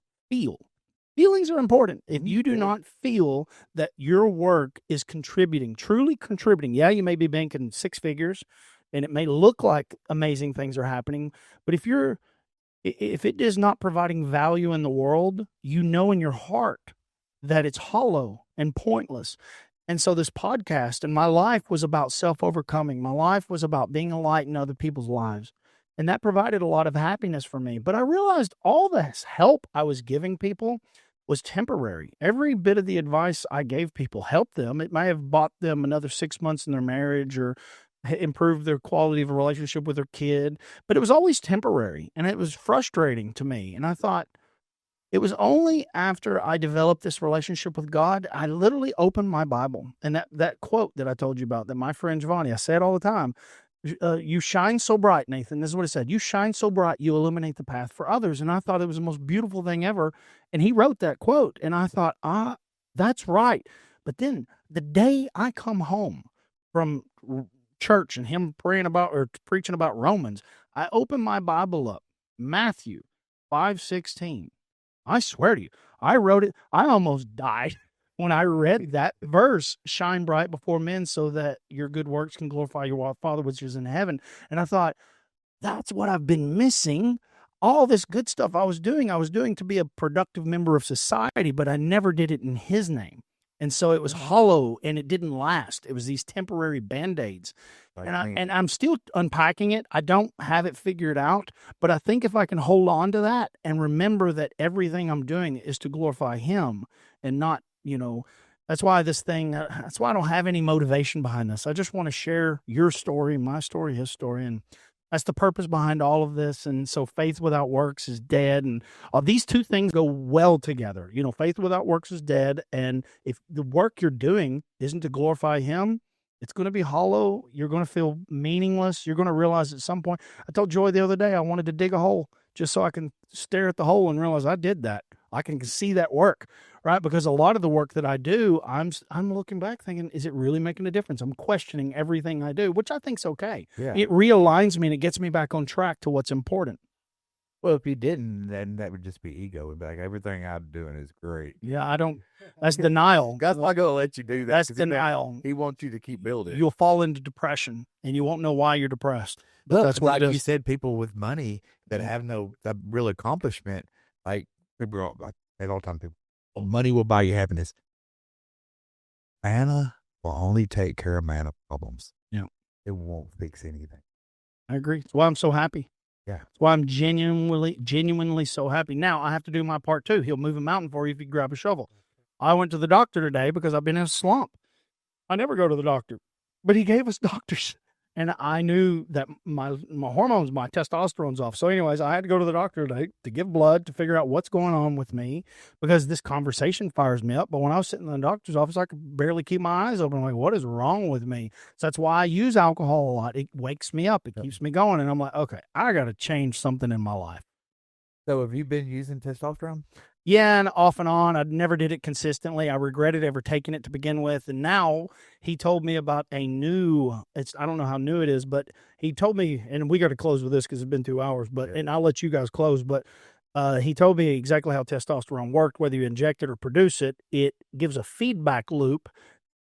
feelings are important. If you do not feel that your work is contributing, truly contributing, yeah, you may be banking six figures and it may look like amazing things are happening, but if it is not providing value in the world, you know in your heart that it's hollow and pointless. And so this podcast and my life was about self-overcoming. My life was about being a light in other people's lives. And that provided a lot of happiness for me. But I realized all this help I was giving people was temporary. Every bit of the advice I gave people helped them. It may have bought them another 6 months in their marriage or improved their quality of a relationship with their kid, but it was always temporary. And it was frustrating to me. And I thought, it was only after I developed this relationship with God, I literally opened my Bible. And that quote that I told you about, that my friend Giovanni, I say it all the time, you shine so bright, Nathan. This is what it said. You shine so bright, you illuminate the path for others. And I thought it was the most beautiful thing ever. And he wrote that quote. And I thought, that's right. But then the day I come home from church and him praying about or preaching about Romans, I open my Bible up, Matthew 5:16. I swear to you, I wrote it. I almost died when I read that verse, shine bright before men so that your good works can glorify your Father which is in heaven. And I thought, that's what I've been missing. All this good stuff I was doing to be a productive member of society, but I never did it in his name. And so it was hollow and it didn't last. It was these temporary Band-Aids. And I'm still unpacking it. I don't have it figured out, but I think if I can hold on to that and remember that everything I'm doing is to glorify him and not, that's why that's why I don't have any motivation behind this. I just want to share your story, my story, his story. And that's the purpose behind all of this. And so faith without works is dead. And these two things go well together. Faith without works is dead. And if the work you're doing isn't to glorify him, it's going to be hollow. You're going to feel meaningless. You're going to realize at some point, I told Joy the other day, I wanted to dig a hole just so I can stare at the hole and realize I did that. I can see that work, right? Because a lot of the work that I do, I'm looking back thinking, is it really making a difference? I'm questioning everything I do, which I think's okay. Yeah. It realigns me and it gets me back on track to what's important. Well, if you didn't, then that would just be ego. It'd be like, everything I'm doing is great. Yeah, that's denial. God's not going to let you do that. That's denial. He wants you to keep building. You'll fall into depression and you won't know why you're depressed. But Look, that's what like it is. you said, people with money that have no real accomplishment, like people I say all the time, people, money will buy you happiness. Manna will only take care of manna problems. Yeah. It won't fix anything. I agree. That's why I'm so happy. Yeah. That's why I'm genuinely so happy. Now I have to do my part too. He'll move a mountain for you if you grab a shovel. I went to the doctor today because I've been in a slump. I never go to the doctor, but he gave us doctors. And I knew that my hormones, my testosterone's off. So anyways, I had to go to the doctor today to give blood to figure out what's going on with me because this conversation fires me up. But when I was sitting in the doctor's office, I could barely keep my eyes open. I'm like, what is wrong with me? So that's why I use alcohol a lot. It wakes me up. It keeps me going. And I'm like, okay, I got to change something in my life. So have you been using testosterone? Yeah, and off and on. I never did it consistently. I regretted ever taking it to begin with. And now he told me about I don't know how new it is, but he told me, and we got to close with this because it's been 2 hours, and I'll let you guys close, but he told me exactly how testosterone worked, whether you inject it or produce it. It gives a feedback loop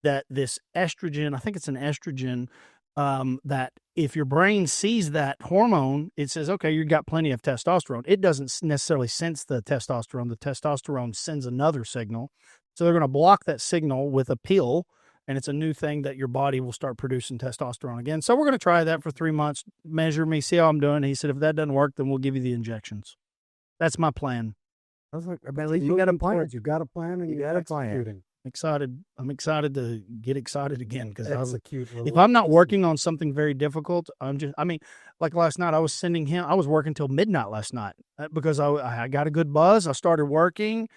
that this estrogen, I think it's an estrogen, that if your brain sees that hormone, it says, okay, you've got plenty of testosterone. It doesn't necessarily sense the testosterone. The testosterone sends another signal. So they're going to block that signal with a pill, and it's a new thing that your body will start producing testosterone again. So we're going to try that for 3 months, measure me, see how I'm doing. He said, if that doesn't work, then we'll give you the injections. That's my plan. I was like, at least you got a plan. You got a plan and you got a plan. I'm excited to get excited again because That's a cute little. if I'm not working on something very difficult, like last night, I was working till midnight last night because I got a good buzz. I started working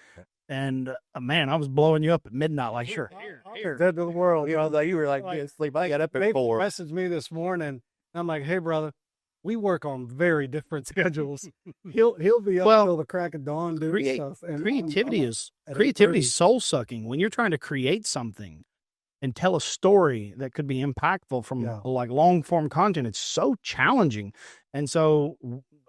and man, I was blowing you up at midnight. Like, sure, here. Dead to the world. You were like asleep. I got up at They 4. messaged me this morning. I'm like, hey, brother, we work on very different schedules. He'll be up till the crack of dawn doing stuff. And creativity I'm is at creativity 8:30. is soul sucking. When you're trying to create something and tell a story that could be impactful from like long form content, it's so challenging. And so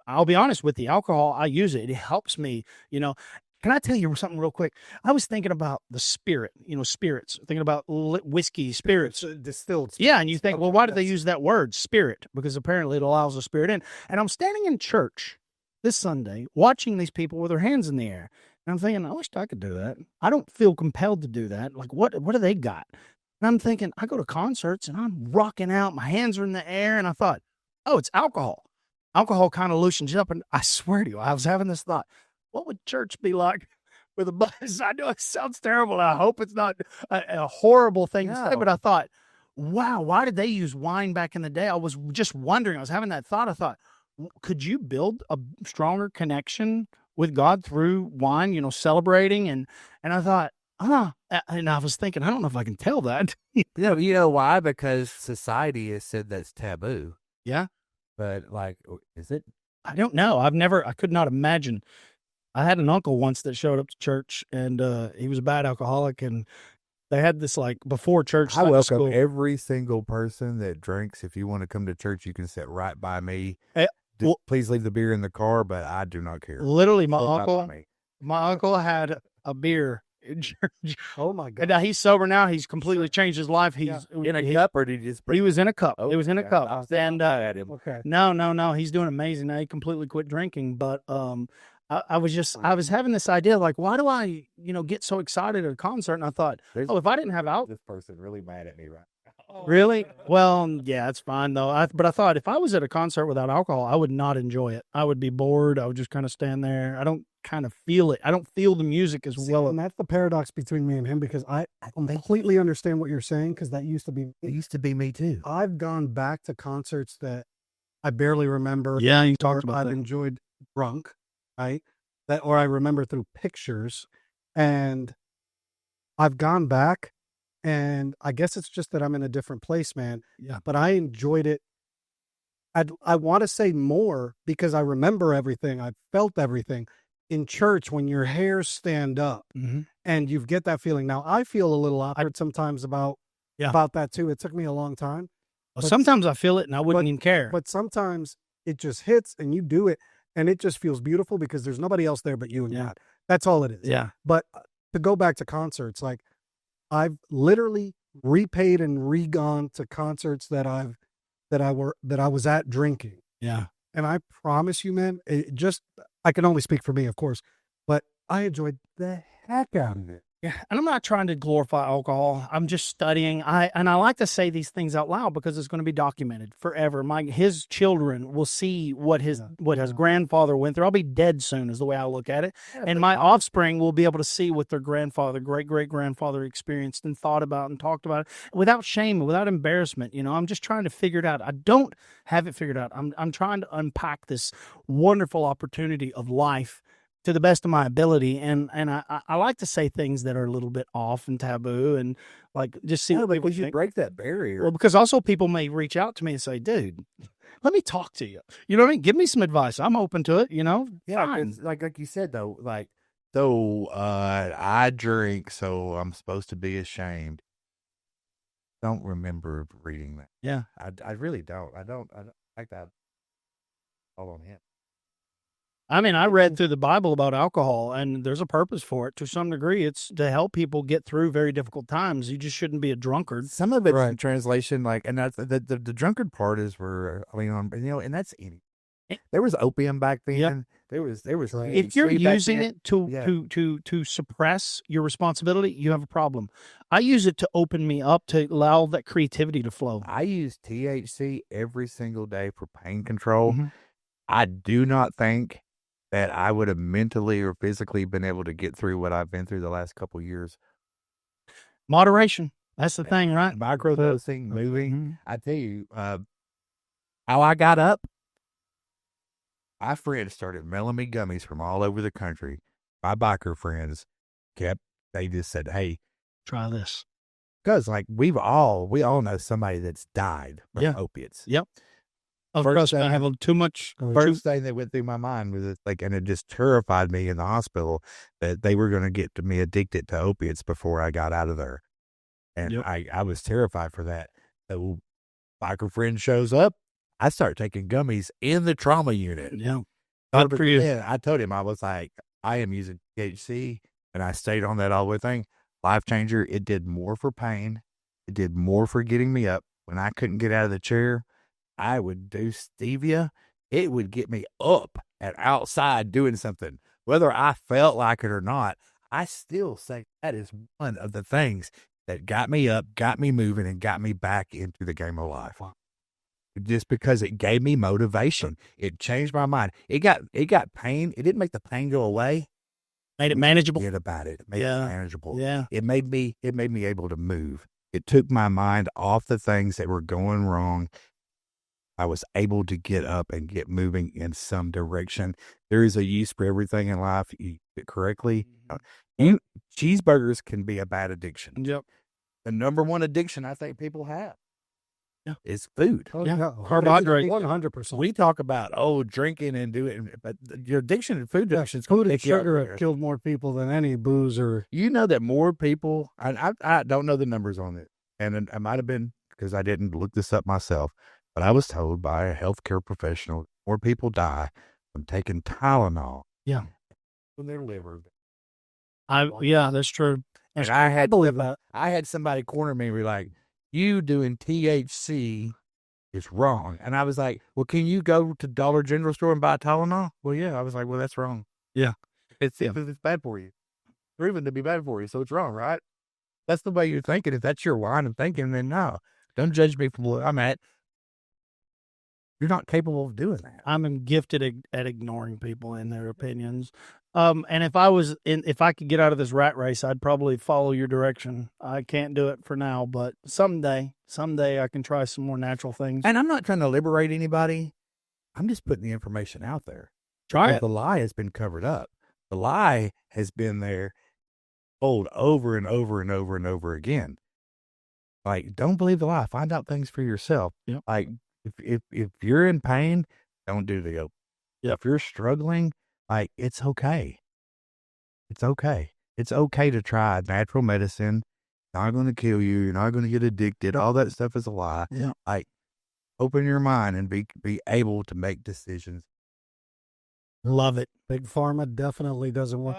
I'll be honest with the alcohol, I use it. It helps me, Can I tell you something real quick? I was thinking about the spirit, spirits, thinking about whiskey, spirits. Distilled. Yeah, and you think, well, why did they use that word, spirit? Because apparently it allows the spirit in. And I'm standing in church this Sunday watching these people with their hands in the air. And I'm thinking, I wish I could do that. I don't feel compelled to do that. Like, what do they got? And I'm thinking, I go to concerts and I'm rocking out. My hands are in the air. And I thought, oh, it's alcohol. Alcohol kind of loosens you up. And I swear to you, I was having this thought. What would church be like with a buzz? I know it sounds terrible. I hope it's not a horrible thing to say, but I thought, wow, why did they use wine back in the day? I was just wondering. I was having that thought. I thought, could you build a stronger connection with God through wine, celebrating? And I thought, and I was thinking, I don't know if I can tell that. You know why? Because society has said that's taboo. Yeah. But is it? I don't know. I could not imagine. I had an uncle once that showed up to church and he was a bad alcoholic and they had this before church. I welcome every single person that drinks. If you want to come to church, you can sit right by me. Please leave the beer in the car, but I do not care. Literally, my uncle had a beer in church. Oh my And god. now he's sober now. He's completely changed his life. He's In a cup, or did he just? He was in a cup. Oh, It was in a okay. cup. I was And at him. Okay. no. He's doing amazing now. He completely quit drinking. But I was having this idea like, why do I get so excited at a concert? And I thought, There's- if I didn't have alcohol. This person really mad at me right now. Really? Well, yeah, it's fine though. But I thought if I was at a concert without alcohol, I would not enjoy it. I would be bored. I would just kind of stand there. I don't kind of feel it. I don't feel the music as well. And that's the paradox between me and him, because I completely understand what you're saying, because that used to be It used to be me too. I've gone back to concerts that I barely remember. Yeah, you or talked about I've that. enjoyed drunk, right? That, or I remember through pictures, and I've gone back, and I guess it's just that I'm in a different place, man. Yeah. But I enjoyed it. I want to say more because I remember everything. I felt everything in church when your hairs stand up Mm-hmm. and you get that feeling. Now I feel a little awkward sometimes about that too. It took me a long time. Well, But- sometimes I feel it and I wouldn't but- even care. But sometimes it just hits and you do it and it just feels beautiful because there's nobody else there but you and Yeah. God. That's all it is. Yeah. But to go back to concerts, like I've literally repaid and re-gone to concerts that I was at drinking. Yeah. And I promise you, man, I can only speak for me, of course, but I enjoyed the heck out of it. Yeah, and I'm not trying to glorify alcohol. I'm just studying. I like to say these things out loud because it's going to be documented forever. His children will see what his grandfather went through. I'll be dead soon, is the way I look at it, and my offspring will be able to see what their grandfather, great grandfather, experienced and thought about and talked about it without shame, without embarrassment. I'm just trying to figure it out. I don't have it figured out. I'm trying to unpack this wonderful opportunity of life to the best of my ability, and I like to say things that are a little bit off and taboo, and like just see what people because you think. break that barrier. Well, because also people may reach out to me and say, "Dude, let me talk to you." You know what I mean? Give me some advice. I'm open to it. Yeah, Fine. 'cause like you said though, I drink, so I'm supposed to be ashamed. Don't remember reading that. Yeah. I really don't. I don't like that. All on him. I mean, I read through the Bible about alcohol, and there's a purpose for it to some degree. It's to help people get through very difficult times. You just shouldn't be a drunkard. Some of it's in translation, and that's the drunkard part is where and that's any. There was opium back then. Yep. There was. If you're THC back using then. it to suppress your responsibility, you have a problem. I use it to open me up to allow that creativity to flow. I use THC every single day for pain control. Mhm. I do not think that I would have mentally or physically been able to get through what I've been through the last couple of years. Moderation. That's the thing, right? Microdosing, moving. Mhm. I tell you, how I got up, my friends started mailing me gummies from all over the country. My biker friends they just said, hey, Try this. because we all know somebody that's died from Yeah. opiates. Yep. Oh, First trust me, I thing- have too much. First thing that went through my mind was and it just terrified me in the hospital that they were going to get me addicted to opiates before I got out of there. And Yep. I was terrified for that. So biker friend shows up. I start taking gummies in the trauma unit. Yeah. Good for you. Yeah, I told him, I was like, I am using THC, and I stayed on that all the way thing. Life changer. It did more for pain. It did more for getting me up. When I couldn't get out of the chair, I would do stevia. It would get me up and outside doing something. Whether I felt like it or not, I still say that is one of the things that got me up, got me moving, and got me back into the game of life. Just because it gave me motivation. It changed my mind. It got pain. It didn't make the pain go away. Made it manageable. Forget about it. It made it manageable. Yeah. It made me able to move. It took my mind off the things that were going wrong. I was able to get up and get moving in some direction. There is a use for everything in life. You use it correctly. Cheeseburgers can be a bad addiction. Yep. The number one addiction I think people have is food. Oh, Yeah. Carbohydrates. 100%. We talk about drinking and doing, but your addiction and food addiction is Food and pick you up sugar there. have killed more people than any booze or. You know that more people, I don't know the numbers on it, and it might have been because I didn't look this up myself, but I was told by a healthcare professional more people die from taking Tylenol. Yeah. From their liver Yeah, that's true. And I had believe that. I had somebody corner me and be like, "You doing THC is wrong." And I was like, "Well, can you go to Dollar General store and buy Tylenol?" Well, yeah. I was like, "Well, that's wrong. Yeah. It's bad for you. Proven to be bad for you, so it's wrong, right?" That's the way you're thinking. If that's your line of thinking, then no, don't judge me from where I'm at. You're not capable of doing that. I'm gifted at ignoring people and their opinions. And if I could get out of this rat race, I'd probably follow your direction. I can't do it for now, but someday I can try some more natural things. And I'm not trying to liberate anybody. I'm just putting the information out there. Try it. The lie has been covered up. The lie has been there, told over and over and over and over again. Like, don't believe the lie. Find out things for yourself. Yep. Like, if you're in pain, don't do the open. Yep. If you're struggling, like, it's okay. It's okay. It's okay to try natural medicine. Not going to kill you. You're not going to get addicted. All that stuff is a lie. Yeah. Like, open your mind and be able to make decisions. Love it. Big Pharma definitely doesn't want.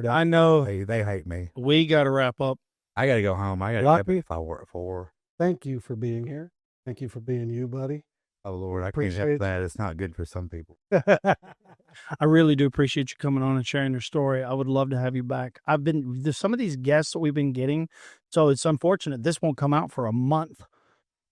I know. They hate me. We got to wrap up. I got to go home. I got to Rocky? if I work for. Thank you for being here. Thank you for being you, buddy. Oh, Lord, I can't Appreciate have that. It's not good for some people. I really do appreciate you coming on and sharing your story. I would love to have you back. There's some of these guests that we've been getting, so it's unfortunate this won't come out for a month.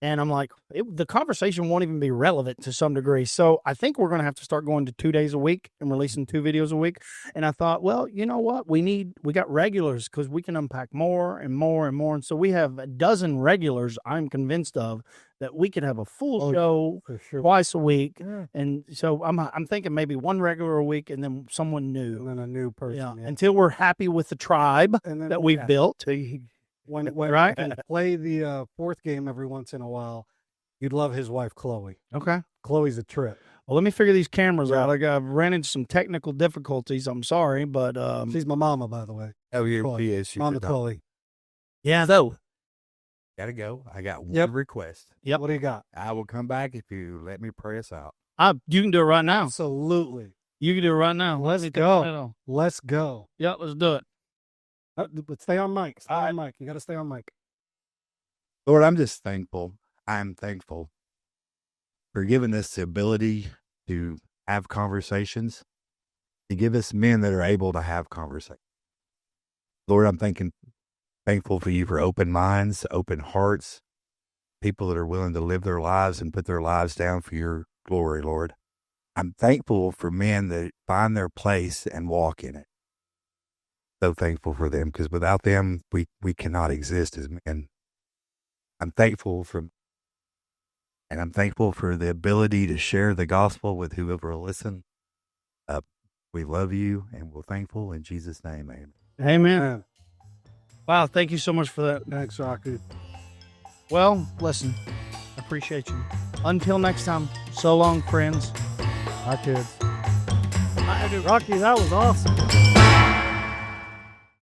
And I'm like, the conversation won't even be relevant to some degree. So I think we're going to have to start going to 2 days a week and releasing 2 videos a week. And I thought, well, you know what? We got regulars because we can unpack more and more and more. And so we have a dozen regulars, I'm convinced of, that we could have a full show for sure. twice a week. Yeah. And so I'm thinking maybe one regular a week and then someone new. And then a new person. Yeah. Yeah. Until we're happy with the tribe And then, that we've built. When Right? and play the fourth game every once in a while, you'd love his wife, Chloe. Okay. Chloe's a trip. Well, let me figure these cameras out. I've ran into some technical difficulties. I'm sorry, but She's my mama, by the way. Oh, yeah, Chloe. she is. Mama Chloe. yeah, though. Gotta go. I got one Yep. request. Yep. What do you got? I will come back if you let me pray us out. You can do it right now. Absolutely. You can do it right now. Let's go. Let's go. Yeah, let's do it. But stay on mic. Stay on mic. You got to stay on mic. Lord, I'm just thankful. I'm thankful for giving us the ability to have conversations, to give us men that are able to have conversations. Lord, I'm thankful for you for open minds, open hearts, people that are willing to live their lives and put their lives down for your glory, Lord. I'm thankful for men that find their place and walk in it. So thankful for them, because without them, we cannot exist as men. I'm thankful for the ability to share the gospel with whoever will listen. We love you and we're thankful in Jesus' name. Amen. Amen. Wow, thank you so much for that. Thanks, Rocky. Well, listen, I appreciate you. Until next time, so long, friends. Hi, kids. Rocky, that was awesome.